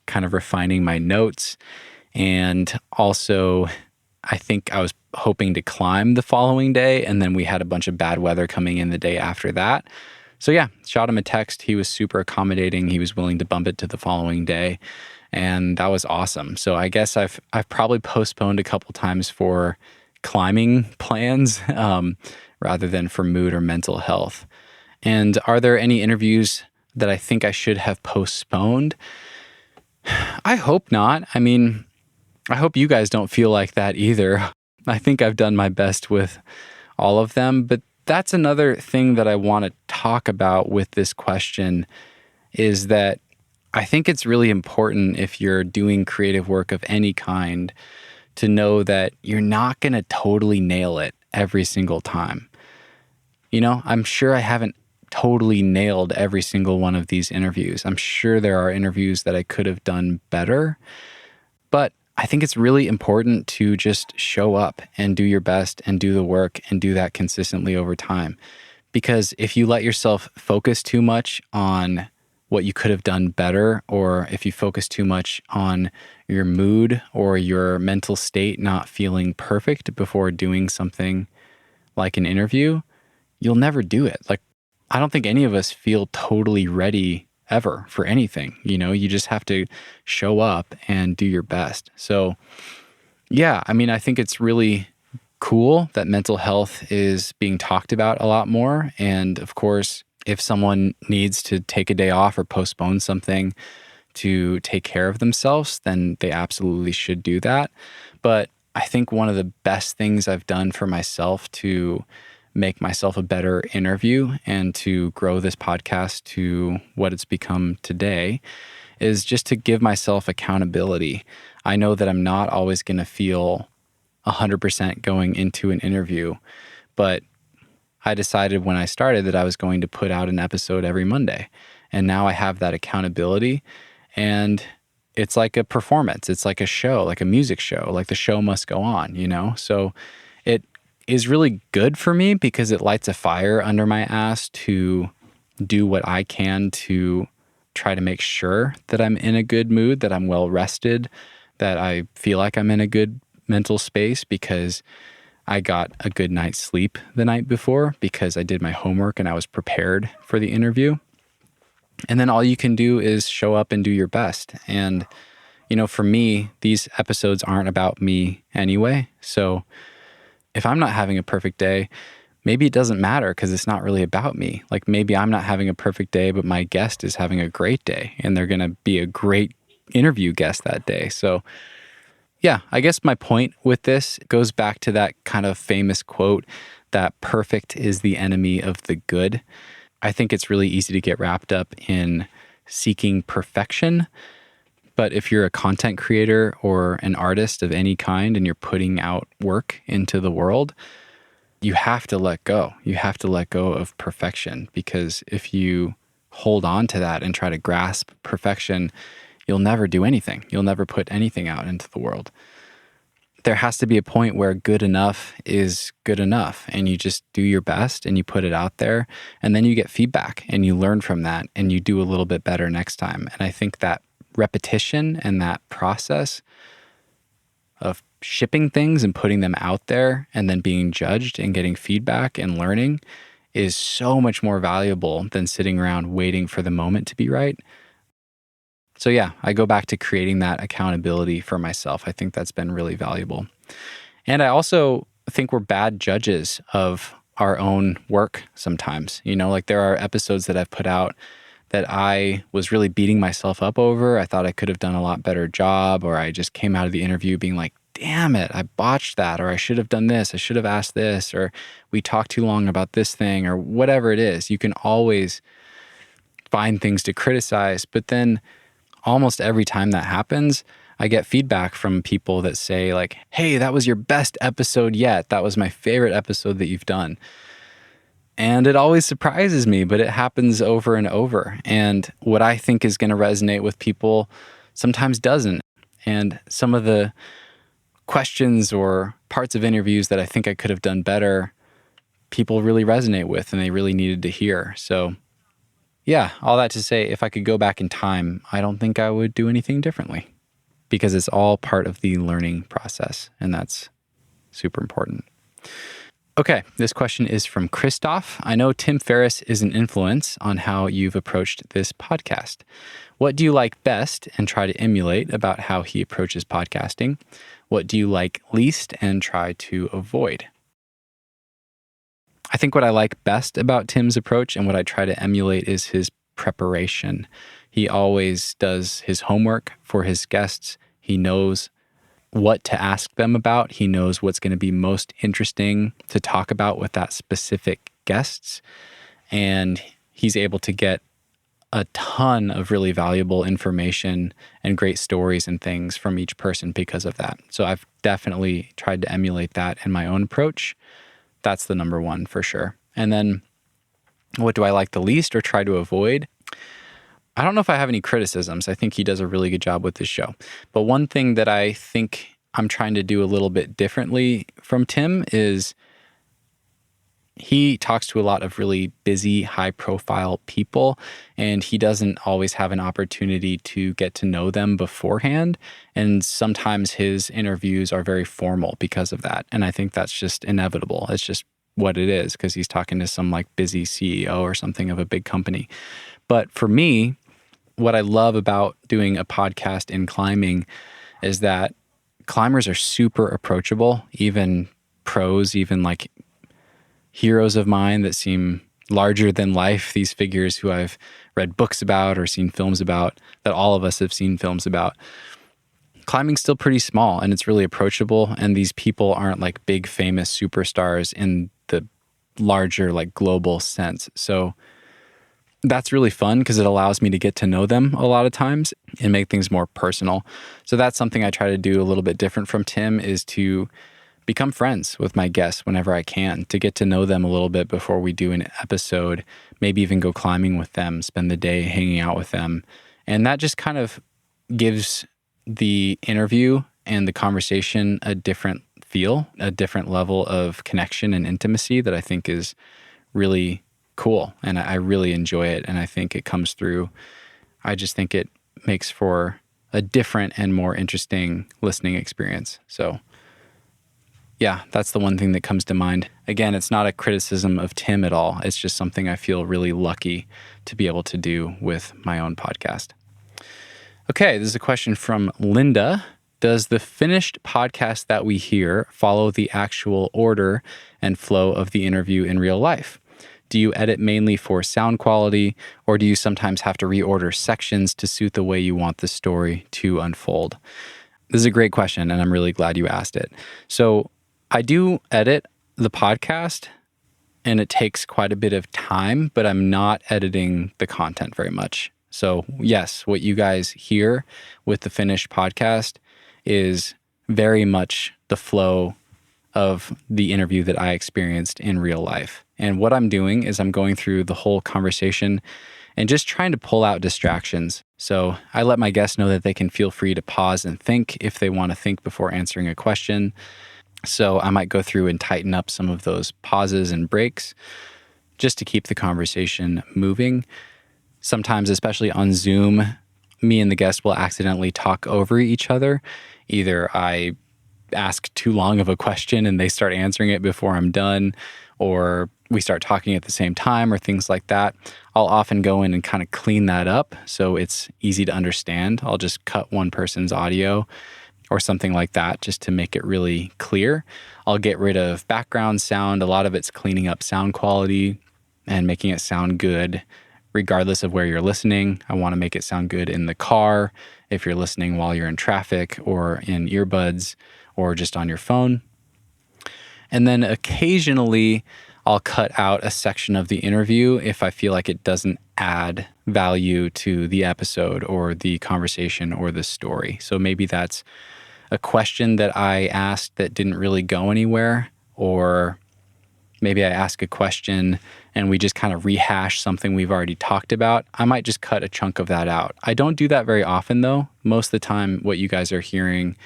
kind of refining my notes. And also, I think I was hoping to climb the following day, and then we had a bunch of bad weather coming in the day after that. So yeah, shot him a text. He was super accommodating. He was willing to bump it to the following day, and that was awesome. So I guess I've probably postponed a couple times for climbing plans rather than for mood or mental health. And are there any interviews that I think I should have postponed? I hope not. I mean, I hope you guys don't feel like that either. I think I've done my best with all of them, but that's another thing that I want to talk about with this question is that I think it's really important if you're doing creative work of any kind to know that you're not going to totally nail it every single time. You know, I'm sure I haven't totally nailed every single one of these interviews. I'm sure there are interviews that I could have done better, but I think it's really important to just show up and do your best and do the work and do that consistently over time. Because if you let yourself focus too much on what you could have done better, or if you focus too much on your mood or your mental state not feeling perfect before doing something like an interview, you'll never do it. Like, I don't think any of us feel totally ready ever for anything. You know, you just have to show up and do your best. So yeah, I mean, I think it's really cool that mental health is being talked about a lot more. And of course, if someone needs to take a day off or postpone something to take care of themselves, then they absolutely should do that. But I think one of the best things I've done for myself to make myself a better interview and to grow this podcast to what it's become today is just to give myself accountability. I know that I'm not always going to feel 100% going into an interview, but I decided when I started that I was going to put out an episode every Monday. And now I have that accountability, and it's like a performance. It's like a show, like a music show, like the show must go on, you know? So it is really good for me because it lights a fire under my ass to do what I can to try to make sure that I'm in a good mood, that I'm well rested, that I feel like I'm in a good mental space because I got a good night's sleep the night before, because I did my homework and I was prepared for the interview. And then all you can do is show up and do your best. And, you know, for me, these episodes aren't about me anyway. So if I'm not having a perfect day, maybe it doesn't matter because it's not really about me. Like maybe I'm not having a perfect day, but my guest is having a great day and they're going to be a great interview guest that day. So yeah, I guess my point with this goes back to that kind of famous quote that perfect is the enemy of the good. I think it's really easy to get wrapped up in seeking perfection. But if you're a content creator or an artist of any kind and you're putting out work into the world, you have to let go. You have to let go of perfection, because if you hold on to that and try to grasp perfection, you'll never do anything. You'll never put anything out into the world. There has to be a point where good enough is good enough, and you just do your best and you put it out there, and then you get feedback and you learn from that and you do a little bit better next time. And I think that repetition and that process of shipping things and putting them out there and then being judged and getting feedback and learning is so much more valuable than sitting around waiting for the moment to be right. So yeah, I go back to creating that accountability for myself. I think that's been really valuable. And I also think we're bad judges of our own work sometimes. You know, like there are episodes that I've put out that I was really beating myself up over. I thought I could have done a lot better job, or I just came out of the interview being like, damn it, I botched that, or I should have done this, I should have asked this, or we talked too long about this thing, or whatever it is. You can always find things to criticize, but then almost every time that happens, I get feedback from people that say like, hey, that was your best episode yet. That was my favorite episode that you've done. And it always surprises me, but it happens over and over. And what I think is going to resonate with people sometimes doesn't. And some of the questions or parts of interviews that I think I could have done better, people really resonate with and they really needed to hear. So yeah, all that to say, if I could go back in time, I don't think I would do anything differently, because it's all part of the learning process, and that's super important. Okay, this question is from Christoph. I know Tim Ferriss is an influence on how you've approached this podcast. What do you like best and try to emulate about how he approaches podcasting? What do you like least and try to avoid? I think what I like best about Tim's approach and what I try to emulate is his preparation. He always does his homework for his guests. He knows what to ask them about. He knows what's going to be most interesting to talk about with that specific guests. And he's able to get a ton of really valuable information and great stories and things from each person because of that. So I've definitely tried to emulate that in my own approach. That's the number one for sure. And then what do I like the least or try to avoid? I don't know if I have any criticisms. I think he does a really good job with this show. But one thing that I think I'm trying to do a little bit differently from Tim is he talks to a lot of really busy, high-profile people, and he doesn't always have an opportunity to get to know them beforehand. And sometimes his interviews are very formal because of that. And I think that's just inevitable. It's just what it is because he's talking to some like busy CEO or something of a big company. But for me, what I love about doing a podcast in climbing is that climbers are super approachable, even pros, even like heroes of mine that seem larger than life, these figures who I've read books about or seen films about, that all of us have seen films about. Climbing's still pretty small and it's really approachable, and these people aren't like big famous superstars in the larger like global sense. So that's really fun because it allows me to get to know them a lot of times and make things more personal. So that's something I try to do a little bit different from Tim, is to become friends with my guests whenever I can, to get to know them a little bit before we do an episode, maybe even go climbing with them, spend the day hanging out with them. And that just kind of gives the interview and the conversation a different feel, a different level of connection and intimacy that I think is really cool. And I really enjoy it. And I think it comes through. I just think it makes for a different and more interesting listening experience. So yeah, that's the one thing that comes to mind. Again, it's not a criticism of Tim at all. It's just something I feel really lucky to be able to do with my own podcast. Okay, this is a question from Linda. Does the finished podcast that we hear follow the actual order and flow of the interview in real life? Do you edit mainly for sound quality, or do you sometimes have to reorder sections to suit the way you want the story to unfold? This is a great question, and I'm really glad you asked it. So I do edit the podcast, and it takes quite a bit of time, but I'm not editing the content very much. So yes, what you guys hear with the finished podcast is very much the flow of the interview that I experienced in real life. And what I'm doing is I'm going through the whole conversation and just trying to pull out distractions. So I let my guests know that they can feel free to pause and think if they want to think before answering a question. So I might go through and tighten up some of those pauses and breaks just to keep the conversation moving. Sometimes, especially on Zoom, me and the guest will accidentally talk over each other. Either I ask too long of a question and they start answering it before I'm done, or we start talking at the same time, or things like that. I'll often go in and kind of clean that up so it's easy to understand. I'll just cut one person's audio or something like that just to make it really clear. I'll get rid of background sound. A lot of it's cleaning up sound quality and making it sound good regardless of where you're listening. I want to make it sound good in the car, if you're listening while you're in traffic or in earbuds or just on your phone. And then occasionally I'll cut out a section of the interview if I feel like it doesn't add value to the episode or the conversation or the story. So maybe that's a question that I asked that didn't really go anywhere, or maybe I ask a question and we just kind of rehash something we've already talked about. I might just cut a chunk of that out. I don't do that very often though. Most of the time what you guys are hearing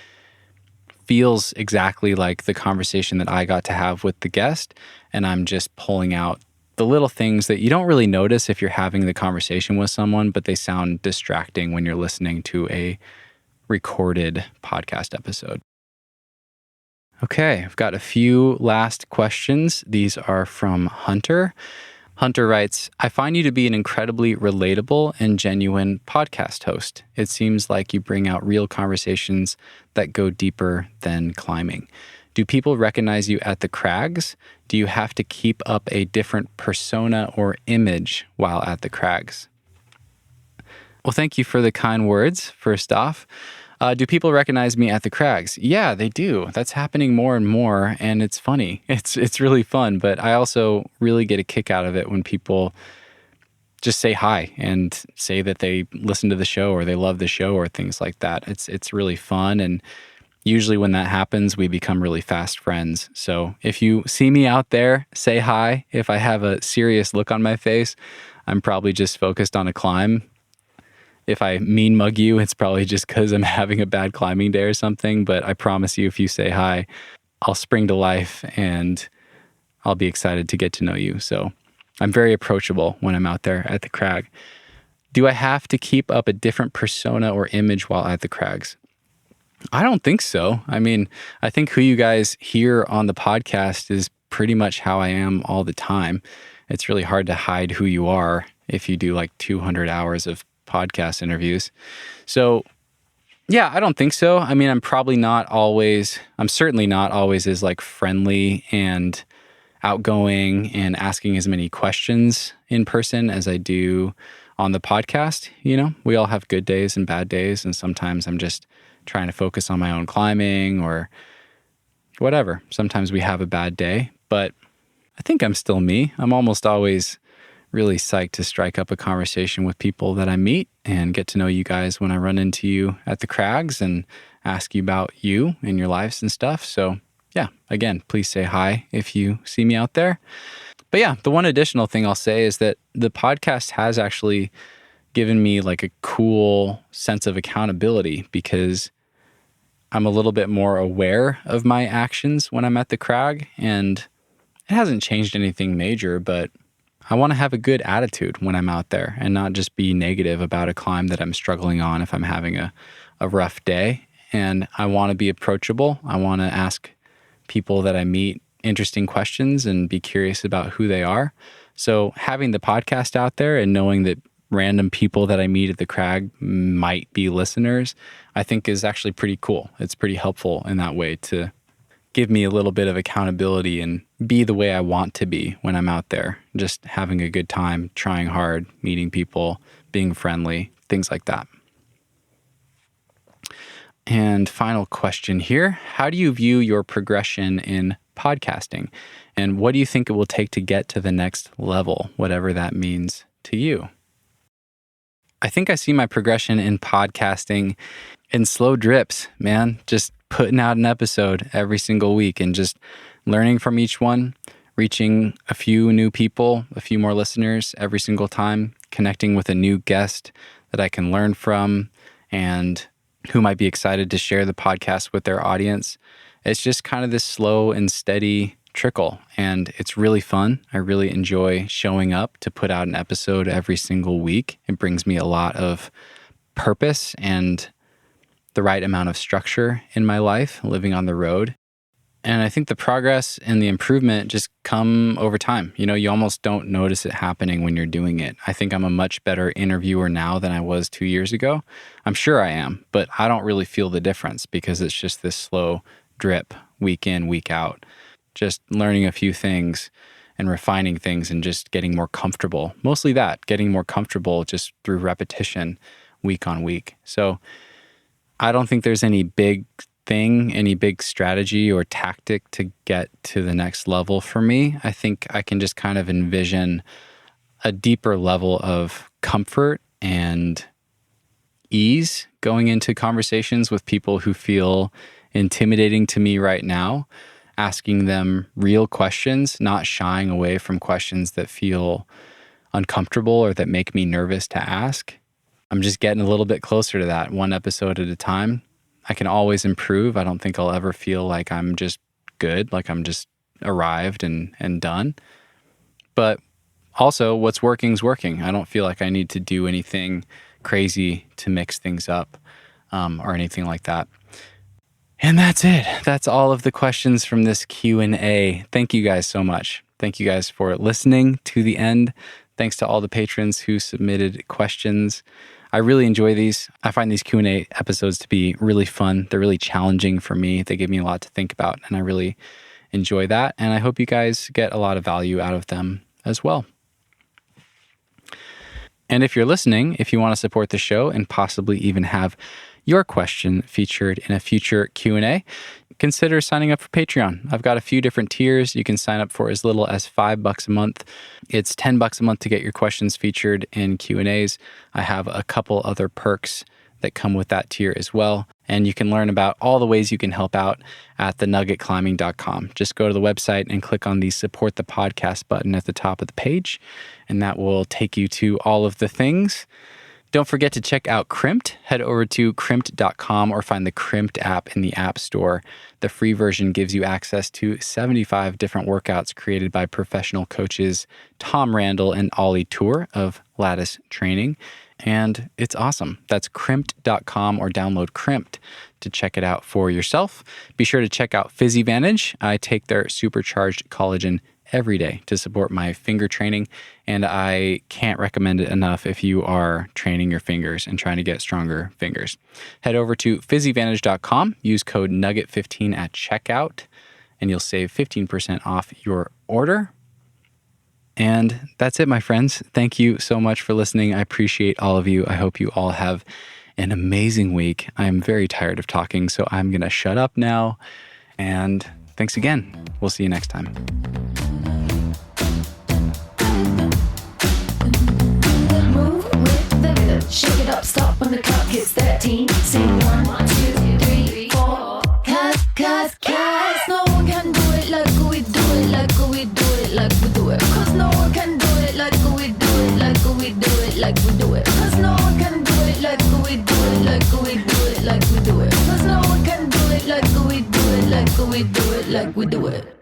feels exactly like the conversation that I got to have with the guest, and I'm just pulling out the little things that you don't really notice if you're having the conversation with someone, but they sound distracting when you're listening to a recorded podcast episode. Okay, I've got a few last questions. These are from Hunter. Hunter writes, I find you to be an incredibly relatable and genuine podcast host. It seems like you bring out real conversations that go deeper than climbing. Do people recognize you at the crags? Do you have to keep up a different persona or image while at the crags? Well, thank you for the kind words, first off. Do people recognize me at the crags? Yeah, they do. That's happening more and more, and it's funny. It's really fun, but I also really get a kick out of it when people just say hi and say that they listen to the show or they love the show or things like that. It's really fun. And usually when that happens, we become really fast friends. So if you see me out there, say hi. If I have a serious look on my face, I'm probably just focused on a climb. If I mean mug you, it's probably just because I'm having a bad climbing day or something. But I promise you, if you say hi, I'll spring to life and I'll be excited to get to know you. So I'm very approachable when I'm out there at the crag. Do I have to keep up a different persona or image while at the crags? I don't think so. I mean, I think who you guys hear on the podcast is pretty much how I am all the time. It's really hard to hide who you are if you do like 200 hours of podcast interviews. So yeah, I don't think so. I mean, I'm certainly not always as like friendly and outgoing and asking as many questions in person as I do on the podcast. You know, we all have good days and bad days. And sometimes I'm just trying to focus on my own climbing or whatever. Sometimes we have a bad day, but I think I'm still me. I'm almost always really psyched to strike up a conversation with people that I meet and get to know you guys when I run into you at the crags and ask you about you and your lives and stuff. So yeah, again, please say hi if you see me out there. But yeah, the one additional thing I'll say is that the podcast has actually given me like a cool sense of accountability because I'm a little bit more aware of my actions when I'm at the crag, and it hasn't changed anything major, but I want to have a good attitude when I'm out there and not just be negative about a climb that I'm struggling on if I'm having a rough day. And I want to be approachable. I want to ask people that I meet interesting questions and be curious about who they are. So having the podcast out there and knowing that random people that I meet at the crag might be listeners, I think is actually pretty cool. It's pretty helpful in that way to give me a little bit of accountability and be the way I want to be when I'm out there, just having a good time, trying hard, meeting people, being friendly, things like that. And final question here. How do you view your progression in podcasting? And what do you think it will take to get to the next level, whatever that means to you? I think I see my progression in podcasting in slow drips, man. Just putting out an episode every single week and just learning from each one, reaching a few new people, a few more listeners every single time, connecting with a new guest that I can learn from and who might be excited to share the podcast with their audience. It's just kind of this slow and steady trickle, and it's really fun. I really enjoy showing up to put out an episode every single week. It brings me a lot of purpose and the right amount of structure in my life, living on the road. And I think the progress and the improvement just come over time. You know, you almost don't notice it happening when you're doing it. I think I'm a much better interviewer now than I was 2 years ago. I'm sure I am, but I don't really feel the difference because it's just this slow drip, week in, week out. Just learning a few things and refining things and just getting more comfortable. Mostly that, getting more comfortable just through repetition week on week. So I don't think there's any big thing, any big strategy or tactic to get to the next level for me. I think I can just kind of envision a deeper level of comfort and ease going into conversations with people who feel intimidating to me right now, asking them real questions, not shying away from questions that feel uncomfortable or that make me nervous to ask. I'm just getting a little bit closer to that, one episode at a time. I can always improve. I don't think I'll ever feel like I'm just good, like I'm just arrived and done. But also, what's working is working. I don't feel like I need to do anything crazy to mix things up or anything like that. And that's it. That's all of the questions from this Q&A. Thank you guys so much. Thank you guys for listening to the end. Thanks to all the patrons who submitted questions. I really enjoy these. I find these Q&A episodes to be really fun. They're really challenging for me. They give me a lot to think about, and I really enjoy that. And I hope you guys get a lot of value out of them as well. And if you're listening, if you want to support the show and possibly even have your question featured in a future Q&A, consider signing up for Patreon. I've got a few different tiers. You can sign up for as little as $5 a month. It's $10 a month to get your questions featured in Q&As. I have a couple other perks that come with that tier as well. And you can learn about all the ways you can help out at thenuggetclimbing.com. Just go to the website and click on the support the podcast button at the top of the page, and that will take you to all of the things. Don't forget to check out Crimpd. Head over to crimpd.com or find the Crimpd app in the App Store. The free version gives you access to 75 different workouts created by professional coaches Tom Randall and Ollie Tour of Lattice Training. And it's awesome. That's crimpd.com or download Crimpd to check it out for yourself. Be sure to check out PhysiVantage. I take their supercharged collagen every day to support my finger training, and I can't recommend it enough if you are training your fingers and trying to get stronger fingers. Head over to PhysiVantage.com, use code NUGGET15 at checkout, and you'll save 15% off your order. And that's it, my friends. Thank you so much for listening. I appreciate all of you. I hope you all have an amazing week. I'm very tired of talking, so I'm going to shut up now. And thanks again. We'll see you next time. Shake it up, stop when the clock hits 13. Sing 1, 2, 3, 4. Cause no one can do it like we do it, like we do it, like we do it. Cause no one can do it like we do it, like we do it, like we do it. Cause no one can do it like we do it, like we do it, like we do it. Cause no one can do it like we do it, like we do it, like we do it.